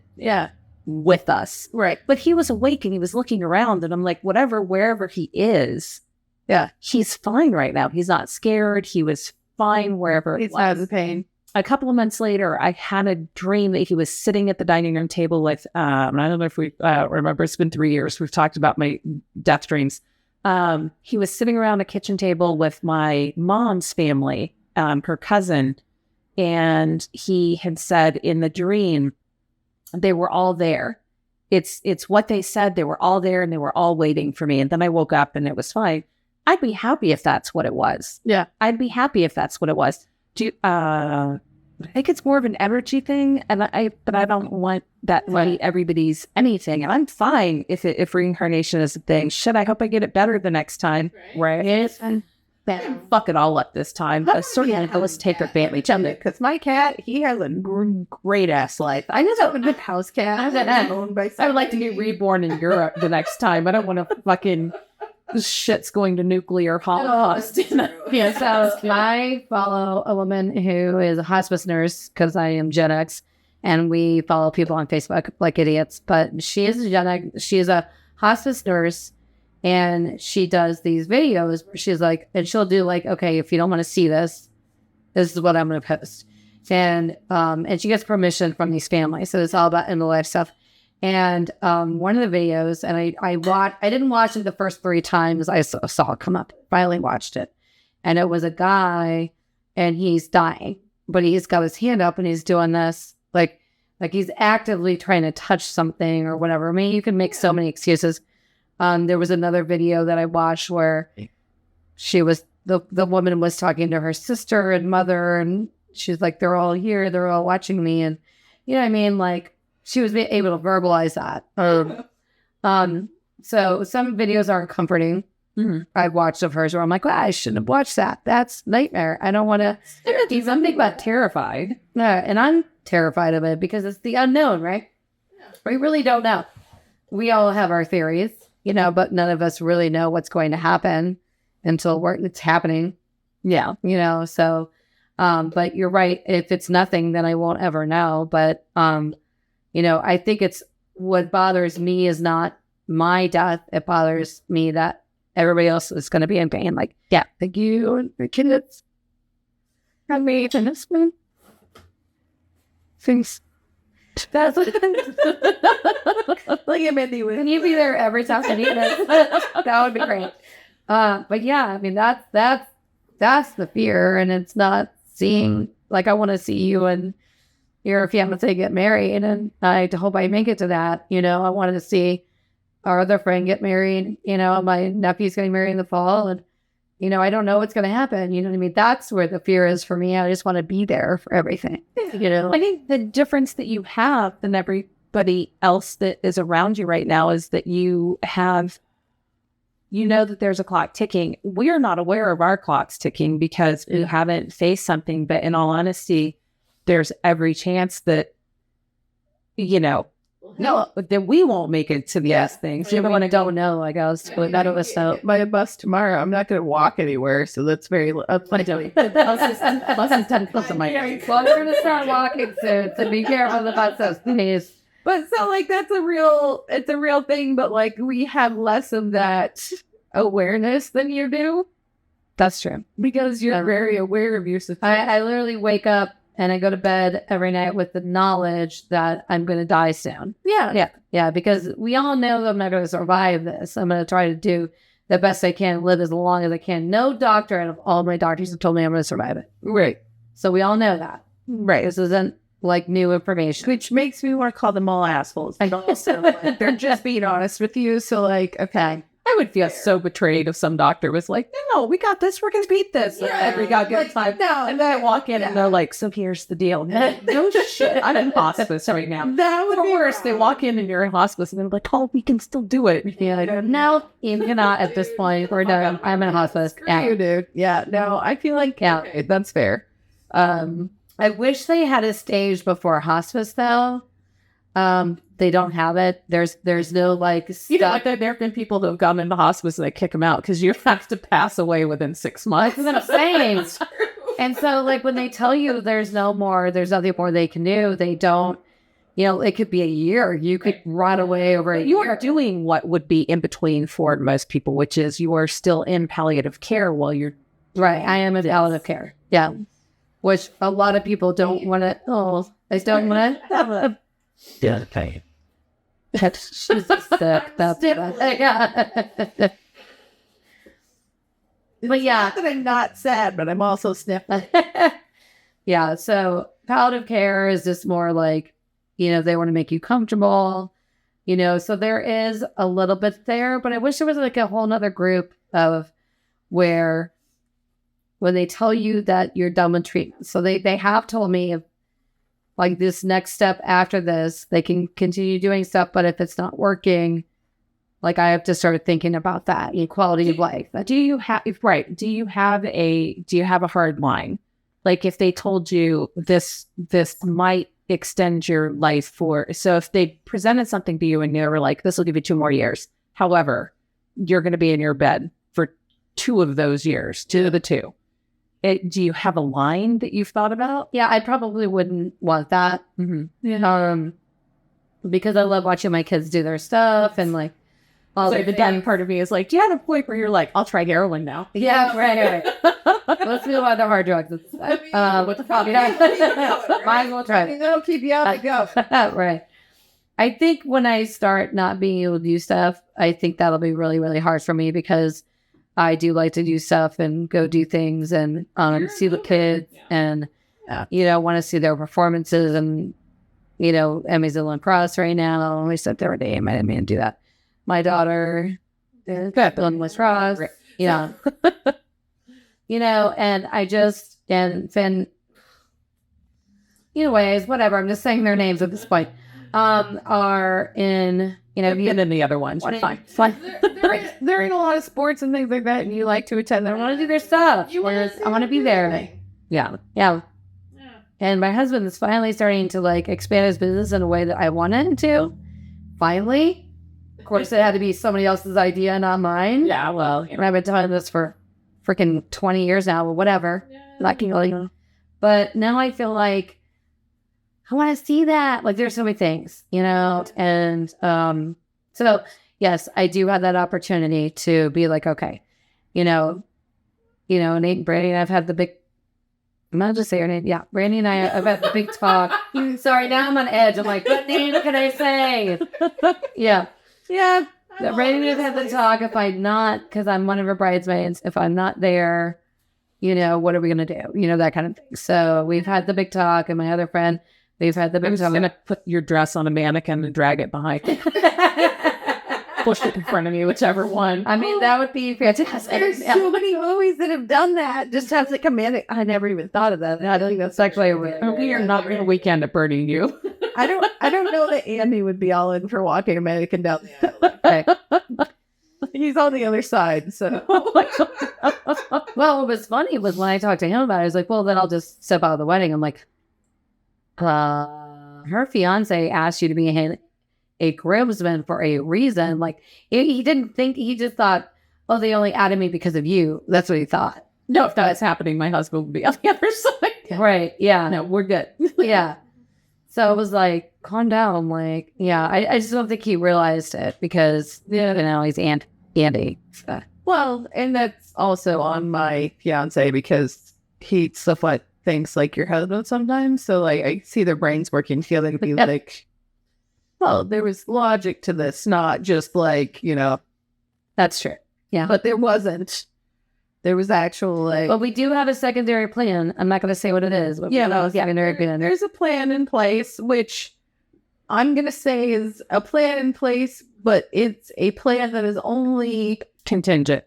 with us. Right. But he was awake and he was looking around and I'm like, wherever he is, he's fine right now. He's not scared. He was fine wherever he's out of pain. A couple of months later, I had a dream that he was sitting at the dining room table with, I don't know if we remember, it's been 3 years. We've talked about my death dreams. He was sitting around a kitchen table with my mom's family, her cousin, and he had said in the dream, they were all there. It's what they said. They were all there and they were all waiting for me. And then I woke up and it was fine. I'd be happy if that's what it was. Yeah. I'd be happy if that's what it was. I think it's more of an energy thing, but I don't want that right. Everybody's anything, and I'm fine if reincarnation is a thing. Shit, I hope I get it better the next time. Right? Fuck it all up this time. Certainly, let's take our family to because my cat, he has a great ass life. I just opened a house cat. I would like to get reborn in Europe the next time. I don't want to fucking. This shit's going to nuclear holocaust. So I follow a woman who is a hospice nurse because I am Gen X, and we follow people on Facebook like idiots. But she is a Gen X. She is a hospice nurse, and she does these videos where she's like, and she'll do like, okay, if you don't want to see this, this is what I'm going to post, and she gets permission from these families. So it's all about in the life stuff. And one of the videos, and I didn't watch it the first 3 times I saw it come up. Finally watched it. And it was a guy, and he's dying. But he's got his hand up, and he's doing this, like he's actively trying to touch something or whatever. I mean, you can make so many excuses. There was another video that I watched where she was, the woman was talking to her sister and mother, and she's like, they're all here, they're all watching me. And, you know what I mean? Like, she was able to verbalize that. So some videos aren't comforting. Mm-hmm. I've watched of hers where I'm like, well, I shouldn't have watched that. That's nightmare. I don't want to do something about terrified. And I'm terrified of it because it's the unknown, right? We really don't know. We all have our theories, but none of us really know what's going to happen until it's happening. Yeah. So, but you're right. If it's nothing, then I won't ever know. But, I think it's what bothers me is not my death. It bothers me that everybody else is going to be in pain. Like, yeah, thank you and the kids. I mean, things. That's like a Mindy. Can you be there every time I need it? That would be great. But yeah, I mean that's the fear, and it's not seeing like I want to see you and your fiance get married, and I hope I make it to that. You know, I wanted to see our other friend get married. You know, my nephew's getting married in the fall, and you know, I don't know what's going to happen. You know what I mean? That's where the fear is for me. I just want to be there for everything. You know, I think the difference that you have than everybody else that is around you right now is that you know that there's a clock ticking. We're not aware of our clocks ticking because we haven't faced something. But in all honesty, there's every chance that, you know, that we won't make it to the last things. you don't know, I guess. But none of us know. My bus tomorrow. I'm not going to walk anywhere, so that's very. Bus is 10 plus of my age. Well, we're going to start walking soon, so be careful of the buses, please. But so like it's a real thing, but like we have less of that awareness than you do That's true. because you're very aware of your situation. I literally wake up and I go to bed every night with the knowledge that I'm going to die soon. Yeah, because we all know that I'm not going to survive this. I'm going to try to do the best I can, live as long as I can. No doctor out of all my doctors have told me I'm going to survive it. Right. So we all know that. Right. This isn't like new information. Which makes me want to call them all assholes. And also, like, they're just being honest with you. So like, okay. I would feel so betrayed if some doctor was like, no, we got this. We're going to beat this. And we got good time. No. And then I walk in and they're like, so here's the deal. No shit. I'm in hospice right now. That would Or be worse, they walk in and you're in hospice and they're like, oh, we can still do it. Yeah, I don't know. Even not at this point. We're done. I'm in hospice. you, dude. Yeah. No, I feel like okay, that's fair. I wish they had a stage before hospice though. They don't have it. There's no like stuff. You know, like there have been people that have gone into hospice and they kick them out because you have to pass away within 6 months. That's what I'm saying. And so like when they tell you there's nothing more they can do, they don't, you know, it could be a year. You could rot away over a year. You are doing what would be in between for most people, which is you are still in palliative care while you're right. I am in palliative care. Yeah. Which a lot of people don't want to, they don't want to. Yeah, okay. She's sick. That's yeah. But yeah. Not that I'm not sad, but I'm also sniffling. Yeah. So palliative care is just more like, you know, they want to make you comfortable, you know, so there is a little bit there, but I wish there was like a whole nother group of where when they tell you that you're done with treatment. So they have told me like this next step after this, they can continue doing stuff, but if it's not working, like I have to start thinking about that quality of life. Do you have a hard line? Like if they told you this might extend your life so if they presented something to you and they were like, this will give you 2 more years. However, you're going to be in your bed for 2 of those years, 2 of the 2. Do you have a line that you've thought about? Yeah, I probably wouldn't want that. Mm-hmm. Yeah. Because I love watching my kids do their stuff and like all so the done part of me is like, do you have a point where you're like, I'll try heroin now? Yeah, right. Let's move on to hard drugs. What the fuck? Might as well try it. That'll keep you out of the go. Right. I think when I start not being able to do stuff, I think that'll be really, really hard for me because I do like to do stuff and go do things and see the kids and, you know, want to see their performances. And, you know, Emmy's in lacrosse right now. We said their name. I didn't mean to do that. My daughter is in lacrosse, you know. You know, and I just, and then, anyways, whatever. I'm just saying their names at this point. Are in, you know, and then the other ones. Fine. They're in a lot of sports and things like that, and you like to attend them. I want to do their stuff. I want to be there. Yeah. And my husband is finally starting to like expand his business in a way that I wanted him to. Finally. Of course, it had to be somebody else's idea, not mine. Yeah, well, and I've been doing this for freaking 20 years now, or whatever. But now I feel like I want to see that. Like, there's so many things, you know? And so, yes, I do have that opportunity to be like, okay, you know, Nate and Brady and I've had the I'm not just say her name. Yeah, Brandy and I have had the big talk. Sorry, now I'm on edge. I'm like, what name can I say? Yeah. Brandy and I have had the talk. If I'm not, because I'm one of her bridesmaids, if I'm not there, what are we going to do? That kind of thing. So we've had the big talk, and my other friend, we've had the big talk. I'm going to put your dress on a mannequin and drag it behind you. Push it in front of you, whichever one. I mean, that would be fantastic. There's so many movies that have done that. Just has like a minute. I never even thought of that. I don't think that's actually We are not going to weekend at burning you. I don't know that Andy would be all in for walking a mannequin down the alley. He's on the other side, so. Well, what was funny was when I talked to him about it, I was like, well, then I'll just step out of the wedding. I'm like, her fiance asked you to be a groomsman for a reason. Like, he didn't think, he just thought, oh, they only added me because of you. That's what he thought. No, if that's happening, my husband would be on the other side. Right. Yeah. No, we're good. Yeah. So it was like, calm down. Like, yeah, I just don't think he realized it because, he's Andy. So. Well, and that's also on my fiance because he stuff like thinks like your husband sometimes. So like I see their brains working together to be like, well, there was logic to this, not just like, That's true. Yeah. But there wasn't. There was actual like. But we do have a secondary plan. I'm not going to say what it is. But secondary plan. There's a plan in place, which I'm going to say is a plan in place, but it's a plan that is only Contingent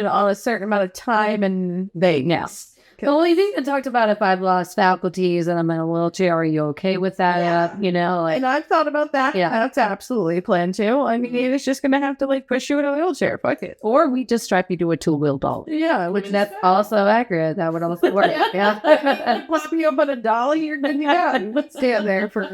on a certain amount of time and vagueness. Well, we've even talked about if I've lost faculties and I'm in a wheelchair, are you okay with that? Yeah. And I've thought about that. Yeah. That's absolutely a plan too. I mean, it's just going to have to like push you in a wheelchair. Fuck it. Or we just strap you to a two-wheel dolly. Yeah. Which that's also accurate. That would also work. Yeah. Slap you up on a dolly, you're good to go. Let's stand there for.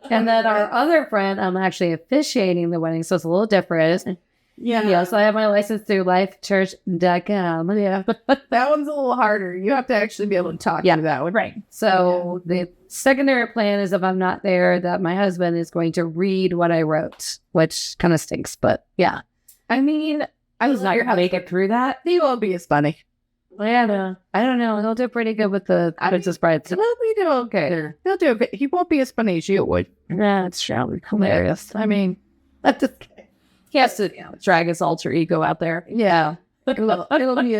And then our other friend, I'm actually officiating the wedding, so it's a little different. Yeah, so I have my license through lifechurch.com. Yeah, that one's a little harder. You have to actually be able to talk to that one. Right. So the secondary plan is if I'm not there, that my husband is going to read what I wrote, which kind of stinks, but yeah. I mean, I was not how to get through that. He won't be as funny. Yeah, I don't know. He'll do pretty good with the Princess Bride. He'll be doing okay. He'll do it. He won't be as funny as you would. Yeah, it's true. Hilarious. I mean, that's just. He has to drag his alter ego out there. Yeah. It'll be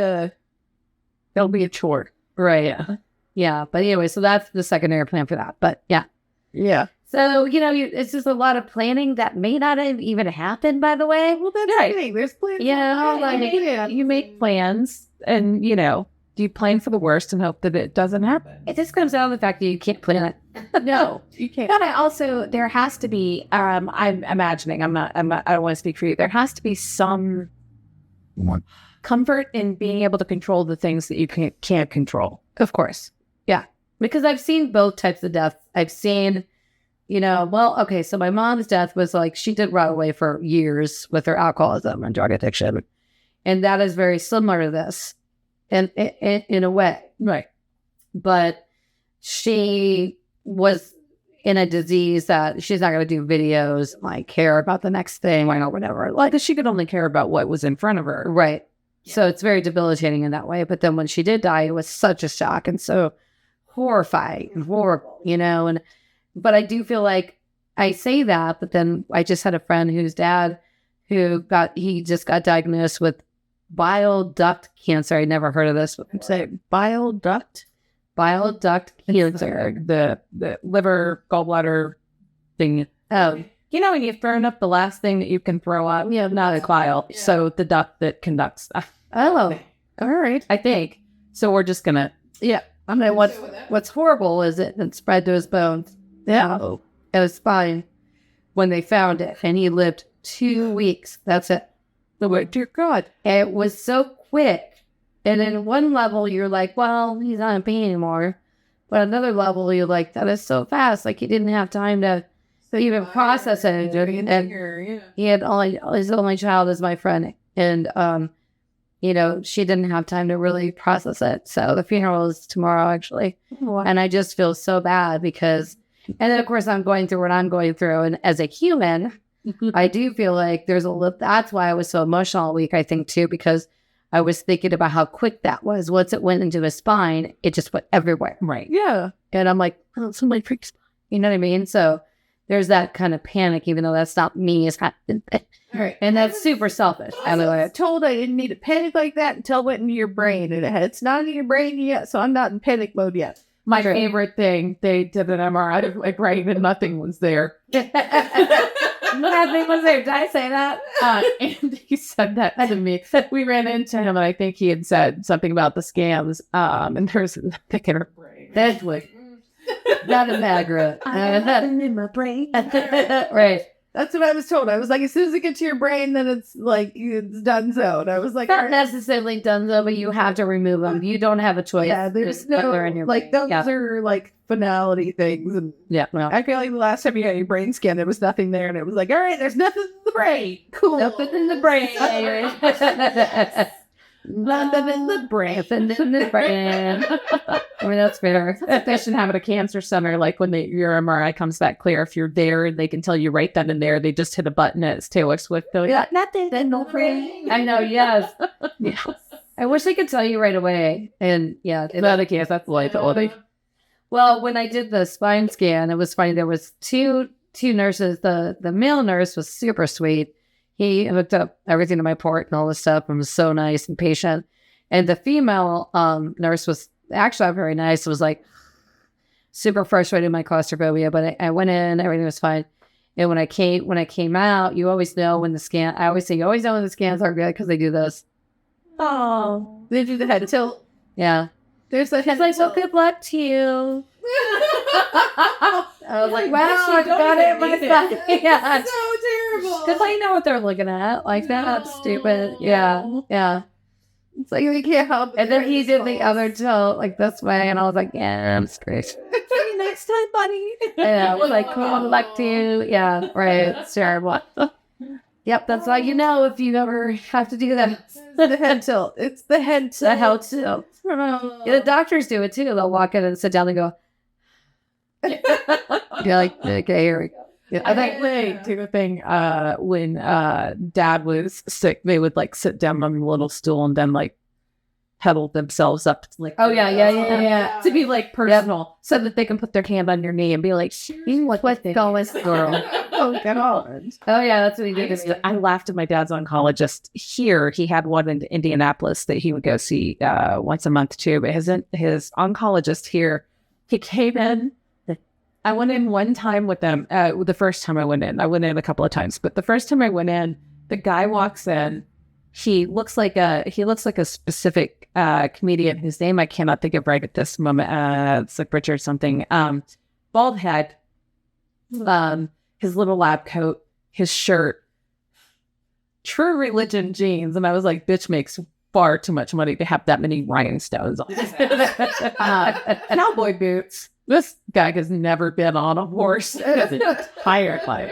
a chore. Right. Yeah. But anyway, so that's the secondary plan for that. But yeah. Yeah. So, it's just a lot of planning that may not have even happened, by the way. Well, that's right. There's plans. You make plans and, do you plan for the worst and hope that it doesn't happen? It just comes down to the fact that you can't plan it. No, you can't. But there has to be, I'm imagining, I don't want to speak for you. There has to be some comfort in being able to control the things that you can't control. Of course. Yeah. Because I've seen both types of death. I've seen, so my mom's death was like, she did rot away for years with her alcoholism and drug addiction. And that is very similar to this. And in a way, right? But she was in a disease that she's not going to do videos, like care about the next thing or whatever. Like she could only care about what was in front of her, right? Yeah. So it's very debilitating in that way. But then when she did die, it was such a shock and so horrifying and horrible, But I do feel like I say that, but then I just had a friend whose dad he just got diagnosed with bile duct cancer. I never heard of this. Say bile duct cancer. The liver gallbladder thing. Oh, when you burn up the last thing that you can throw out, not a bile. Yeah. So the duct that conducts stuff. Oh, all right. I think so. We're just gonna. Yeah. I mean, what's horrible is it spread to his bones. Yeah. It was fine when they found it, and he lived 2 weeks. That's it. Dear God. It was so quick. And then one level, you're like, well, he's not in pain anymore. But another level, you're like, that is so fast. Like, he didn't have time to even process it. And he had his only child is my friend. And, she didn't have time to really process it. So the funeral is tomorrow, actually. Wow. And I just feel so bad because, and then, of course, I'm going through what I'm going through. And as a human, I do feel like that's why I was so emotional all week, I think, too, because I was thinking about how quick that was. Once it went into his spine, it just went everywhere. Right. Yeah. And I'm like, oh, somebody freaks. You know what I mean? So there's that kind of panic, even though that's not me. It's not, Right. and that's super selfish. I was told I didn't need to panic like that until it went into your brain, and it's not in your brain yet, so I'm not in panic mode yet. My favorite thing, they did an MRI of like right, and nothing was there. Nothing was there. Did I say that? And he said that to me. We ran into him, and I think he had said something about the scans. And there's nothing in her brain. That's like, not a Magra. Nothing in my brain. Right. That's what I was told. I was like, as soon as it gets to your brain, then it's like it's done. So, and I was like, Not necessarily done though, but you have to remove them. You don't have a choice. yeah, there's Just put no her in your like brain. those are like finality things. And Yeah. Well, I feel like the last time you got your brain scan, there was nothing there, and it was like, all right, there's nothing in the brain. Cool. nothing in the brain. Nothing in the brain. Nothing in the brain. I mean, that's fair. They should have at a cancer center, like when your MRI comes back clear. If you're there, they can tell you right then and there. They just hit a button and it's Taylor Swift. They're like, Yeah. nothing in the brain. I know, yes. Yeah. I wish they could tell you right away. And yeah, But I guess that's liability. well, when I did the spine scan, it was funny. There was two nurses. The male nurse was super sweet. He hooked up everything to my port and all this stuff and was so nice and patient. And the female nurse was actually not very nice. It was like super frustrated with my claustrophobia, but I went in, everything was fine. And when I came out, you always know when the scan, I always say, you always know when the scans are good because they do this. Oh, they do the head tilt. Yeah. There's the head It's like, well, tilt. good luck to you. I was like, wow, No, I don't got even it need myself. Yeah. So terrible. Because I know what they're looking at. Like, that's stupid. Yeah. Yeah. It's like we can't help. And then he did the other tilt, like this way. And I was like, yeah, I'm straight. See you next time, buddy. Yeah. I was like, cool luck to you. Yeah. Right. It's terrible. Yep. That's how you know if you ever have to do that. The head tilt. It's the head tilt. The hell tilt. Yeah, the doctors do it too. They'll walk in and sit down and go, you're like, okay, here we go. Yeah, I think they do a thing when dad was sick, they would like sit down on a little stool and then like pedal themselves up to, like, oh, yeah. to be like personal so that they can put their hand on your knee and be like, What's going on, girl? Oh God. Oh, yeah, that's what he did. I laughed at my dad's oncologist here. He had one in Indianapolis that he would go see once a month too. But his oncologist here, he came in. I went in one time with them. The first time I went in a couple of times, but the first time I went in, the guy walks in. He looks like a specific comedian whose name I cannot think of right at this moment. It's like Richard something. Bald head. His little lab coat, his shirt, True Religion jeans, and I was like, "Bitch makes far too much money to have that many rhinestones on." Cowboy boots. This guy has never been on a horse his entire life.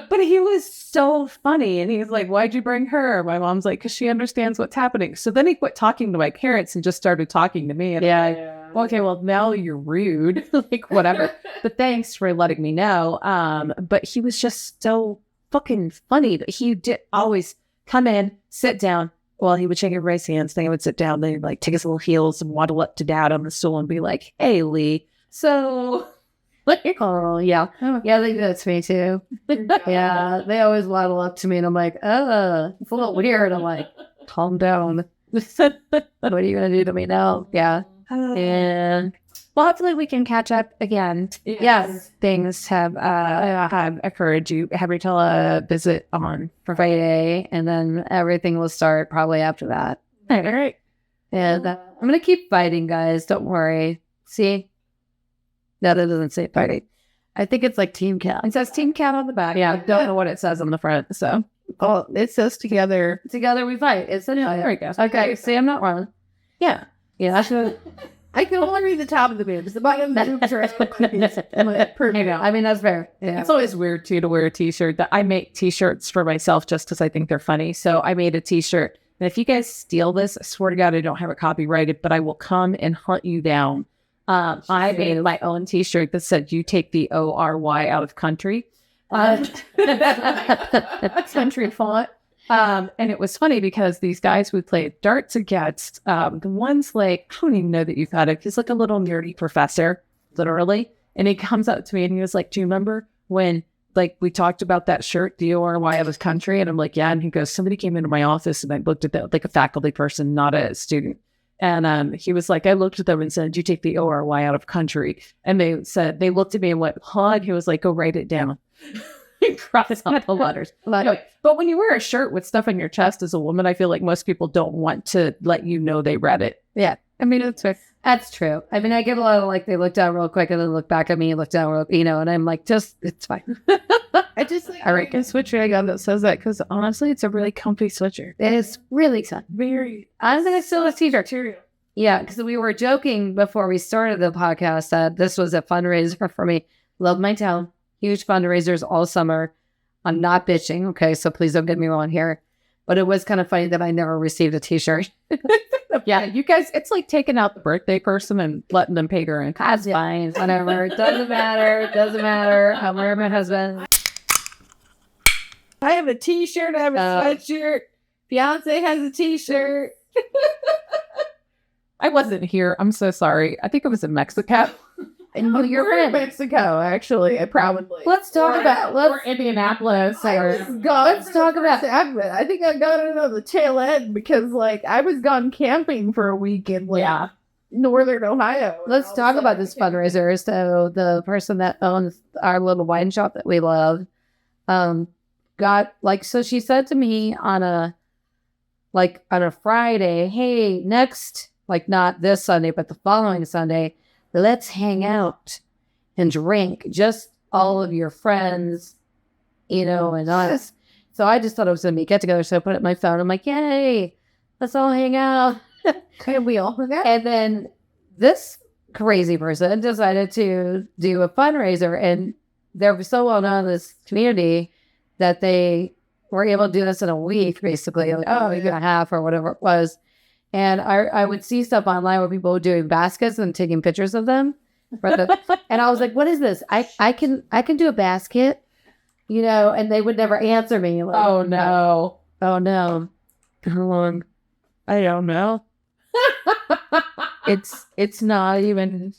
But he was so funny. And he's like, why'd you bring her? My mom's like, because she understands what's happening. So then he quit talking to my parents and just started talking to me. And okay, well, now you're rude. Like, whatever. But thanks for letting me know. But he was just so fucking funny. He did always come in, sit down. Well, he would shake everybody's hands. Then he would sit down. Then he'd like take his little heels and waddle up to dad on the stool and be like, hey, Lee. So, like, Oh, yeah. Yeah, they do that to me too. Yeah, they always waddle up to me and I'm like, it's a little weird. I'm like, calm down. What are you going to do to me now? Yeah. And well, hopefully we can catch up again. Yes, things have occurred. You have your visit on Friday, and then everything will start probably after that. all right. And I'm going to keep fighting, guys. Don't worry. See? No, that doesn't say fighting. I think it's like Team Cat. It says Team Cat on the back. Yeah. I don't know what it says on the front. So, Oh, it says together. Together we fight. It's a there we go. Okay, see, I'm not wrong. Yeah. Yeah, that's what... I can only read the top of the boobs. The bottom of the boobs are perfect. I mean, that's fair. Yeah. It's always weird too to wear a t-shirt. That I make t-shirts for myself just because I think they're funny. So I made a t-shirt. And if you guys steal this, I swear to God, I don't have it copyrighted, but I will come and hunt you down. I made my own t-shirt that said, you take the O-R-Y out of country. That's country font. And it was funny because these guys we played darts against, the one's like, I don't even know that you've had it. He's like a little nerdy professor, literally. And he comes up to me and he was like, do you remember when like we talked about that shirt, DORY of his country? And I'm like, yeah. And he goes, somebody came into my office and I looked at that, like a faculty person, not a student. And he was like, I looked at them and said, you take the ORY out of country. And they said, they looked at me and went, huh? And he was like, go write it down. Cross out the letters. Anyway, but when you wear a shirt with stuff on your chest as a woman, I feel like most people don't want to let you know they read it. Yeah. I mean, That's true. I mean, I get a lot of like, they look down real quick and then look back at me, look down real, and I'm like, it's fine. I just like, I reckon sweatshirt I got that says that because honestly, it's a really comfy sweatshirt. It is really fun. I think I still have a t-shirt. Yeah, because we were joking before we started the podcast that this was a fundraiser for me. Love my town. Huge fundraisers all summer. I'm not bitching, okay? So please don't get me wrong here. But it was kind of funny that I never received a t-shirt. Yeah, you guys, it's like taking out the birthday person and letting them pay their income. That's fine. Whatever. Doesn't matter. I'm wearing my husband. I have a t-shirt. I have a sweatshirt. Beyonce has a t-shirt. I wasn't here. I'm so sorry. I think I was in Mexico. And you're in Mexico, actually. Probably. Let's talk about or Indianapolis. Let's talk about segment. I think I got it on the tail end because, like, I was gone camping for a week in Northern Ohio. Let's talk about this fundraiser. So the person that owns our little wine shop that we love, so she said to me on a Friday, hey, next, like not this Sunday, but the following Sunday, let's hang out and drink, just all of your friends, and us. So I just thought it was going to be a get together. So I put it in my phone. I'm like, yay, let's all hang out. And we all forgot. And then this crazy person decided to do a fundraiser, and they're so well known in this community that they were able to do this in a week, basically, like a week and a half or whatever it was. And I would see stuff online where people were doing baskets and taking pictures of them. And I was like, what is this? I can do a basket, and they would never answer me. Like, oh no. How long? I don't know. It's not even.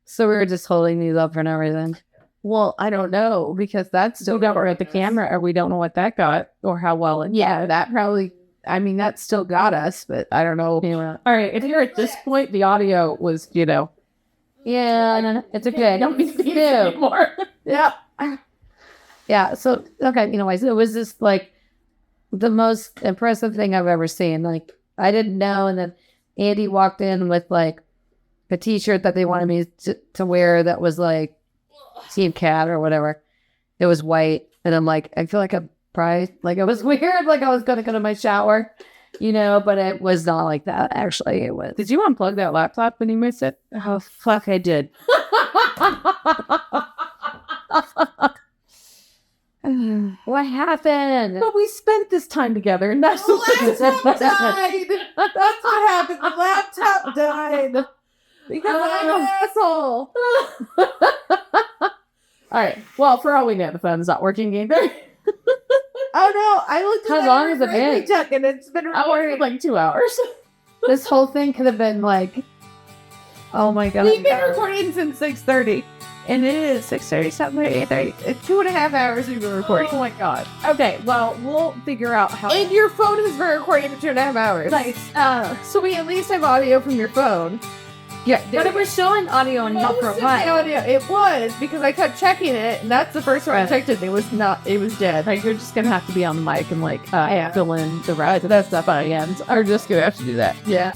So we were just holding these up for no reason. Well, I don't know because that's still don't at the camera, or we don't know what that got or how well it. Yeah, that probably. I mean, that still got us, but I don't know. Yeah. All right, if you're at this point, the audio was, Yeah, no, it's okay. Don't be seen anymore. Yeah. Yeah. So okay, anyways, it was just like the most impressive thing I've ever seen. Like I didn't know, and then Andy walked in with like a t-shirt that they wanted me to wear that was like Team Cat or whatever. It was white, and I'm like, I feel like I'm surprised. Like it was weird. Like I was gonna go to my shower, but it was not like that. Actually, it was. Did you unplug that laptop when you missed it? Oh fuck, I did. What happened? But we spent this time together, and that's The laptop died. That's what happened. The laptop died because I'm an asshole. All right. Well, for all we know, the phone's not working either. Oh no! I looked at How long has it been? And it's been for like 2 hours. This whole thing could have been like, oh my god. We've been recording since 6:30, and it is 6:30, something like 8:30. It's 2.5 hours we've been recording. Oh my god. Okay. Well, we'll figure out how. And your phone has been recording for 2.5 hours. Nice. So we at least have audio from your phone. Yeah, but it was showing audio and not for a while. Audio. It was because I kept checking it, and that's the first time I checked it. It was not. It was dead. Like you're just gonna have to be on the mic and fill in the rest of that stuff on the end. Are just gonna have to do that. Yeah.